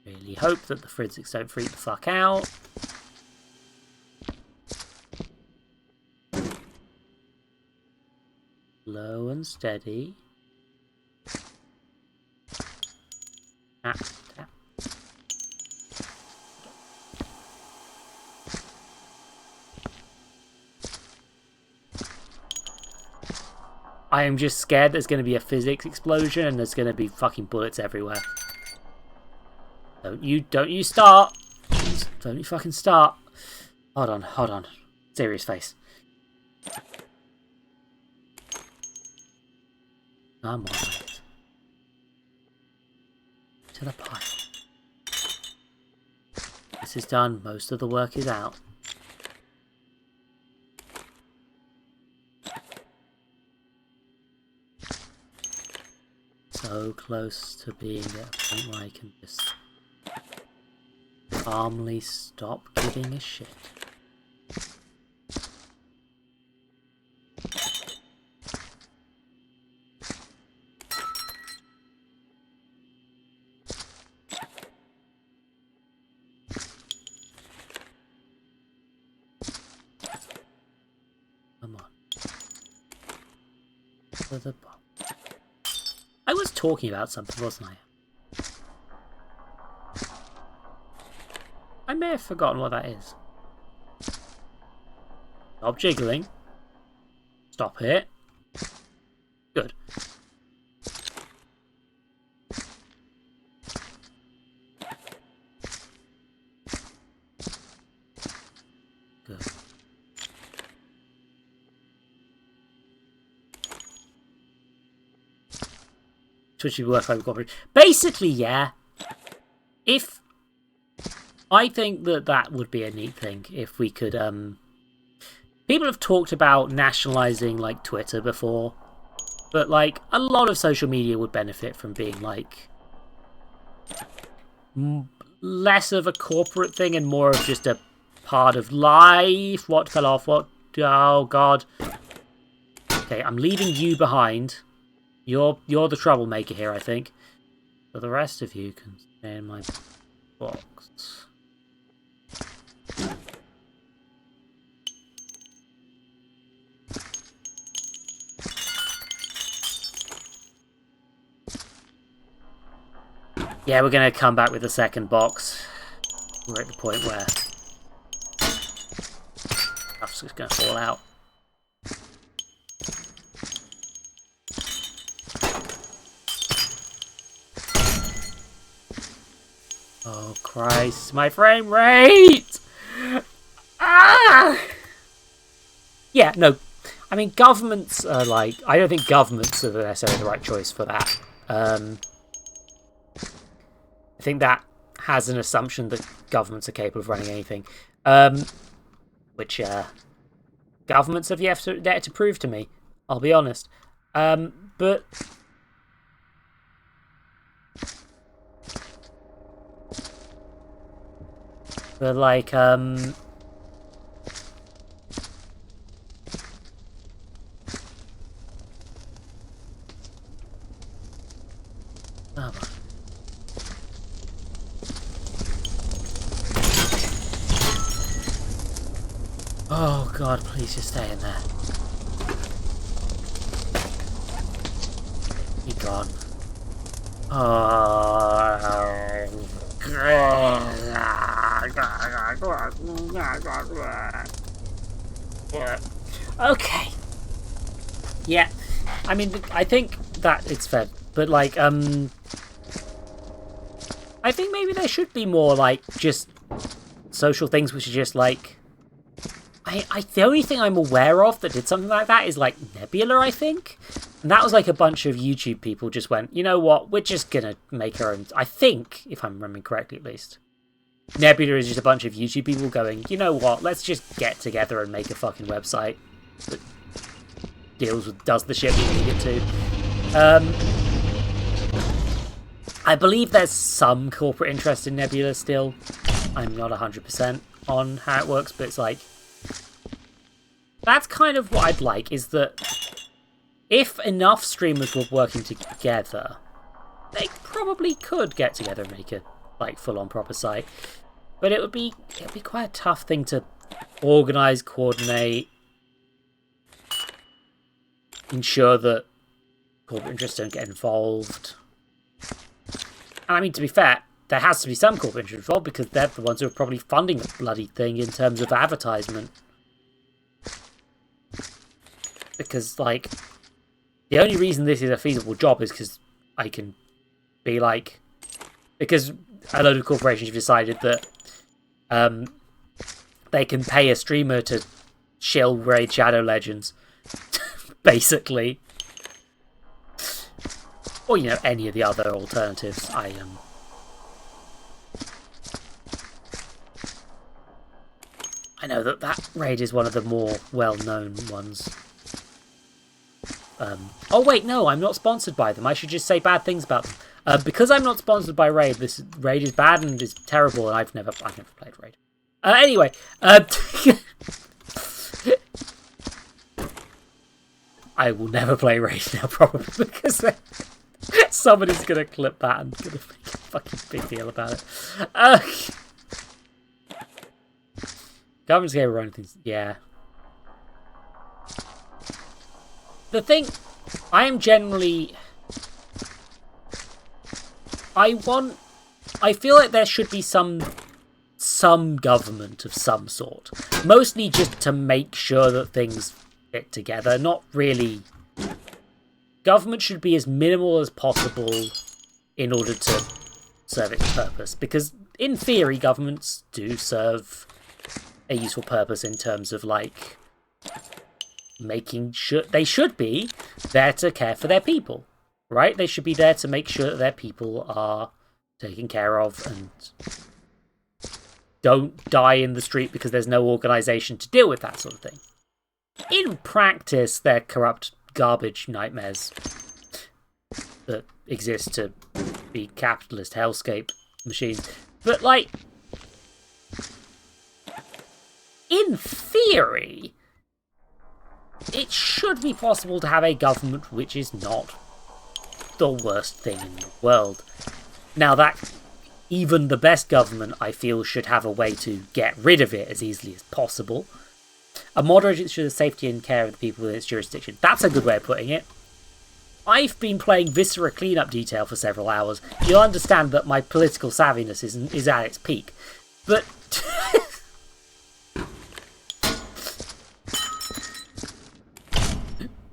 Speaker 5: Really hope that the Fridzics don't freak the fuck out. Low and steady. Tap, tap. I am just scared there's going to be a physics explosion and there's going to be fucking bullets everywhere. Don't you start. Don't you fucking start. Hold on. Serious face. Come on. To the pile. This is done. Most of the work is out. so close to being at a point where I can just calmly stop giving a shit. Come on. To the bottom. I was talking about something, wasn't I? I may have forgotten what that is. Stop jiggling. Stop it. Good. Good. Which would work like cooperation. Basically, yeah. If I think that would be a neat thing if we could. People have talked about nationalizing like Twitter before, but like a lot of social media would benefit from being like less of a corporate thing and more of just a part of life. What fell off? What? Oh God. Okay, I'm leaving you behind. You're the troublemaker here, I think. But the rest of you can stay in my box. Yeah, we're going to come back with a second box. We're at the point where stuff's just going to fall out. Oh Christ, my frame rate! Ah! Yeah, no. I mean, governments are like... I don't think governments are necessarily the right choice for that. I think that has an assumption that governments are capable of running anything. Which, governments have yet to prove to me. I'll be honest. But... But like, oh my. Oh God, please just stay in there. Be gone. Oh. Okay. Yeah. I mean, I think that it's fair, but like, I think maybe there should be more like just social things which are just like. The only thing I'm aware of that did something like that is like Nebula, I think. And that was like a bunch of YouTube people just went, you know what, we're just gonna make our own. I think, if I'm remembering correctly at least, Nebula is just a bunch of YouTube people going, you know what, let's just get together and make a fucking website that does the shit we need it to. I believe there's some corporate interest in Nebula still. I'm not 100% on how it works, but it's like, that's kind of what I'd like, is that if enough streamers were working together, they probably could get together and make a like full-on proper site. But it'd be quite a tough thing to organize, coordinate, ensure that corporate interests don't get involved. And I mean, to be fair, there has to be some corporate interest involved because they're the ones who are probably funding the bloody thing in terms of advertisement. Because, like, the only reason this is a feasible job is because I can be like... Because a load of corporations have decided that they can pay a streamer to shill Raid Shadow Legends. Basically. Or, you know, any of the other alternatives. I know that raid is one of the more well-known ones. Oh wait, no, I'm not sponsored by them. I should just say bad things about them. Because I'm not sponsored by Raid, this Raid is bad and is terrible, and I've never played Raid. Anyway, I will never play Raid now, probably, because somebody's gonna clip that and gonna make a fucking big deal about it. Government's gonna run things. Yeah. The thing, I am generally. I feel like there should be some government of some sort. Mostly just to make sure that things fit together. Not really. Government should be as minimal as possible in order to serve its purpose. Because in theory, governments do serve a useful purpose in terms of like making sure they should be there to care for their people. Right? They should be there to make sure that their people are taken care of and don't die in the street because there's no organisation to deal with that sort of thing. In practice, they're corrupt garbage nightmares that exist to be capitalist hellscape machines. But, like, in theory, it should be possible to have a government which is not the worst thing in the world. Now that even the best government, I feel, should have a way to get rid of it as easily as possible. A moderate ensure the safety and care of the people in its jurisdiction. That's a good way of putting it. I've been playing Viscera Cleanup Detail for several hours. You'll understand that my political savviness is at its peak. But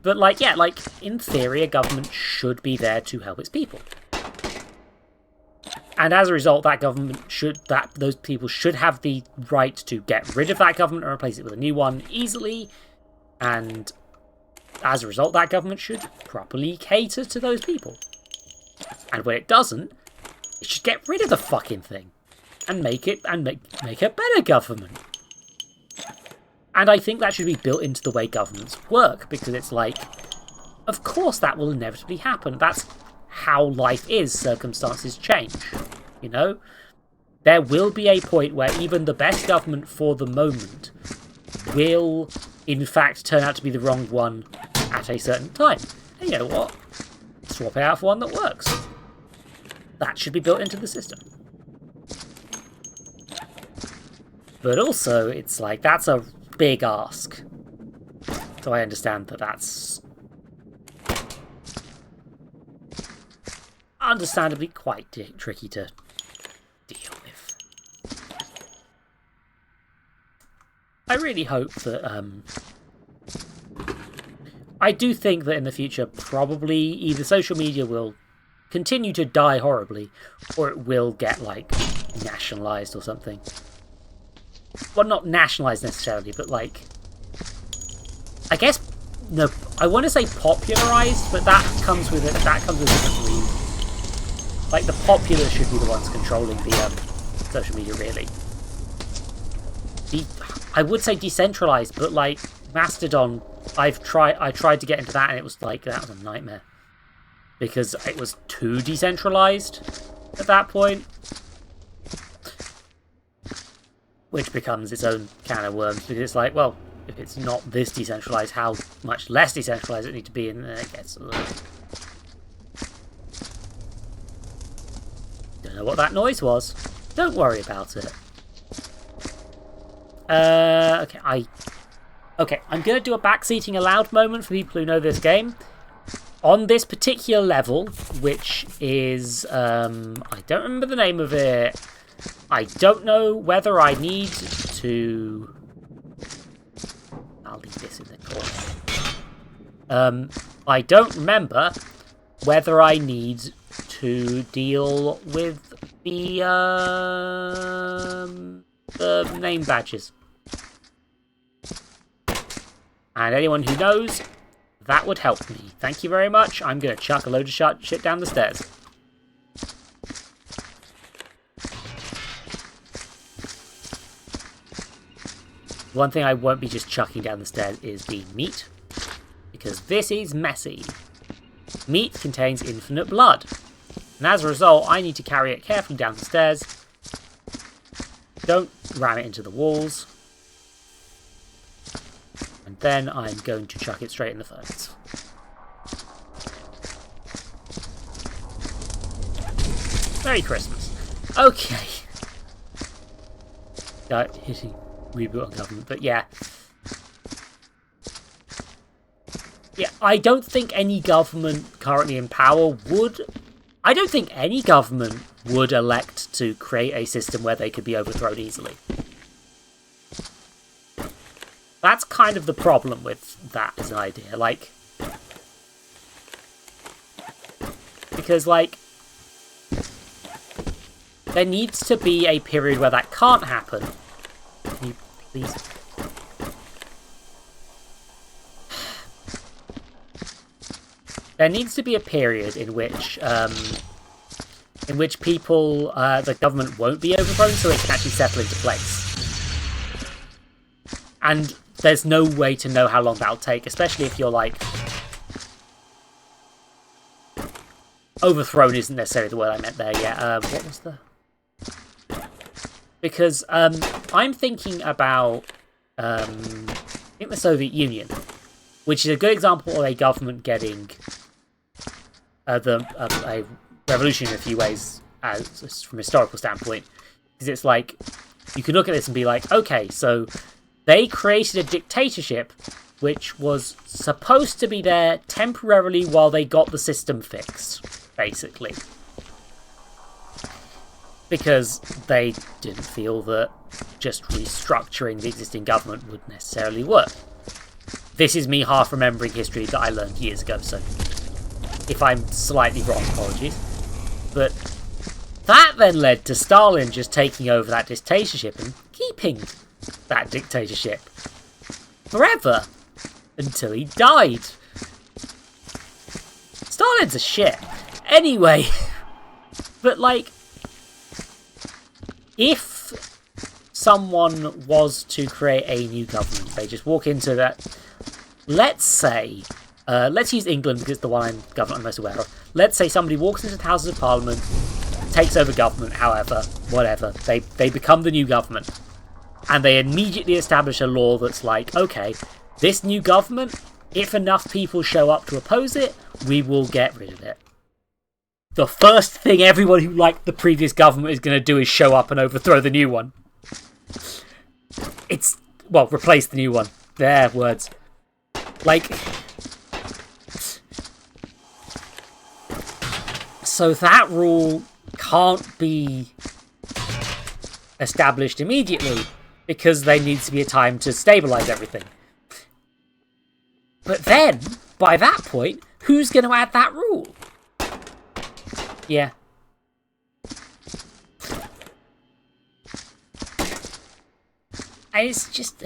Speaker 5: But, like, yeah, like, in theory, a government should be there to help its people. And as a result, those people should have the right to get rid of that government and replace it with a new one easily. And as a result, that government should properly cater to those people. And when it doesn't, it should get rid of the fucking thing. And make a better government. And I think that should be built into the way governments work, because it's like, of course that will inevitably happen. That's how life is. Circumstances change, you know? There will be a point where even the best government for the moment will, in fact, turn out to be the wrong one at a certain time. And you know what? Swap it out for one that works. That should be built into the system. But also, it's like, that's a big ask. So I understand that that's understandably quite tricky to deal with. I really hope that I do think that in the future probably either social media will continue to die horribly or it will get like nationalized or something. Well, not nationalised necessarily, but like, I guess, no, I want to say popularised, but that comes with a different reason. Like, the populace should be the ones controlling the social media, really. I would say decentralised, but like Mastodon, I tried to get into that, and it was like, that was a nightmare because it was too decentralised at that point. Which becomes its own can of worms, because it's like, well, if it's not this decentralised, how much less decentralised it need to be, and then it gets a little... Don't know what that noise was. Don't worry about it. Okay, I'm going to do a backseating allowed moment for people who know this game. On this particular level, which is, I don't remember the name of it. I don't know whether I need to... I'll leave this in the corner. I don't remember whether I need to deal with the name badges. And anyone who knows, that would help me. Thank you very much. I'm going to chuck a load of shit down the stairs. One thing I won't be just chucking down the stairs is the meat. because this is messy. Meat contains infinite blood, and as a result, I need to carry it carefully down the stairs. Don't ram it into the walls. And then I'm going to chuck it straight in the furnace. Merry Christmas. Okay. Hitting reboot on government, but yeah. Yeah, I don't think any government currently in power would... I don't think any government would elect to create a system where they could be overthrown easily. That's kind of the problem with that as an idea. Like... Because, like... There needs to be a period where that can't happen. Can you please... There needs to be a period in which people, the government won't be overthrown, so it can actually settle into place. And there's no way to know how long that'll take, especially if you're like... Overthrown isn't necessarily the word I meant there yet. What was the... Because I'm thinking about I think the Soviet Union, which is a good example of a government getting a revolution in a few ways as from a historical standpoint. Because it's like, you can look at this and be like, okay, so they created a dictatorship which was supposed to be there temporarily while they got the system fixed, basically. Because they didn't feel that just restructuring the existing government would necessarily work. This is me half remembering history that I learned years ago, so if I'm slightly wrong, apologies. But that then led to Stalin just taking over that dictatorship and keeping that dictatorship forever until he died. Stalin's a shit. Anyway, but like, if someone was to create a new government, they just walk into that. Let's say, let's use England because it's the one government I'm most aware of. Let's say somebody walks into the Houses of Parliament, takes over government, however, whatever. They become the new government. And they immediately establish a law that's like, okay, this new government, if enough people show up to oppose it, we will get rid of it. The first thing everyone who liked the previous government is going to do is show up and overthrow the new one. Well, replace the new one. There, words. Like... So that rule can't be established immediately because there needs to be a time to stabilise everything. But then, by that point, who's going to add that rule? Yeah. And it's just...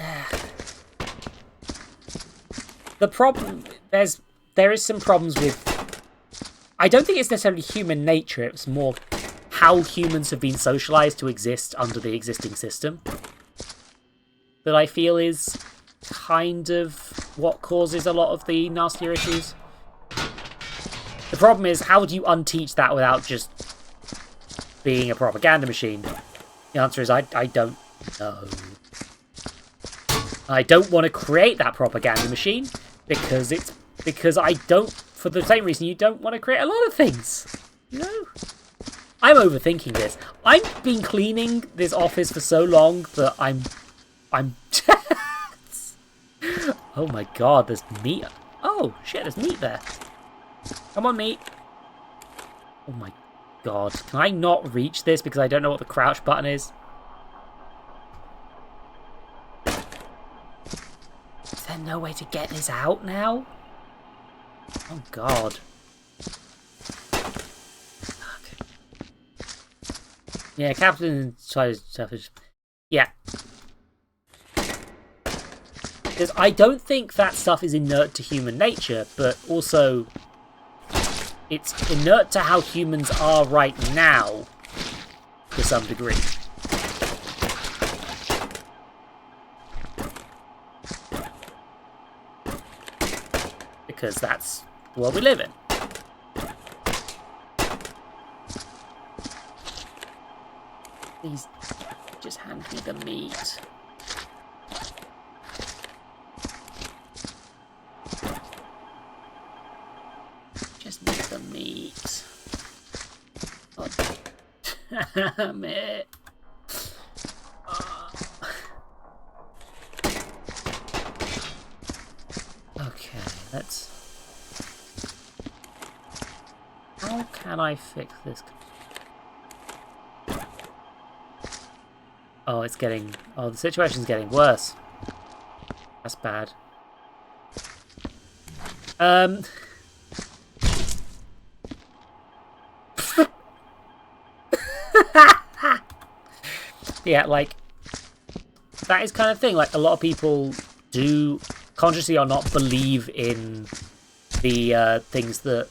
Speaker 5: The problem... There is some problems with... I don't think it's necessarily human nature, it's more how humans have been socialised to exist under the existing system that I feel is kind of what causes a lot of the nastier issues. The problem is, how do you unteach that without just being a propaganda machine? The answer is, I don't know. I don't want to create that propaganda machine because I don't, for the same reason you don't want to create a lot of things. You know? I'm overthinking this. I've been cleaning this office for so long that I'm oh my god, there's meat. Oh shit, there's meat there. Come on, meat. Oh my god. Can I not reach this because I don't know what the crouch button is? Is there no way to get this out now? Oh god. Okay. Yeah, Captain tries to... Yeah. Because I don't think that stuff is inert to human nature, but also it's inert to how humans are right now, to some degree. because that's the world we live in. Please, just hand me the meat. Just need the meat. God damn it. Okay, let's... How can I fix this? Oh, it's getting... Oh, the situation's getting worse. That's bad. Yeah, like... That is kind of thing. Like, a lot of people do, consciously or not, believe in the things that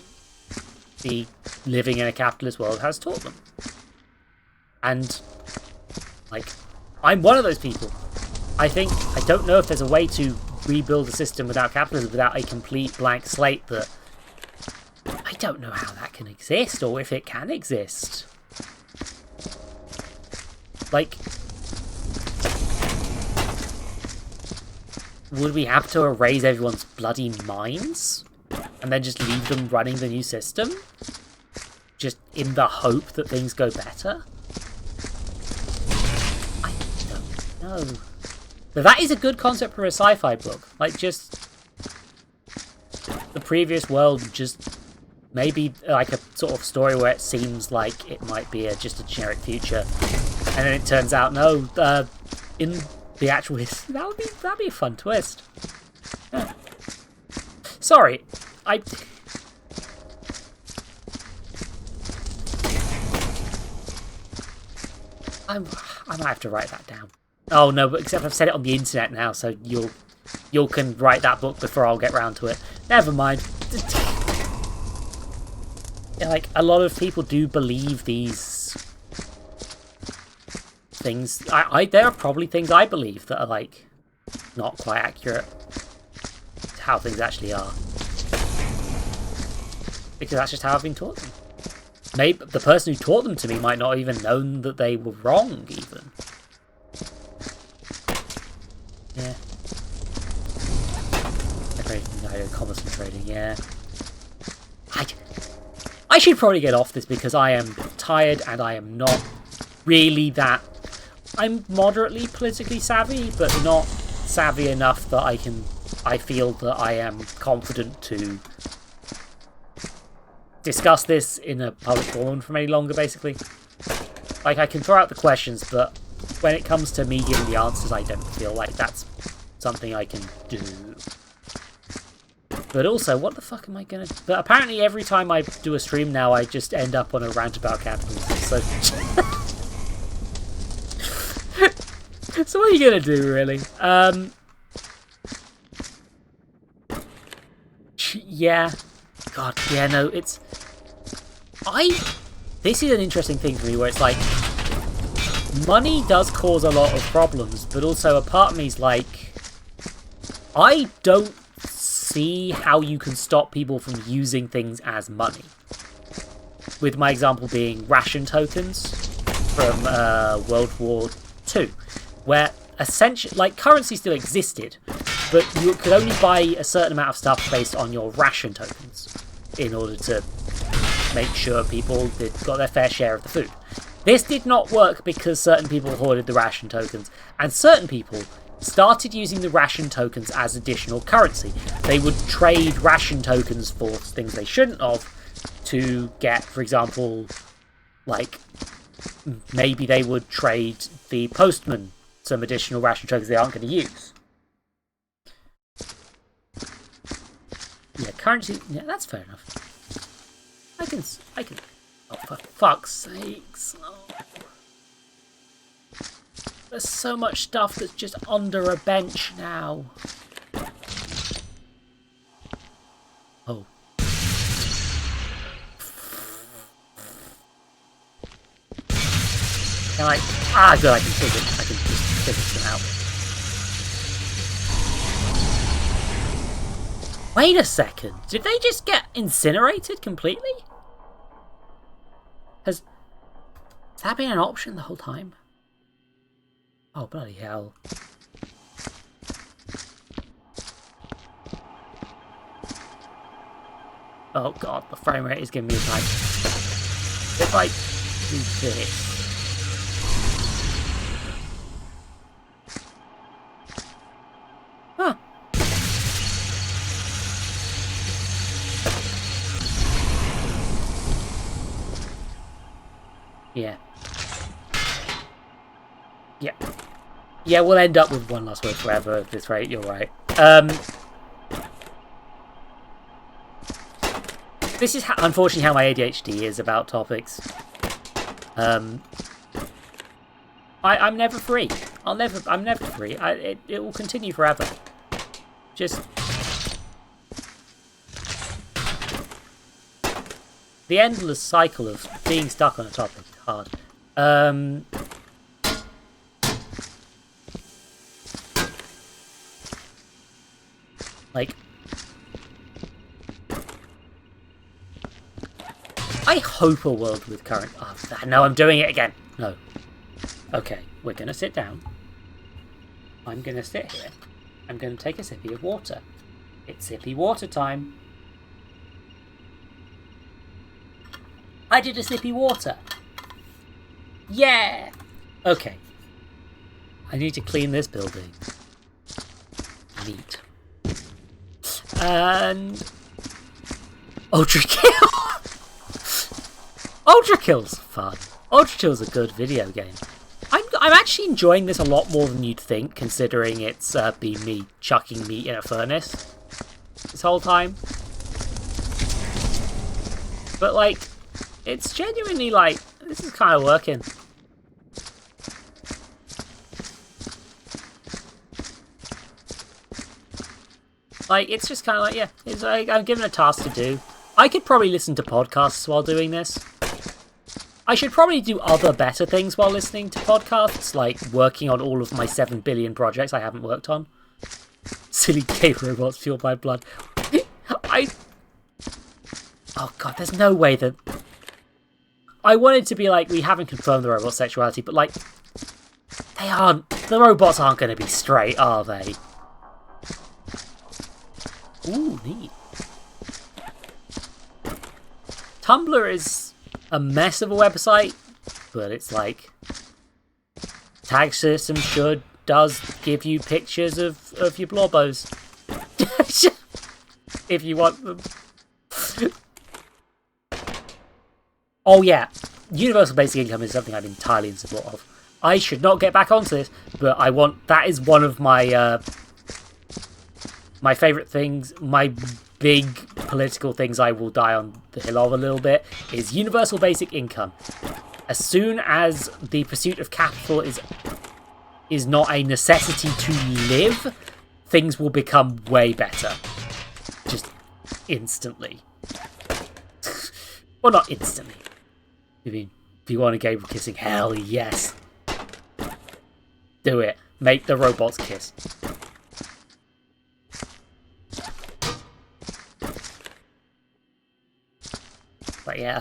Speaker 5: the living in a capitalist world has taught them. And, like, I'm one of those people. I don't know if there's a way to rebuild a system without capitalism, without a complete blank slate that... I don't know how that can exist, or if it can exist. Like... Would we have to erase everyone's bloody minds? And then just leave them running the new system? Just in the hope that things go better? I don't know. But that is a good concept for a sci-fi book. Like, just... the previous world, just... maybe like a sort of story where it seems like it might be just a generic future. And then it turns out, no, in... the actual history. That'd be a fun twist. Yeah. Sorry, I might have to write that down. Oh no, but except I've said it on the internet now, so you can write that book before I'll get round to it. Never mind. Yeah, like a lot of people do believe these things. There are probably things I believe that are like not quite accurate to how things actually are, because that's just how I've been taught them. Maybe the person who taught them to me might not even known that they were wrong even. Yeah. Commerce and trading, yeah. I should probably get off this because I am tired and I am not really that... I'm moderately politically savvy, but not savvy enough that I feel that I am confident to discuss this in a public forum from any longer, basically. Like, I can throw out the questions, but when it comes to me giving the answers, I don't feel like that's something I can do. But also, what the fuck am I gonna... But apparently every time I do a stream now, I just end up on a rant about capitalism, so... So what are you gonna do, really? Yeah. God, yeah, no, it's... This is an interesting thing for me, where it's like... Money does cause a lot of problems, but also a part of me is like... I don't see how you can stop people from using things as money. With my example being ration tokens from World War II, where essentially, like, currency still existed, but you could only buy a certain amount of stuff based on your ration tokens in order to make sure people got their fair share of the food. This did not work because certain people hoarded the ration tokens, and certain people started using the ration tokens as additional currency. They would trade ration tokens for things they shouldn't have to get, for example, like, maybe they would trade the postman some additional ration tokens they aren't going to use. Yeah, currency, yeah, that's fair enough. I can, oh, for fuck's sakes. Oh. There's so much stuff that's just under a bench now. Oh. Can I... Ah, good, I can take it. I can just figure them out. Wait a second. Did they just get incinerated completely? Has that been an option the whole time? Oh, bloody hell. Oh god, the frame rate is giving me a time. If I do this... Huh. Yeah. Yeah. Yeah, we'll end up with one last word forever at this rate, you're right. This is unfortunately how my ADHD is about topics. I'm never free. I'm never free. It will continue forever. Just the endless cycle of being stuck on a topic is hard. Like, I hope a world with current... Oh, no, I'm doing it again. No. Okay, we're going to sit down. I'm going to sit here. I'm going to take a sippy of water. It's sippy water time. I did a sippy water. Yeah! Okay. I need to clean this building. Neat. And... Ultra Kill! Ultra Kill's fun. Ultra Kill's a good video game. I'm actually enjoying this a lot more than you'd think, considering it's been me chucking meat in a furnace this whole time. But, like, it's genuinely, like, this is kind of working. Like, it's just kind of like, yeah, it's like I'm given a task to do. I could probably listen to podcasts while doing this. I should probably do other better things while listening to podcasts, like working on all of my 7 billion projects I haven't worked on. Silly gay robots fueled by blood. Oh god, there's no way that... I wanted to be like, we haven't confirmed the robot's sexuality, but like, they aren't... The robots aren't going to be straight, are they? Ooh, neat. Tumblr is a mess of a website, but it's like... Tag system does give you pictures of your blorbos. If you want them. Oh yeah, universal basic income is something I'm entirely in support of. I should not get back onto this, but I want... That is one of my... my favourite things, my big political things I will die on the hill of a little bit, is universal basic income. As soon as the pursuit of capital is not a necessity to live, things will become way better. Just instantly. Well, not instantly. I mean, if you want a Gabriel kissing, hell yes. Do it. Make the robots kiss. But yeah,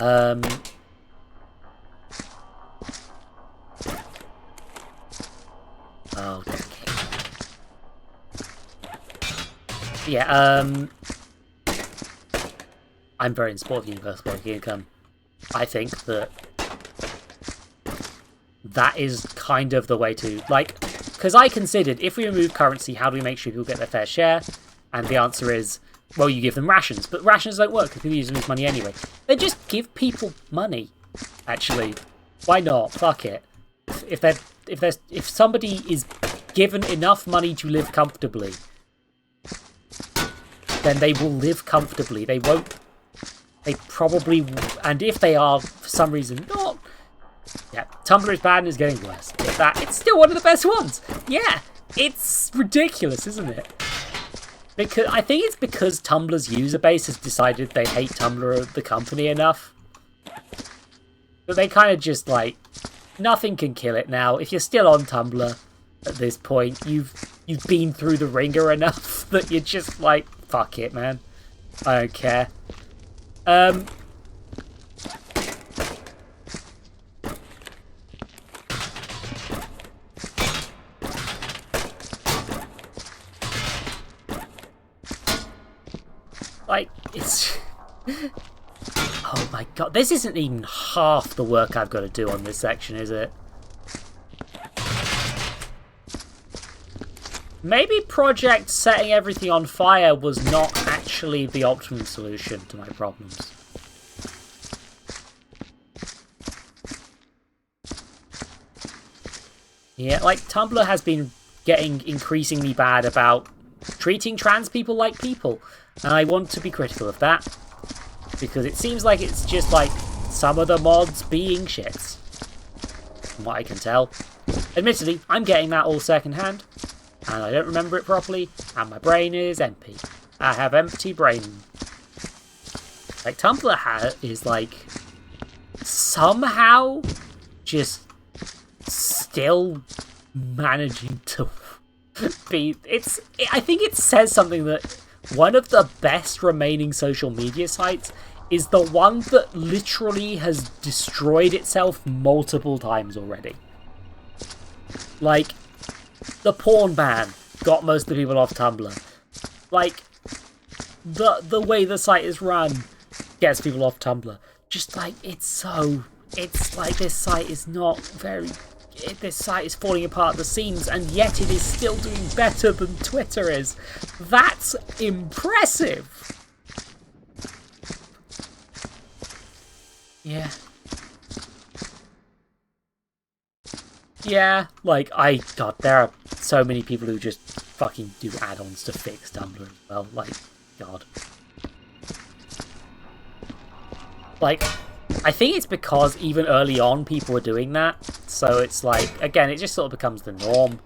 Speaker 5: oh, okay. Yeah, I'm very in support of universal basic income. I think that is kind of the way to, like, because I considered, if we remove currency, how do we make sure people get their fair share? And the answer is, well, you give them rations, but rations don't work because people use them as money anyway. Then just give people money. Actually, why not? Fuck it. If somebody is given enough money to live comfortably, then they will live comfortably. They won't. They probably, and if they are for some reason not, yeah, Tumblr is bad and is getting worse. But it's still one of the best ones. Yeah, it's ridiculous, isn't it? Because I think it's because Tumblr's user base has decided they hate Tumblr, the company, enough. But they kind of just like, nothing can kill it now. If you're still on Tumblr at this point, you've been through the ringer enough that you're just like, fuck it, man. I don't care. Like, it's... Oh my god, this isn't even half the work I've got to do on this section, is it? Maybe Project setting everything on fire was not actually the optimum solution to my problems. Yeah, like, Tumblr has been getting increasingly bad about treating trans people like people, and I want to be critical of that, because it seems like it's just like some of the mods being shits, from what I can tell. Admittedly, I'm getting that all secondhand, and I don't remember it properly, and my brain is empty. I have empty brain. Like, Tumblr is like somehow just still managing to be... I think it says something that one of the best remaining social media sites is the one that literally has destroyed itself multiple times already. Like, the porn ban got most of the people off Tumblr. Like, the way the site is run gets people off Tumblr. Just like, it's like this site is not very... This site is falling apart at the seams, and yet it is still doing better than Twitter is. That's impressive! Yeah. Yeah, like, God, there are so many people who just fucking do add-ons to fix Tumblr as well. Like, God. Like, I think it's because even early on people were doing that. So it's like, again, it just sort of becomes the norm.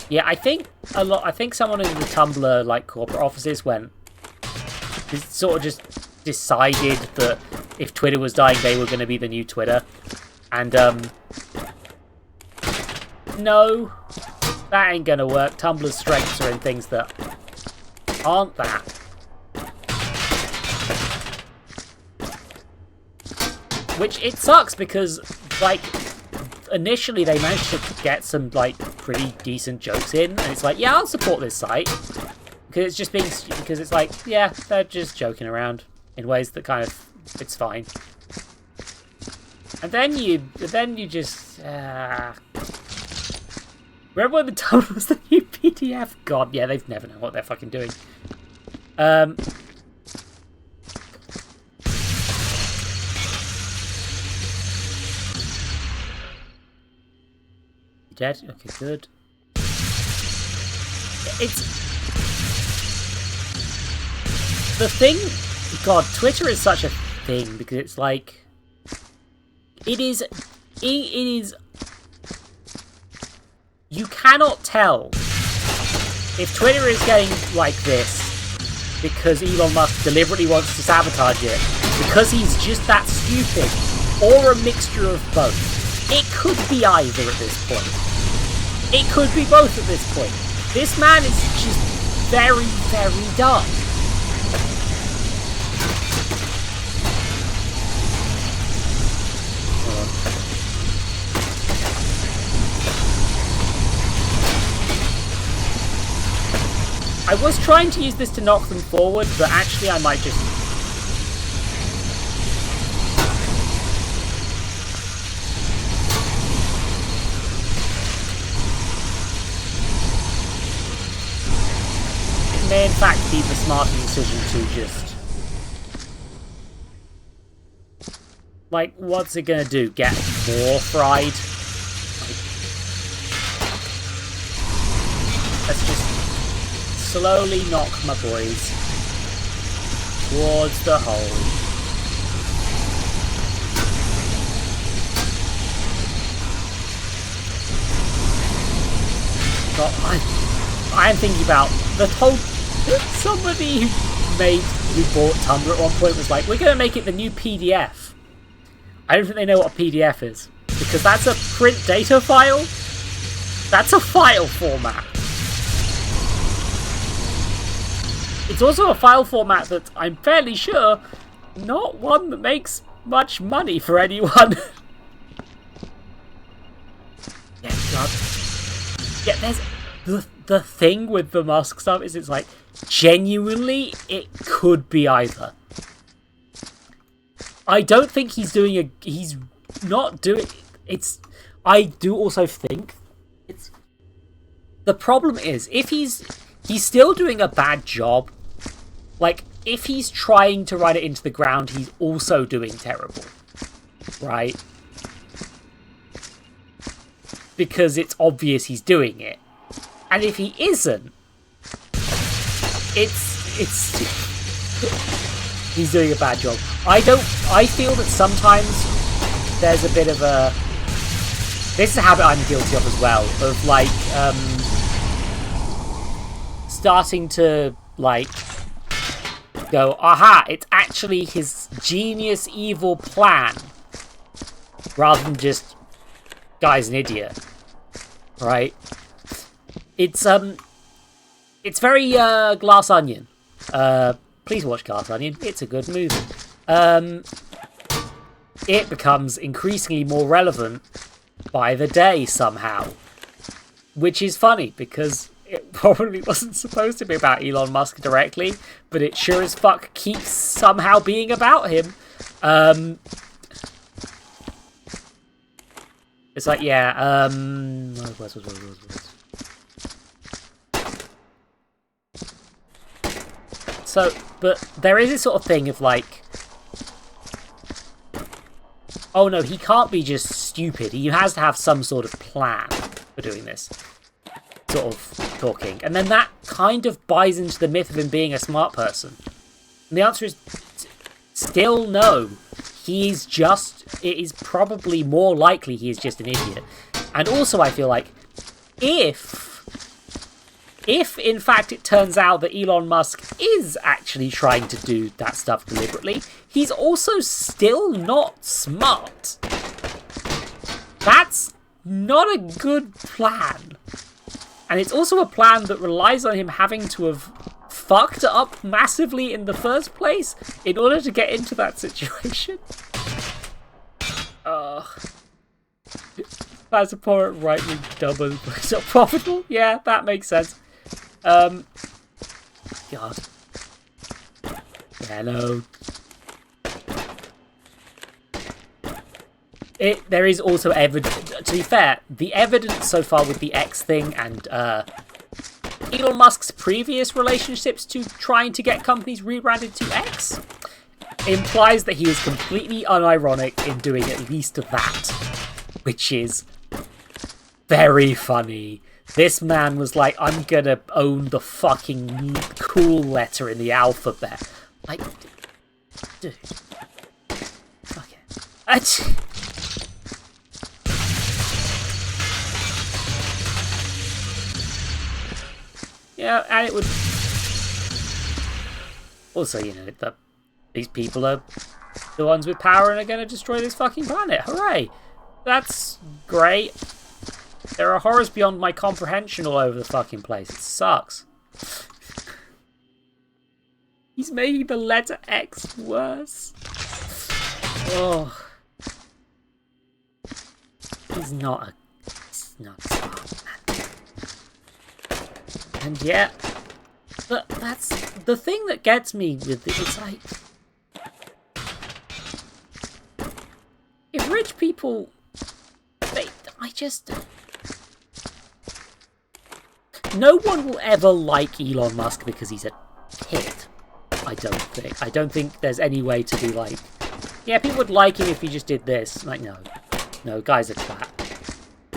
Speaker 5: Yeah, I think someone in the Tumblr like corporate offices sort of just decided that if Twitter was dying, they were going to be the new Twitter. And no, that ain't going to work. Tumblr's strengths are in things that aren't that. Which it sucks because, like, initially they managed to get some like pretty decent jokes in, and it's like, yeah, I'll support this site because it's like, yeah, they're just joking around in ways that kind of, it's fine. And then you just remember when the Tumblr was the new PDF? God, yeah, they've never known what they're fucking doing. Dead? Okay, good. It's... The thing... God, Twitter is such a thing, because it's like... It is... You cannot tell if Twitter is getting like this because Elon Musk deliberately wants to sabotage it, because he's just that stupid, or a mixture of both. It could be either at this point. It could be both at this point. This man is just very, very dumb. I was trying to use this to knock them forward, but actually I might just... may in fact be the smarter decision to just... Like, what's it gonna do? Get more fried? Like, let's just slowly knock my boys towards the hole. got. I am thinking about the whole. Somebody who bought Tumblr at one point was like, we're going to make it the new PDF. I don't think they know what a PDF is, because that's a print data file. That's a file format. It's also a file format that I'm fairly sure not one that makes much money for anyone. Yeah, God. Yeah, there's the thing with the Musk stuff is it's like, genuinely, it could be either. I don't think he's not doing, I do also think, the problem is, if he's still doing a bad job, like, if he's trying to run it into the ground, he's also doing terrible. Right? Because it's obvious he's doing it. And if he isn't, it's he's doing a bad job. I feel that sometimes there's a bit of a, this is a habit I'm guilty of as well, of like starting to like go, aha, it's actually his genius evil plan rather than just guy's an idiot. Right? It's very Glass Onion. Please watch Glass Onion. It's a good movie. It becomes increasingly more relevant by the day somehow. Which is funny, because it probably wasn't supposed to be about Elon Musk directly, but it sure as fuck keeps somehow being about him. It's like, yeah, So, but there is this sort of thing of like, oh no, he can't be just stupid. He has to have some sort of plan for doing this sort of talking. And then that kind of buys into the myth of him being a smart person. And the answer is still no. It is probably more likely he is just an idiot. And also I feel like if in fact it turns out that Elon Musk is actually trying to do that stuff deliberately, he's also still not smart. That's not a good plan. And it's also a plan that relies on him having to have fucked up massively in the first place in order to get into that situation. That's a poor right-wing double. Is it profitable? Yeah, that makes sense. God. Hello. There is also evidence. To be fair, the evidence so far with the X thing and Elon Musk's previous relationships to trying to get companies rebranded to X implies that he is completely unironic in doing at least that, which is very funny. This man was like, I'm gonna own the fucking cool letter in the alphabet. Like, dude. Okay. Yeah, and it would... Also, you know, these people are the ones with power and are gonna destroy this fucking planet. Hooray! That's great. There are horrors beyond my comprehension all over the fucking place. It sucks. He's making the letter X worse. Oh. He's not a smart man. And yet, but that's the thing that gets me with it. It's like, if rich people, no one will ever like Elon Musk because he's a tit. I don't think there's any way to be like, yeah, people would like him if he just did this. Like, no, guy's a twat.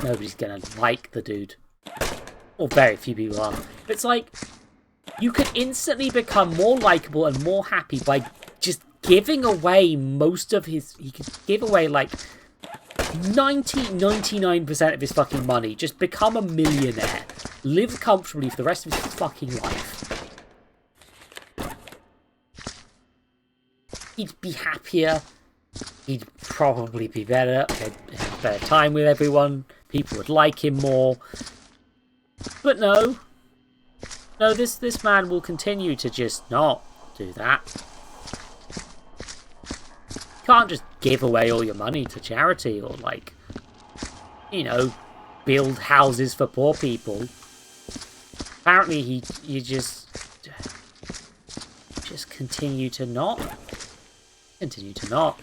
Speaker 5: Nobody's gonna like the dude. Or very few people are. But it's like, you could instantly become more likable and more happy by just giving away most of his... He could give away, like, 99% of his fucking money, just become a millionaire, live comfortably for the rest of his fucking life. He'd be happier. He'd probably be better. He'd have a better time with everyone. People would like him more. But no. No, this man will continue to just not do that. You can't just give away all your money to charity or, like, you know, build houses for poor people. Apparently you just continue to not. Continue to not.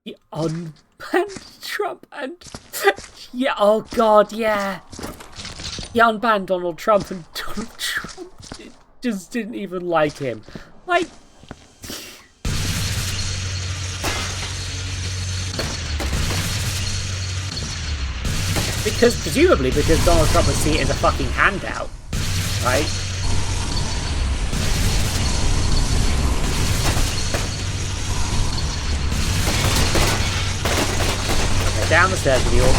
Speaker 5: He unbanned Trump and... yeah, oh god, yeah. He unbanned Donald Trump and Donald Trump just didn't even like him. Like... presumably because Donald Trump would see it as a fucking handout. Right? Okay, down the stairs with you all.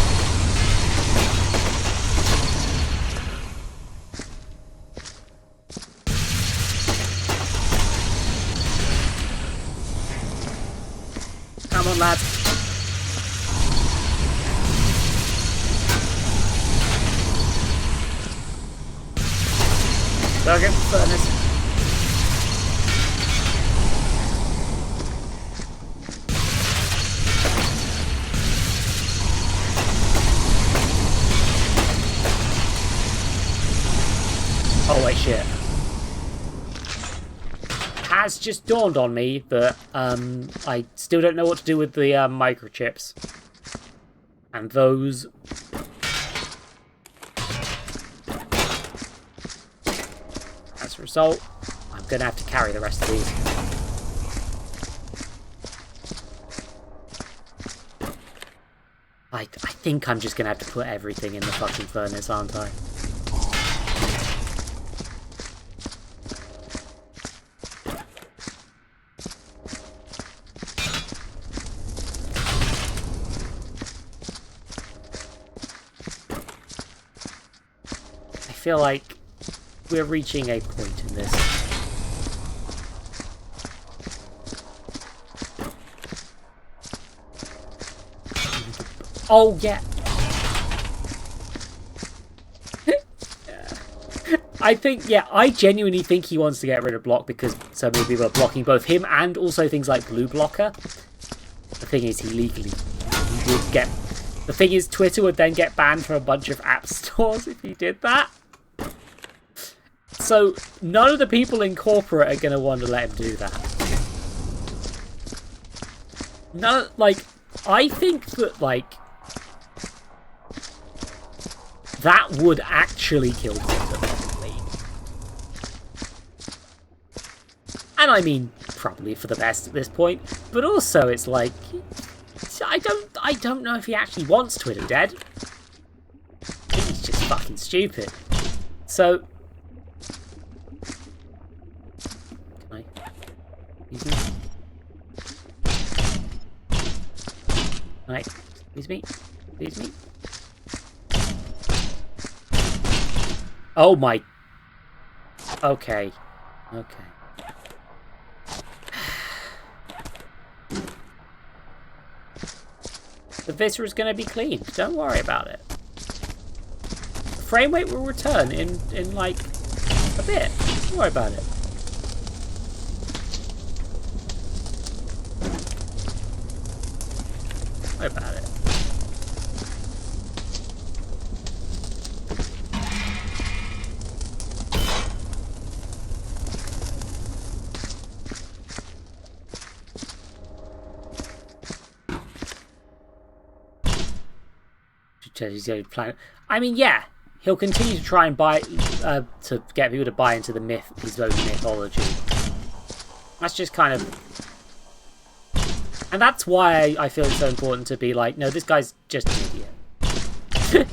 Speaker 5: Come on, lads. Target furnace. Oh wait, shit. Has just dawned on me that I still don't know what to do with the microchips. And those... As a result, I'm going to have to carry the rest of these. I think I'm just going to have to put everything in the fucking furnace, aren't I? I feel like we're reaching a point in this. Oh, yeah. I think, yeah, I genuinely think he wants to get rid of Block because so many people are blocking both him and also things like Blue Blocker. The thing is, he would get... The thing is, Twitter would then get banned from a bunch of app stores if he did that. So, none of the people in corporate are going to want to let him do that. No, like, I think that, like, that would actually kill Twitter, probably. And I mean, probably for the best at this point. But also, it's like, I don't know if he actually wants Twitter dead. I think he's just fucking stupid. So... Excuse me. Right, excuse me. Excuse me. Oh my... Okay. Okay. The Viscera's going to be cleaned. Don't worry about it. The frame rate will return in like, a bit. Don't worry about it. About it. I mean, yeah, he'll continue to try and buy to get people to buy into the myth, his own mythology. That's just kind of. And that's why I feel it's so important to be like, no, this guy's just an idiot.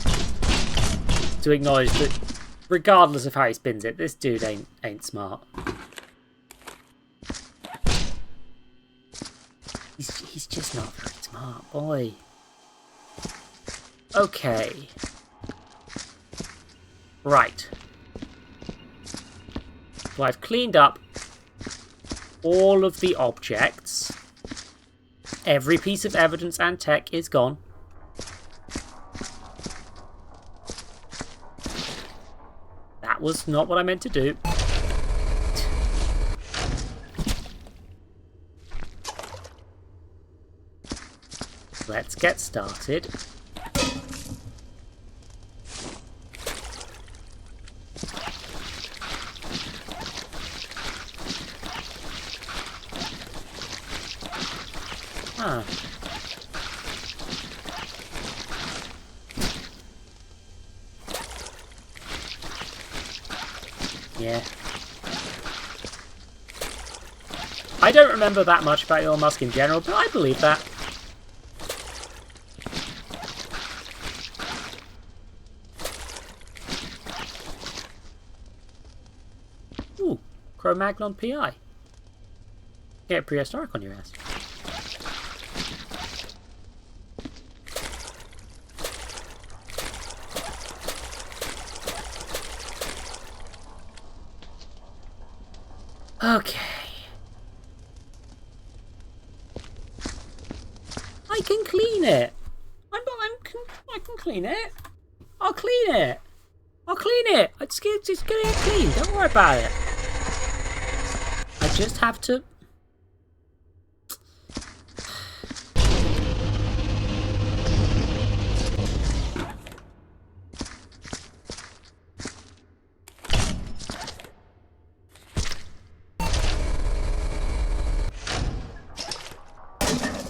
Speaker 5: To acknowledge that, regardless of how he spins it, this dude ain't smart. That's not very smart, boy. Okay. Right. So I've cleaned up all of the objects. Every piece of evidence and tech is gone. That was not what I meant to do. Let's get started. Huh. Yeah. I don't remember that much about Elon Musk in general, but I believe that. Ooh, Cro-Magnon PI. Get prehistoric on your ass. Okay. I can clean it. I can clean it. I'll clean it. I'll clean it. It's gonna get clean. Don't worry about it. I just have to.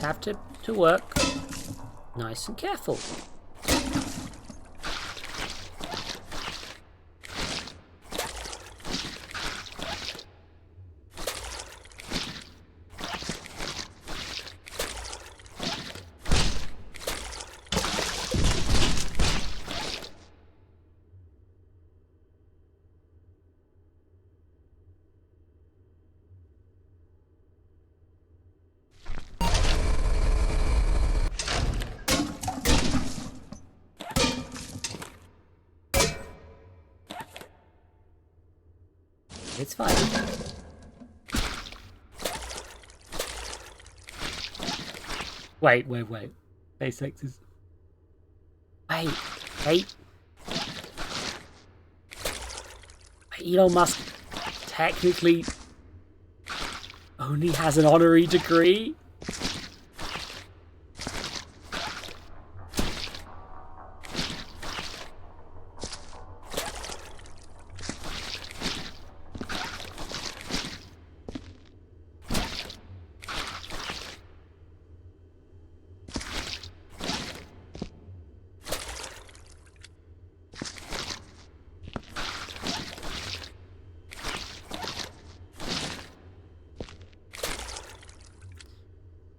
Speaker 5: Have to work nice and careful. It's fine. Wait. SpaceX is... Wait. Elon Musk technically only has an honorary degree?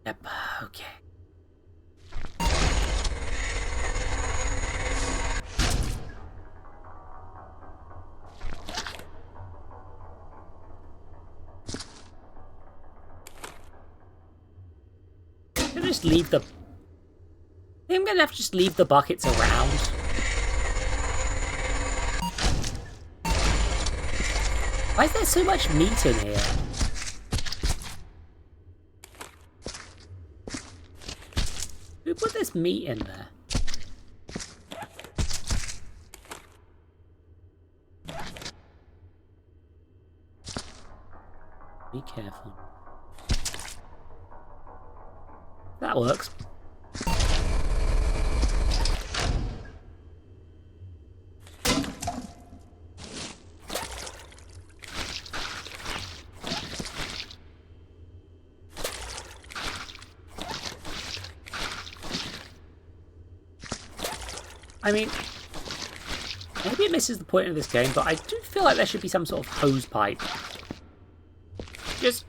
Speaker 5: Yep, okay. I'm gonna just leave the... I think I'm gonna have to just leave the buckets around. Why is there so much meat in here? Who put this meat in there? Be careful. That works. I mean, maybe it misses the point of this game, but I do feel like there should be some sort of hose pipe. Just,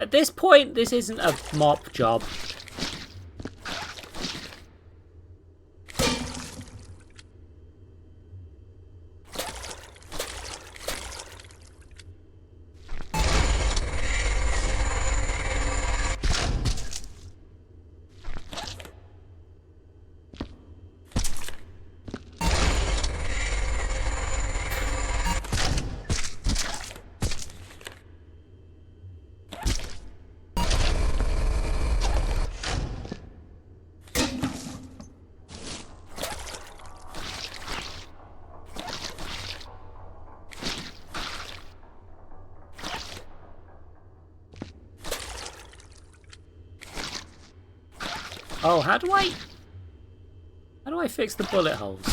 Speaker 5: at this point, this isn't a mop job. Oh, how do I fix the bullet holes?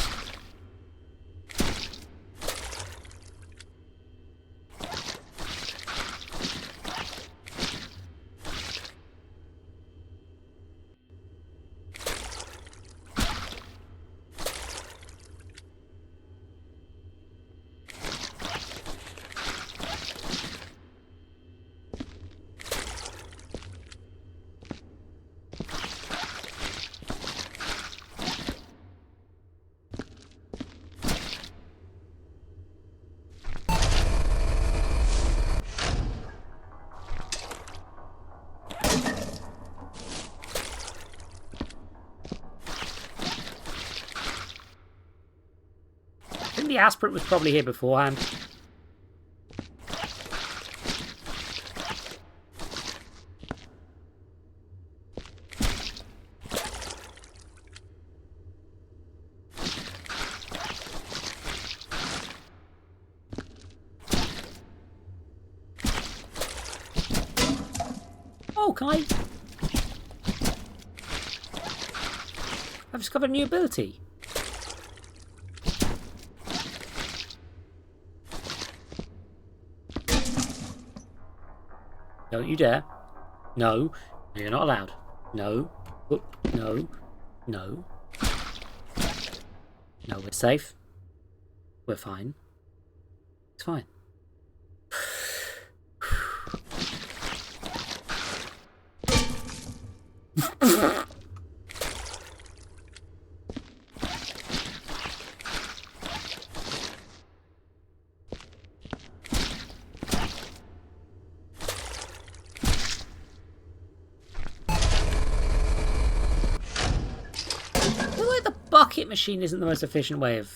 Speaker 5: I think the aspirate was probably here beforehand. Oh, can I... I've discovered a new ability. Don't you dare. No. You're not allowed. No. Oop. No. No. No, we're safe. We're fine. It's fine. I feel like the bucket machine isn't the most efficient way of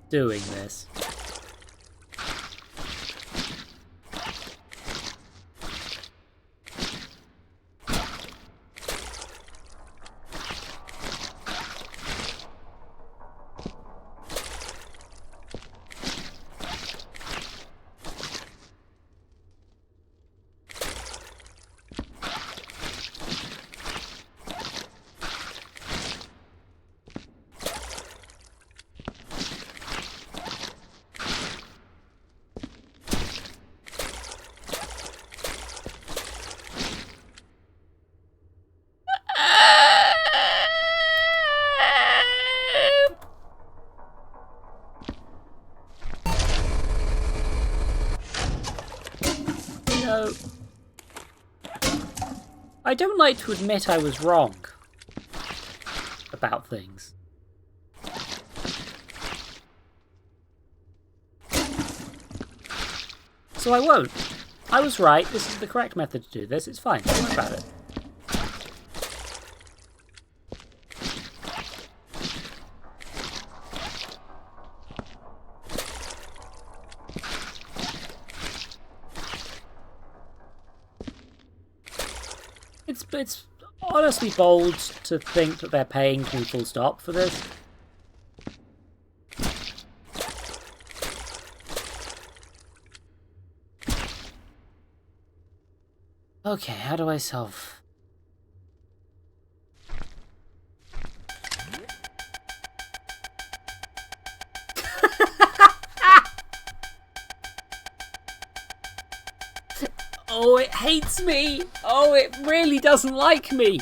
Speaker 5: doing this. No. I don't like to admit I was wrong about things. So I won't. I was right. This is the correct method to do this. It's fine. Don't worry about it. It's honestly bold to think that they're paying me full stop for this. Okay, how do I solve? Oh, it hates me! Oh, it really doesn't like me!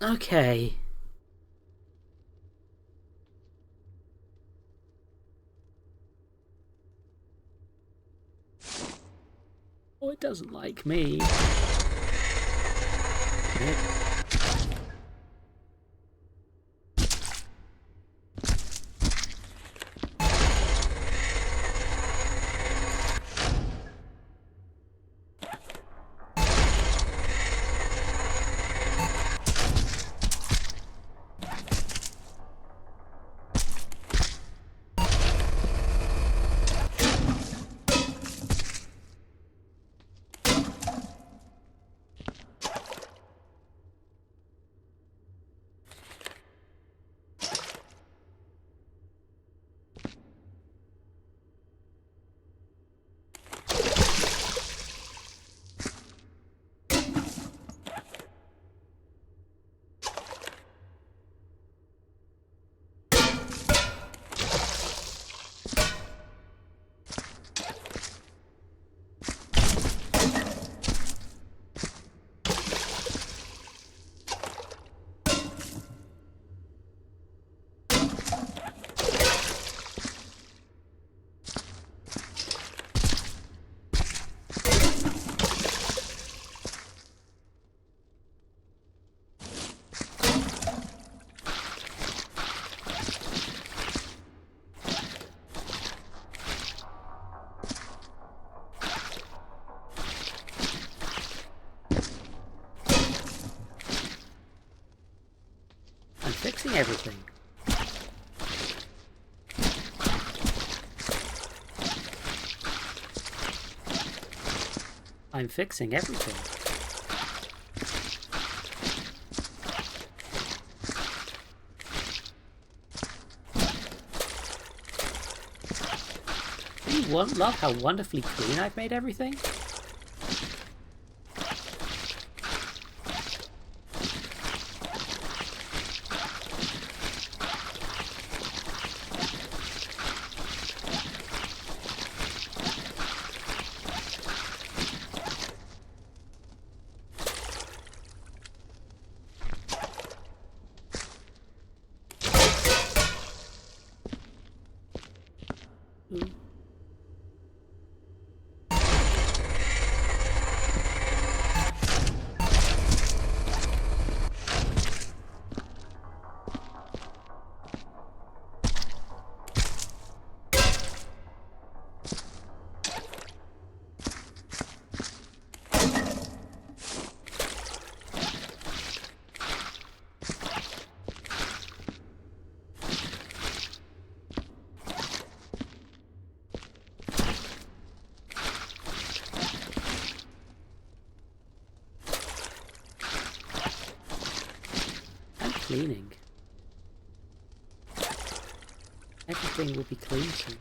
Speaker 5: Okay. Oh, it doesn't like me. everything. I'm fixing everything. Do you love how wonderfully clean I've made everything? Cleaning. Everything will be clean soon.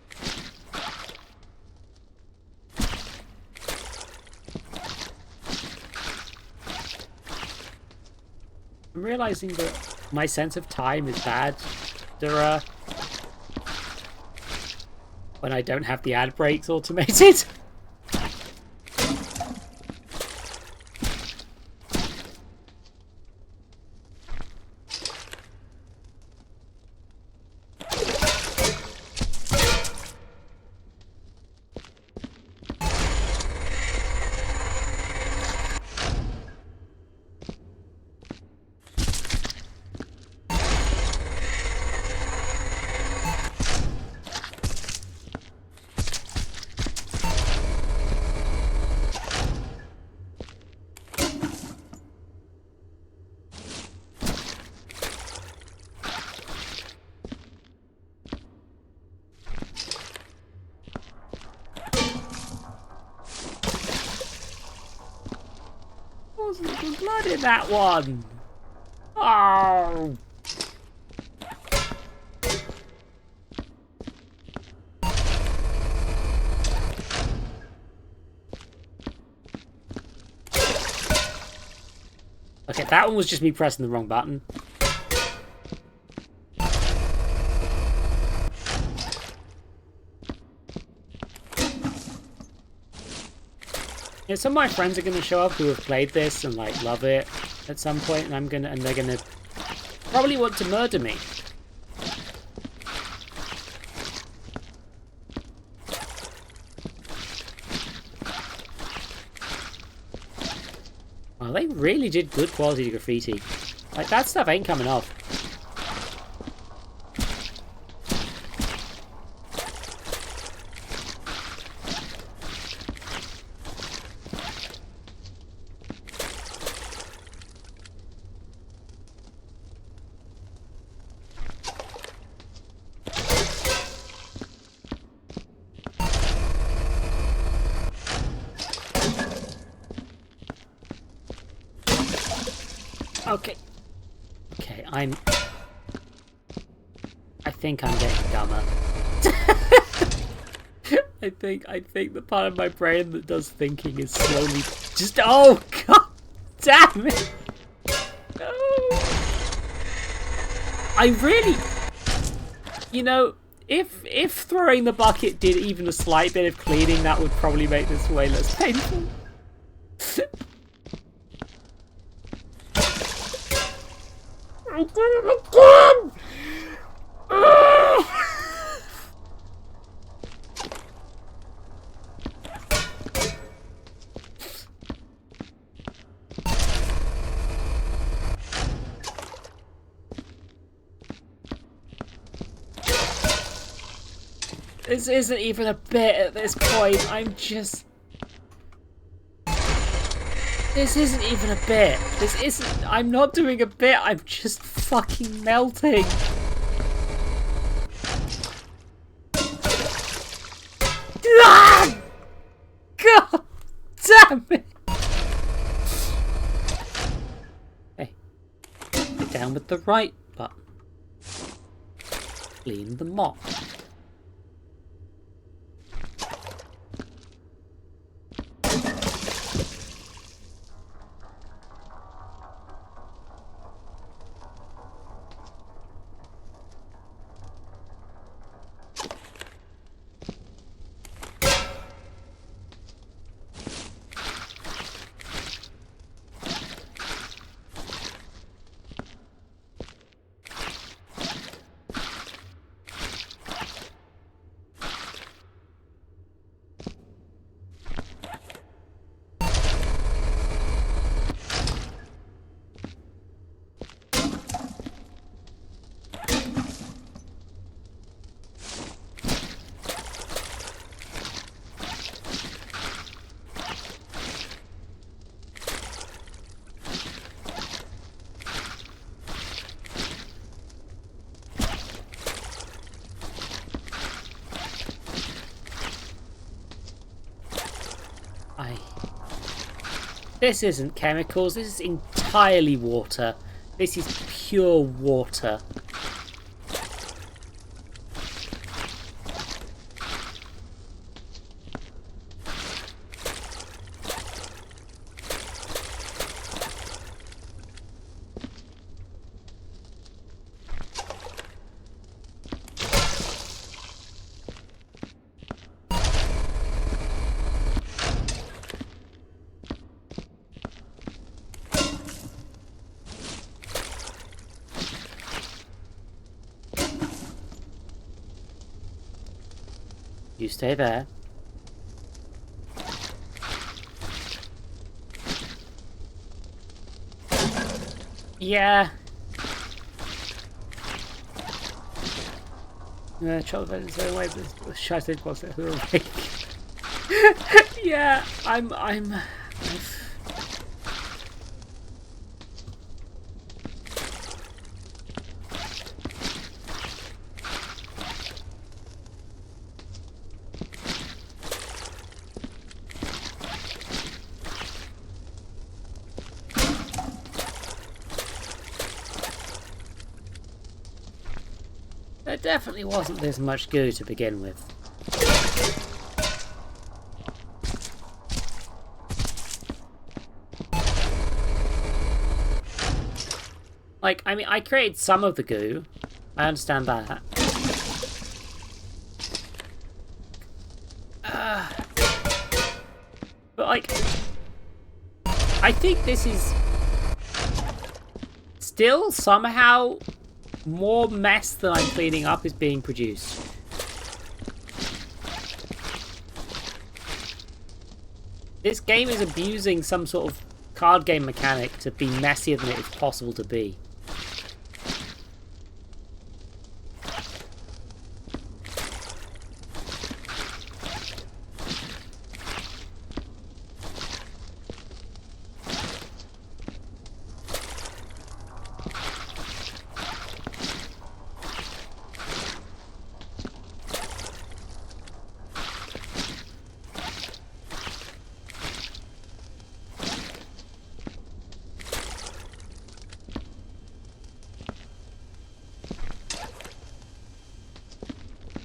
Speaker 5: I'm realizing that my sense of time is bad when I don't have the ad breaks automated. Wasn't some blood in that one. Oh. Okay, that one was just me pressing the wrong button. Yeah, some of my friends are gonna show up who have played this and like love it at some point, and they're gonna probably want to murder me. Well, they really did good quality graffiti. Like, that stuff ain't coming off. Okay. Okay, I think I'm getting dumber. I think the part of my brain that does thinking is slowly just... Oh, god damn it! No! I really... You know, if throwing the bucket did even a slight bit of cleaning, that would probably make this way less painful. I did it again! This isn't even a bit at this point. I'm just... This isn't even a bit. This isn't. I'm not doing a bit. I'm just fucking melting. Ah! God damn it. Hey. Get down with the right button. Clean the mop. This isn't chemicals, this is entirely water. This is pure water. You stay there. Yeah. Chocolate is the way the shut it was awake. Yeah, I've There definitely wasn't this much goo to begin with. Like, I mean, I created some of the goo. I understand that. But, like, I think this is still somehow more mess than I'm cleaning up is being produced. This game is abusing some sort of card game mechanic to be messier than it is possible to be.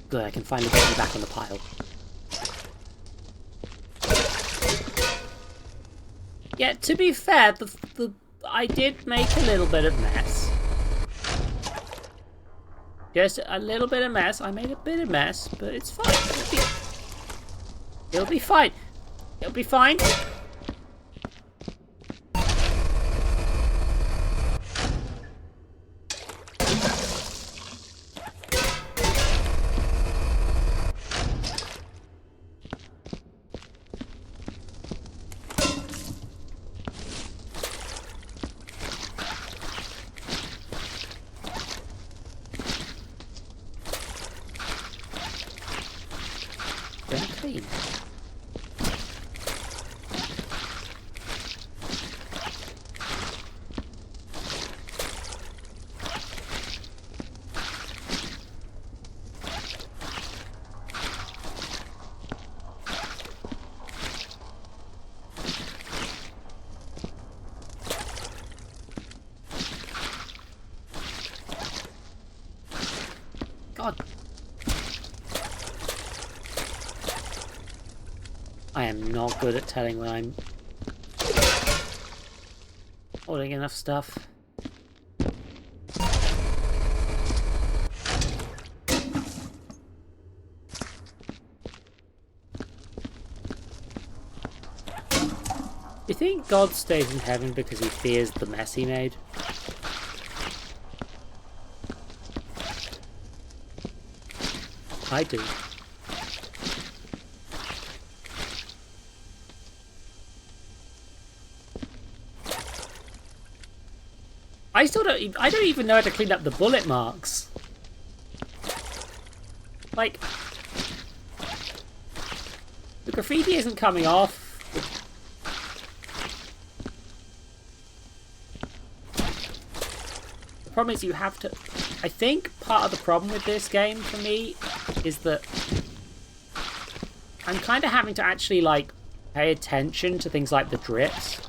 Speaker 5: Good, I can finally get you back on the pile. Yeah, to be fair, I did make a little bit of mess. Just a little bit of mess. I made a bit of mess, but it's fine. It'll be fine. It'll be fine. God. I am not good at telling when I'm holding enough stuff. Do you think God stays in heaven because he fears the mess he made? I do. I don't even know how to clean up the bullet marks. Like, the graffiti isn't coming off. The problem is you have to... I think part of the problem with this game for me is that I'm kind of having to actually, like, pay attention to things like the drips.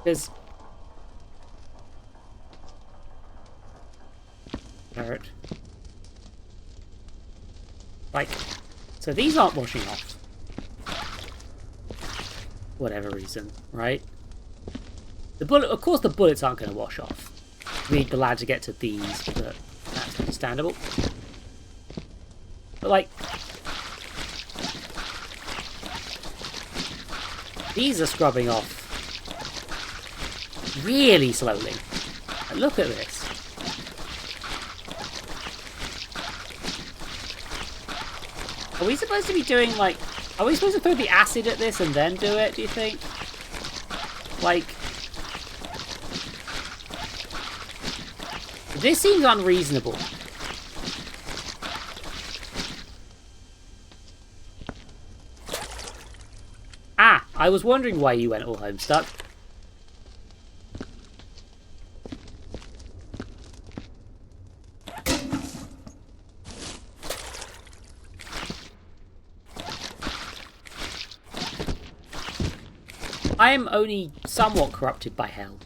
Speaker 5: Because... Carrot. Like, so these aren't washing off. Whatever reason, right? The bullet, of course the bullets aren't going to wash off. We need the lad to get to these, but that's understandable. But like, these are scrubbing off really slowly. Look at this. Are we supposed to be doing, like... Are we supposed to throw the acid at this and then do it, do you think? Like... This seems unreasonable. Ah! I was wondering why you went all homestuck. I am only somewhat corrupted by hell.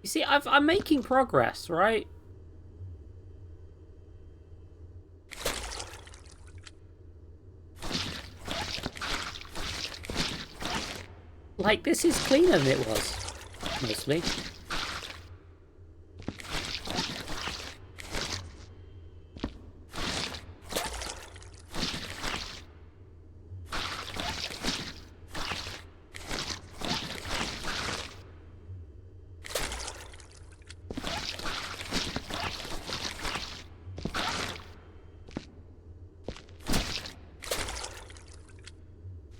Speaker 5: See, I'm making progress, right? Like, this is cleaner than it was, mostly.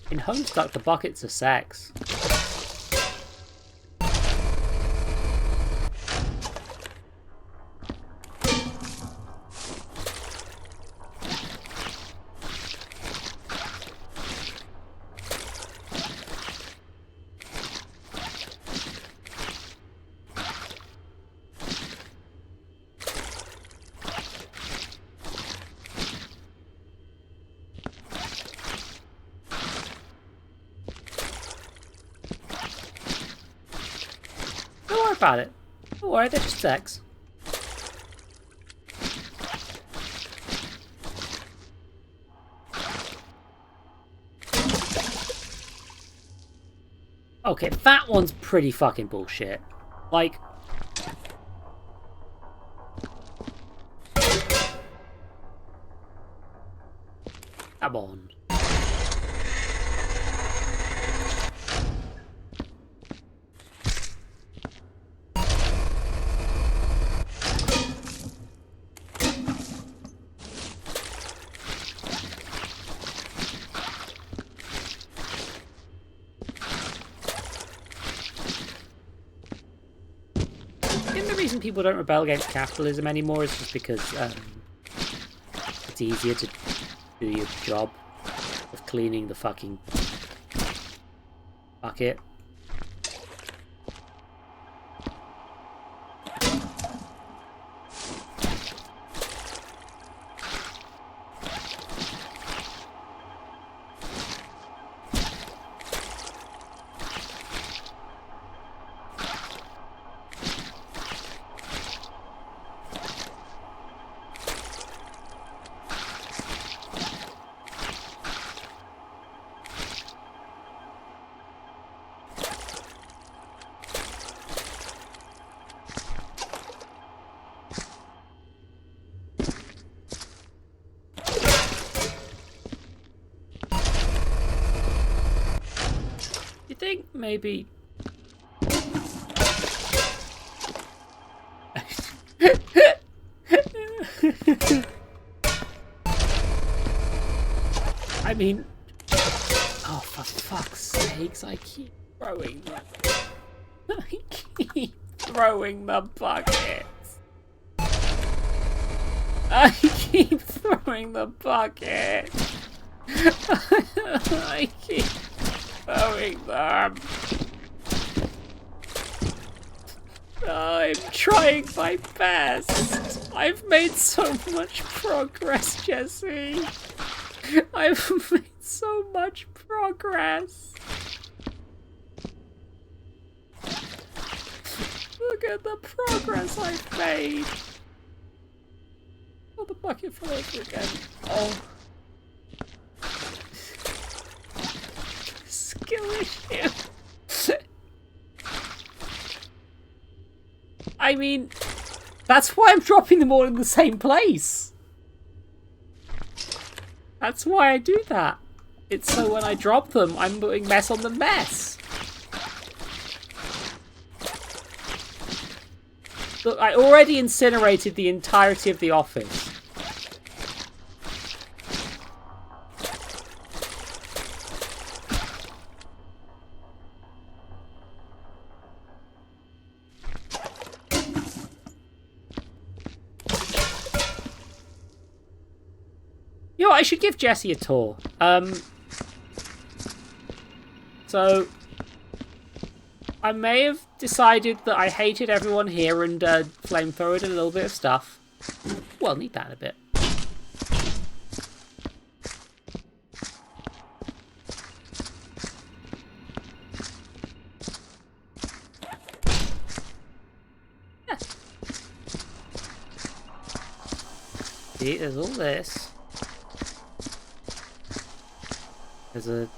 Speaker 5: In Homestuck, the buckets are sex. Don't worry about it. Don't worry, they're just sex. Okay, that one's pretty fucking bullshit. Like... Come on. reason people don't rebel against capitalism anymore is just because it's easier to do your job of cleaning the fucking bucket. Think maybe I mean, oh, for fuck's sakes, I keep throwing them. I keep throwing the buckets. I keep throwing the bucket. I keep throwing them. I'm trying my best. I've made so much progress, Jesse. I've made so much progress. Look at the progress I've made. Oh, the bucket fell over again. Oh. Skill issue. I mean, that's why I'm dropping them all in the same place. That's why I do that. It's so when I drop them, I'm putting mess on the mess. Look, I already incinerated the entirety of the office. You know what, I should give Jesse a tour. So I may have decided that I hated everyone here and flamethrowered a little bit of stuff. Well, need that in a bit. Yeah. See, there's all this. There's a...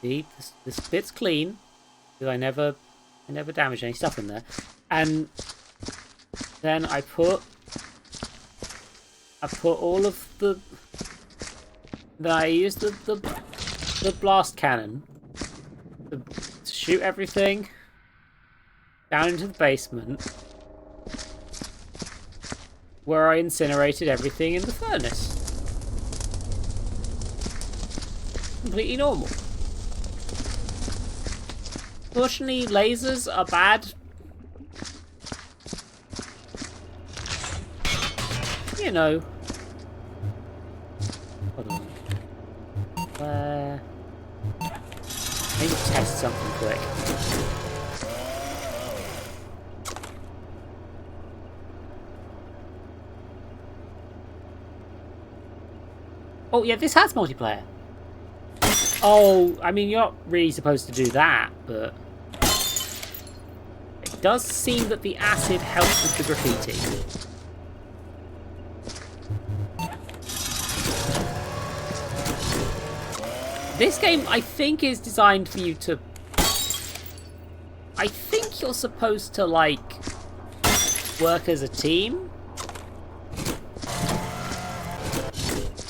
Speaker 5: See, this bit's clean. Because I never damaged any stuff in there. And then I put all of the... Then I used the blast cannon to shoot everything down into the basement, where I incinerated everything in the furnace. Completely normal. Fortunately, lasers are bad. You know. Hold on. Where? I need to test something quick. Oh yeah, this has multiplayer. Oh, I mean, you're not really supposed to do that, but it does seem that the acid helps with the graffiti. This game, I think, is designed for you to... I think you're supposed to, like, work as a team.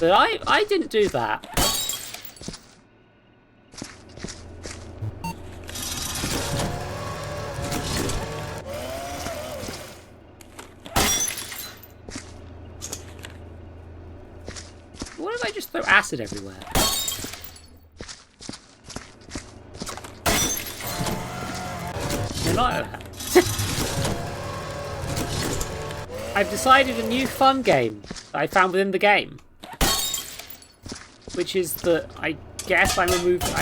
Speaker 5: But I didn't do that. What if I just throw acid everywhere? They're not... I've decided a new fun game that I found within the game. Which is that I guess I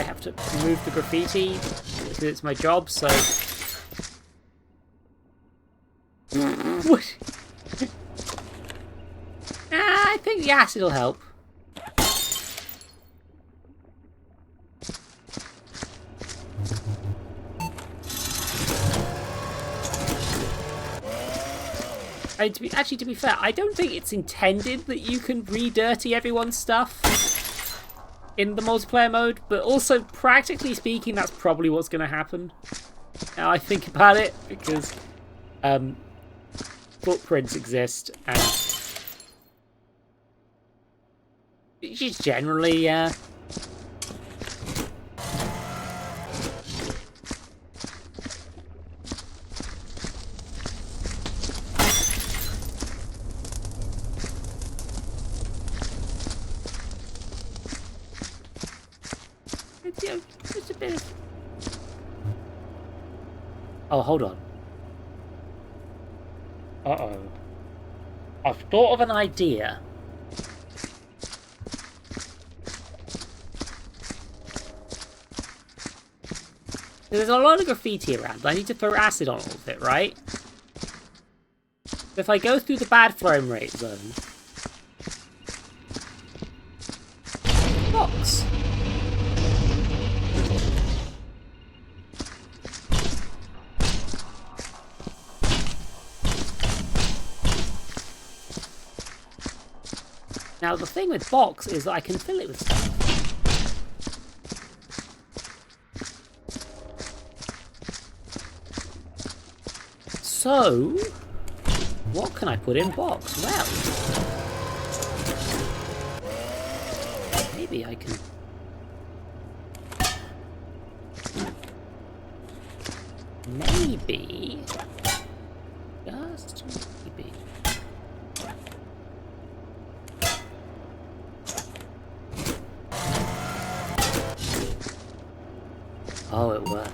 Speaker 5: have to remove the graffiti because it's my job, so... What? I think the acid will help. To be fair, I don't think it's intended that you can re-dirty everyone's stuff in the multiplayer mode, but also, practically speaking, that's probably what's going to happen. Now I think about it, because footprints exist, and just generally, just a bit of... Oh, hold on. Uh-oh. I've thought of an idea. There's a lot of graffiti around, but I need to throw acid on all of it, right? If I go through the bad frame rate zone... Box. Now, the thing with box is that I can fill it with stuff. So, what can I put in box? Well, maybe I can... Maybe... Just maybe... Oh, it works.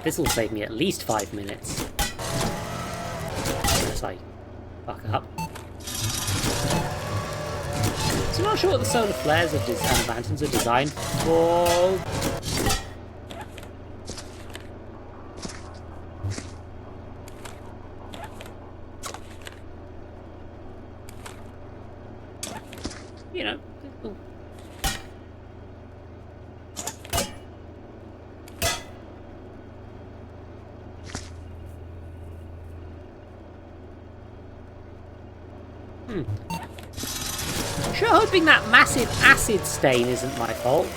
Speaker 5: This will save me at least 5 minutes. Unless I fuck up. So I'm not sure what the solar flares and lanterns are designed for. You know. Sure hoping that massive acid stain isn't my fault.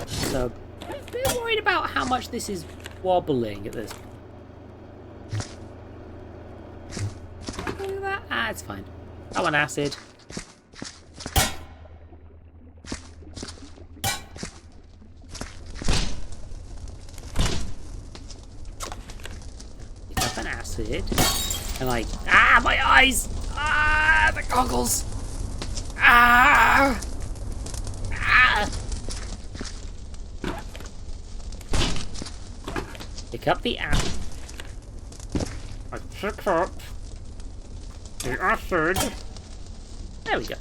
Speaker 5: So, I'm a bit worried about how much this is wobbling at this point. Look at that. Ah, it's fine. I want acid. And like, my eyes! The goggles! Pick up the acid. I pick up the acid. There we go.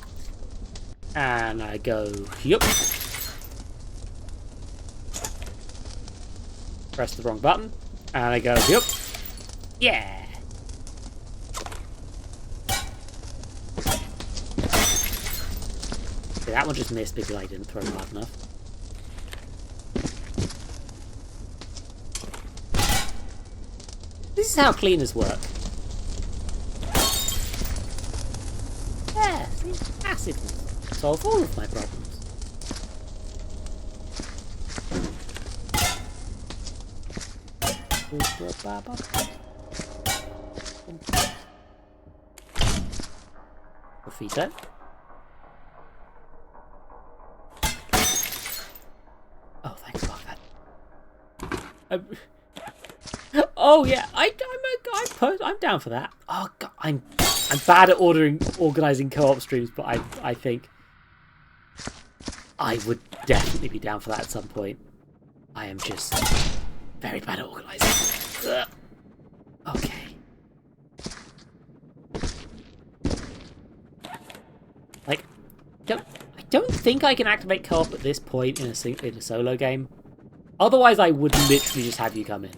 Speaker 5: And I go, yup. Press the wrong button. And I go, yup. Yeah. See, that one just missed because I didn't throw it hard enough. This is how cleaners work. Yeah, see, acid will solve all of my problems. Graffito. Oh, thank God. Oh yeah, I'm down for that. Oh God, I'm bad at organising co-op streams, but I think I would definitely be down for that at some point. I am just very bad at organising. Ugh. Okay. Like, I don't think I can activate co-op at this point in a solo game. Otherwise, I would literally just have you come in.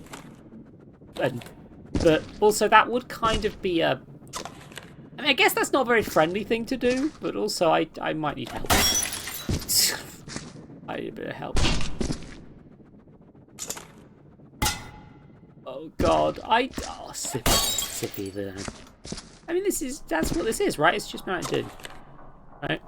Speaker 5: But also, that would kind of be a... I mean, I guess that's not a very friendly thing to do, but also I might need help. I need a bit of help. Oh god, sippy then. I mean, that's what this is, right? It's just Mountain Dew, right?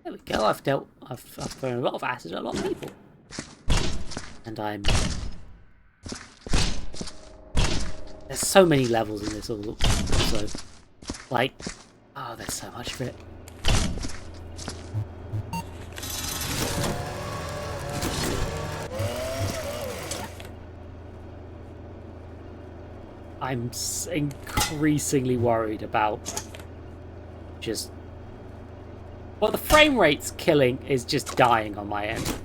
Speaker 5: There we go. I've thrown a lot of acid at a lot of people, and there's so many levels in this also. Like, oh, there's so much of it. I'm increasingly worried about just... Well, the frame rate's killing is just dying on my end.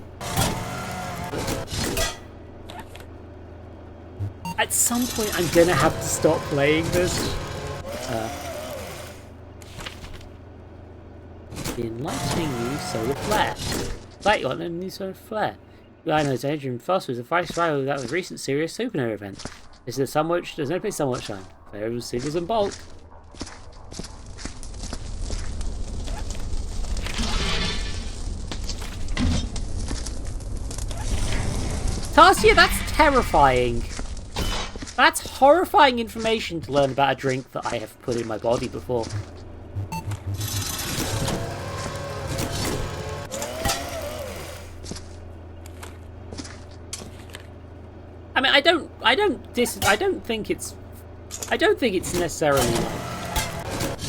Speaker 5: At some point, I'm gonna have to stop playing this. The enlightening new solar flare. Like you want a new solar flare. I know Adrian Foss was a vice rival that was a recent serious supernova event. This is there's no place somewhat shine. Variable sequels and bulk. Tarsia, that's terrifying. That's horrifying information to learn about a drink that I have put in my body before. I mean, I don't think it's necessarily like...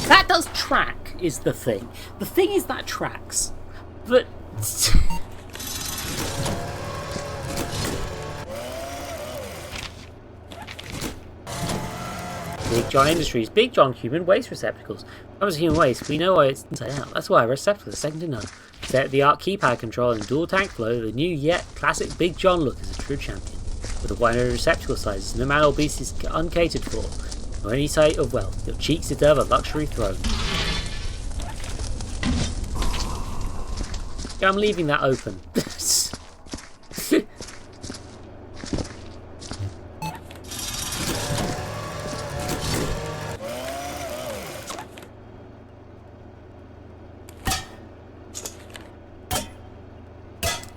Speaker 5: That does track, is the thing. The thing is that tracks. But... Big John Industries. Big John human waste receptacles. Comes to human waste, we know why it's inside out. That's why a receptacle is second to none. State-of-the-art keypad control and dual tank flow, the new yet classic Big John look is a true champion. With a wide array of receptacle sizes, no matter what beast is uncatered for, or any sight of wealth, your cheeks deserve a luxury throne. Yeah, I'm leaving that open.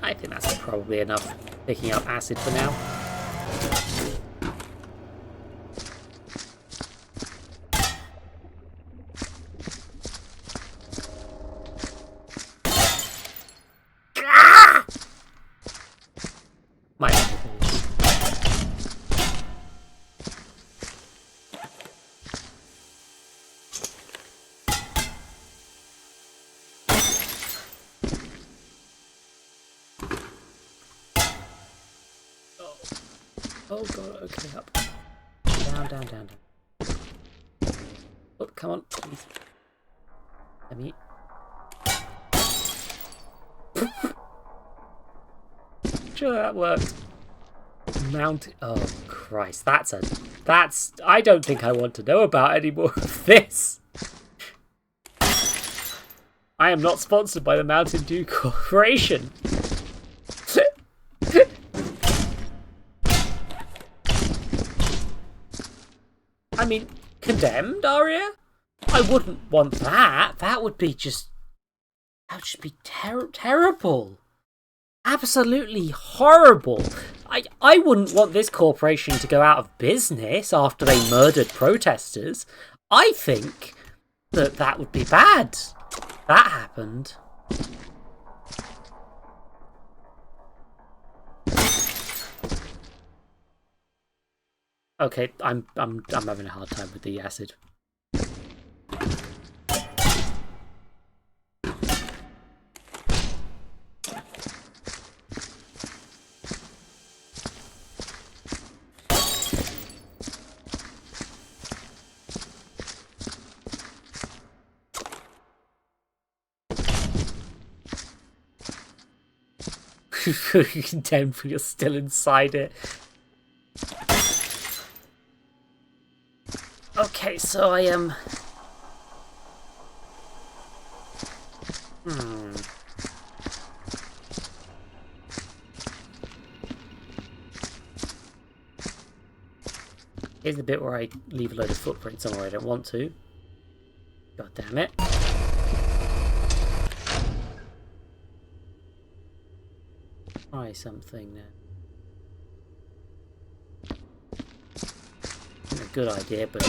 Speaker 5: I think that's probably enough picking up acid for now. My Oh god, okay, up. Down. Oh, come on, please. Let me... Sure that worked. Mountain... Oh, Christ, that's... I don't think I want to know about any more of this. I am not sponsored by the Mountain Dew Corporation. I mean, condemned, Aria? I wouldn't want that. That would just be terrible. Absolutely horrible. I wouldn't want this corporation to go out of business after they murdered protesters. I think that would be bad. That happened. Okay, I'm having a hard time with the acid. feel condemned when you're still inside it. Okay, so I am... Here's the bit where I leave a load of footprints somewhere I don't want to. God damn it. Try something now. Isn't a good idea, but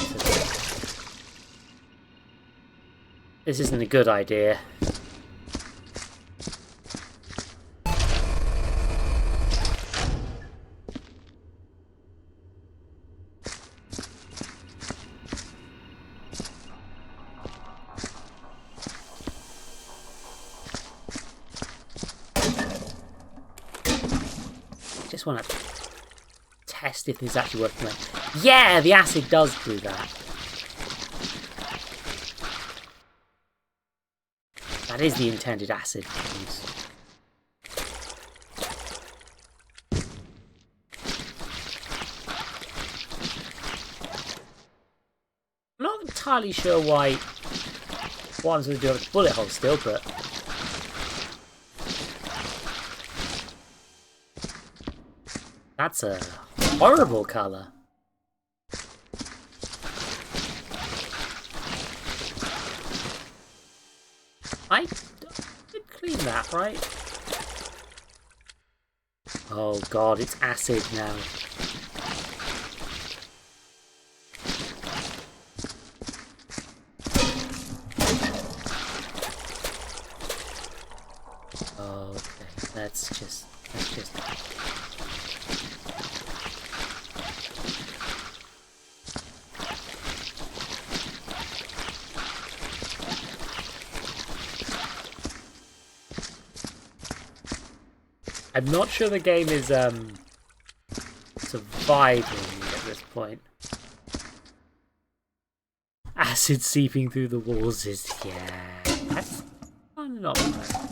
Speaker 5: this isn't a good idea. Just want to test if this is actually working. Yeah, the acid does do that. That is the intended acid use. I'm not entirely sure what I'm supposed to do with the bullet hole still, but... That's a horrible colour. I did clean that, right? Oh god, it's acid now. Okay, let's just... I'm not sure the game is surviving at this point. Acid seeping through the walls is, yeah, that's not bad.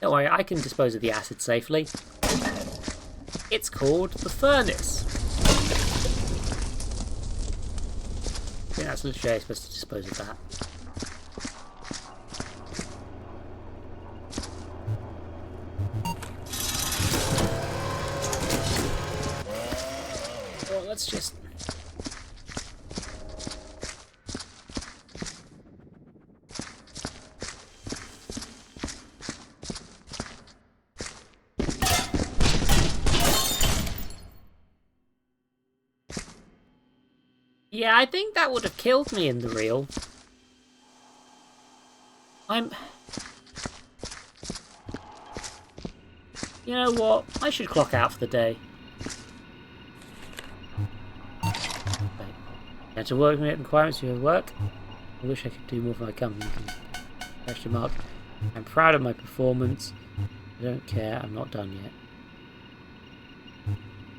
Speaker 5: Don't worry, I can dispose of the acid safely. It's called the furnace. I think that's literally how you're supposed to dispose of that. Let's just... Yeah, I think that would have killed me in the real. You know what? I should clock out for the day. And to work with requirements for your work. I wish I could do more for my company. Question mark. I'm proud of my performance. I don't care, I'm not done yet.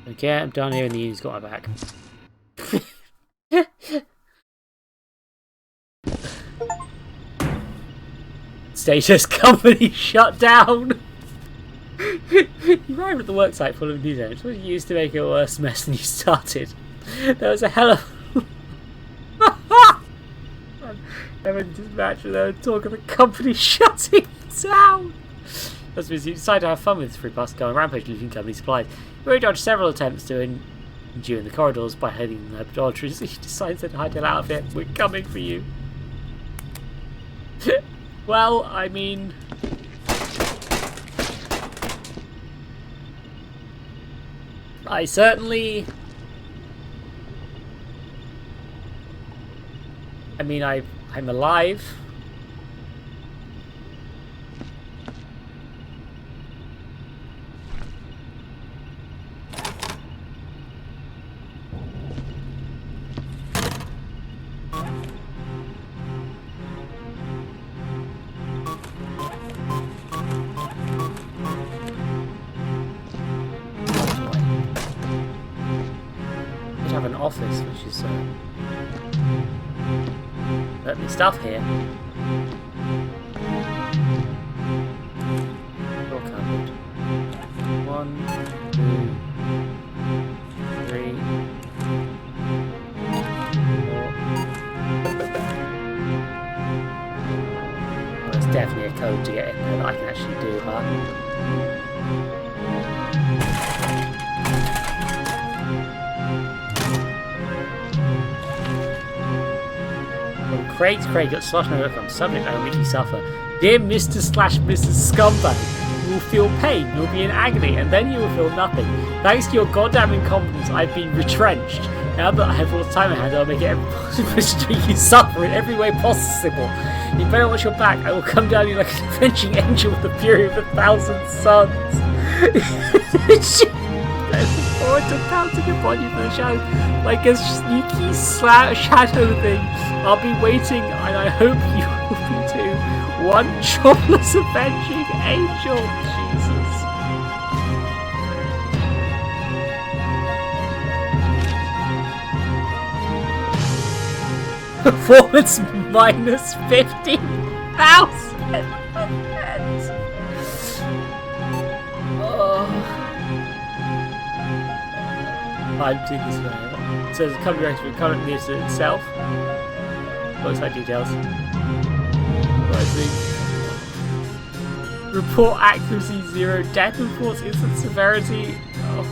Speaker 5: Don't care, I'm done here and the union's got my back. Status company shut down! You arrived at the worksite full of news items. What did you use to make it a worse mess than you started? There was a hell of... Having just matched with her talk of the company shutting down. That's because you decided to have fun with this free bus, go on rampage looting company supplies. You already dodged several attempts to endure in the corridors by hiding in the laboratories. You decided to hide your outfit. We're coming for you. Well, I mean... I certainly... I mean, I'm alive. I have an office, which is certainly stuff here. 1, 2, 3, 4. Well, there's definitely a code to get in there that I can actually do, huh? Craig got slash my work on subject I weekly suffer. Dear Mr. / Mrs. Scumbag, you will feel pain, you'll be in agony, and then you will feel nothing. Thanks to your goddamn incompetence, I've been retrenched. Now that I have all the time I had, I'll make it every possible to make you suffer in every way possible. You better watch your back. I will come down you like an avenging angel with the fury of 1,000 suns. I look forward to pouncing upon you for the shadow, like a sneaky shadow thing. I'll be waiting, and I hope you will be too. One jobless avenging angel. Jesus. Performance minus 50,000. I'm doing this way. It says company record current news to itself. Website details. What I see. Report accuracy 0. Death reports instant severity. Oh.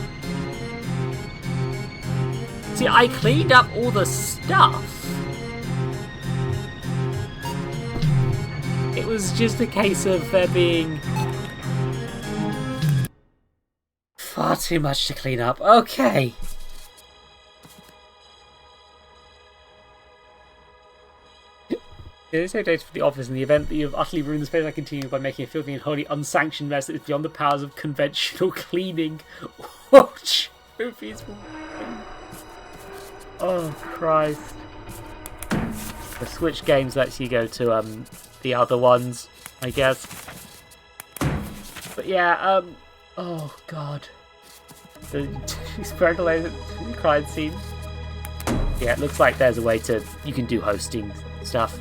Speaker 5: See, I cleaned up all the stuff. It was just a case of there being far too much to clean up. Okay. There is no data for the office in the event that you have utterly ruined the space. I continue by making a filthy and wholly unsanctioned mess that is beyond the powers of conventional cleaning. Watch movies. Oh Christ! The Switch games lets you go to the other ones, I guess. But yeah, oh God, the speculated crime scene. Yeah, it looks like there's a way to you can do hosting stuff.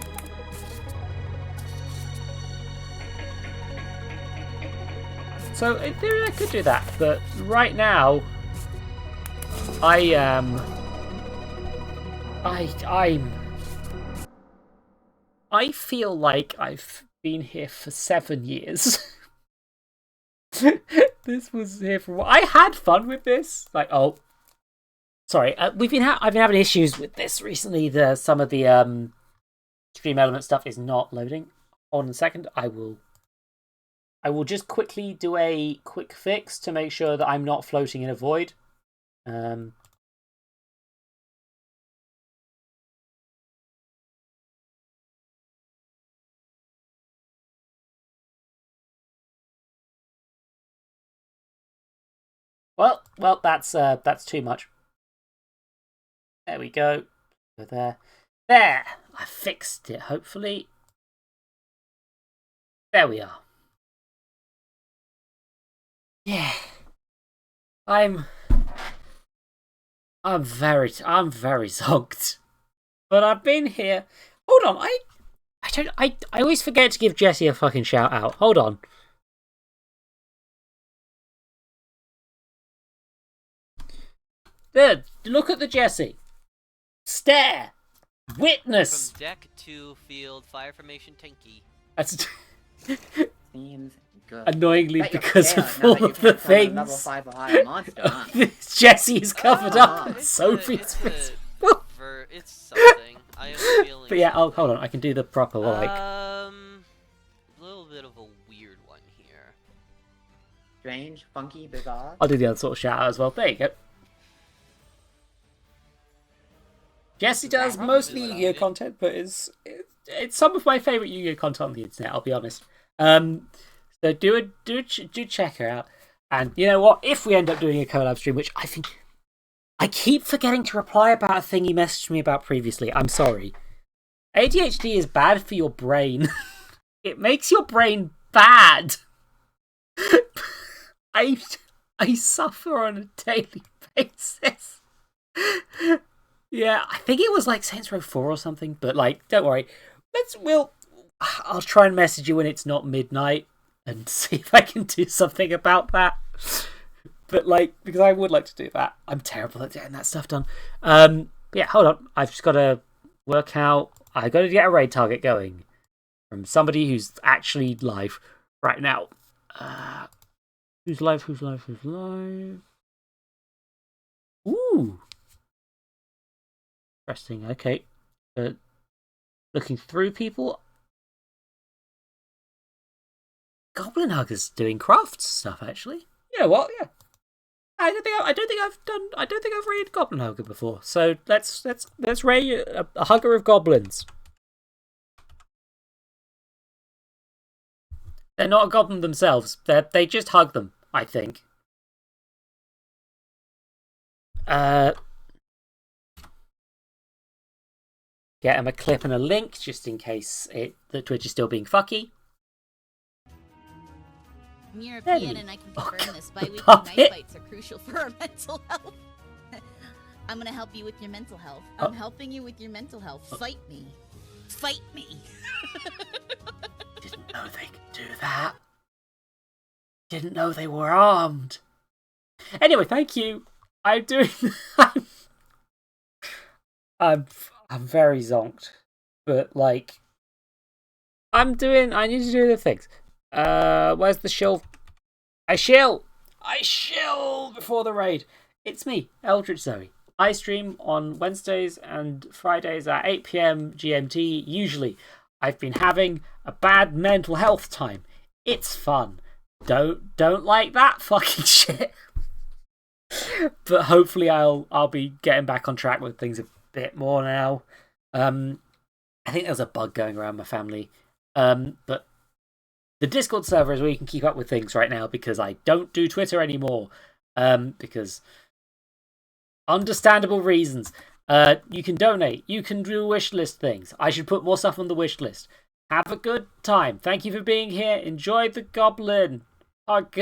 Speaker 5: So in theory I could do that, but right now I feel like I've been here for 7 years. This was here for a while. I had fun with this. Like, oh, sorry, I've been having issues with this recently. Some of the stream element stuff is not loading. Hold on a second. I will just quickly do a quick fix to make sure that I'm not floating in a void. Well, that's too much. There we go. There. I fixed it, hopefully. There we are. Yeah. I'm very zonked. But I've been here. Hold on, I always forget to give Jesse a fucking shout out. Hold on. There, look at the Jesse. Stare. Witness.
Speaker 2: From deck to field, fire formation tanky.
Speaker 5: That's
Speaker 6: Seems good.
Speaker 5: annoyingly
Speaker 6: Bet you're
Speaker 5: because
Speaker 6: fair,
Speaker 5: of
Speaker 6: now
Speaker 5: all
Speaker 6: that you
Speaker 5: of the
Speaker 6: can't summon a level
Speaker 5: things.
Speaker 6: 5 or higher monster, huh?
Speaker 5: Jesse is covered up in
Speaker 2: It's
Speaker 5: Sophie's face.
Speaker 2: it's something. I have a feeling.
Speaker 5: But yeah, hold on. I can do the proper like.
Speaker 2: A little bit of a weird one here.
Speaker 6: Strange, funky, bizarre.
Speaker 5: I'll do the other sort of shout out as well. There you go. Jesse does mostly Yu-Gi-Oh content, but it's some of my favourite Yu-Gi-Oh content on the internet. I'll be honest. So do check her out. And you know what? If we end up doing a collab stream, which I think I keep forgetting to reply about a thing you messaged me about previously. I'm sorry. ADHD is bad for your brain. It makes your brain bad. I suffer on a daily basis. Yeah, I think it was like Saints Row 4 or something, but like, don't worry. I'll try and message you when it's not midnight and see if I can do something about that. But like, because I would like to do that. I'm terrible at getting that stuff done. But yeah, hold on. I've just got to work out. I got to get a raid target going from somebody who's actually live right now. Who's live? Who's live? Who's live? Ooh, interesting. Okay, looking through people. Goblin Hugger's doing crafts stuff actually. You know what? Yeah. I don't think I've raided Goblin Hugger before. So let's raid a hugger of goblins. They're not a goblin themselves. They just hug them, I think. Get them a clip and a link just in case the Twitch is still being fucky.
Speaker 7: I'm European and I can confirm this. Bi-weekly
Speaker 5: puppet.
Speaker 7: night fights are crucial for our mental health. I'm gonna help you with your mental health. I'm helping you with your mental health. Fight me. Fight me.
Speaker 5: Didn't know they could do that. Didn't know they were armed. Anyway, thank you. I'm doing... I'm very zonked. But, like... I need to do the things. Where's the shill? I shill before the raid. It's me, Eldritch Zoe. I stream on Wednesdays and Fridays at 8 PM GMT. Usually, I've been having a bad mental health time. It's fun. Don't like that fucking shit. But hopefully, I'll be getting back on track with things a bit more now. I think there's a bug going around my family. But the Discord server is where you can keep up with things right now because I don't do Twitter anymore. Because understandable reasons. You can donate. You can do wish list things. I should put more stuff on the wish list. Have a good time. Thank you for being here. Enjoy the goblin. Fuck.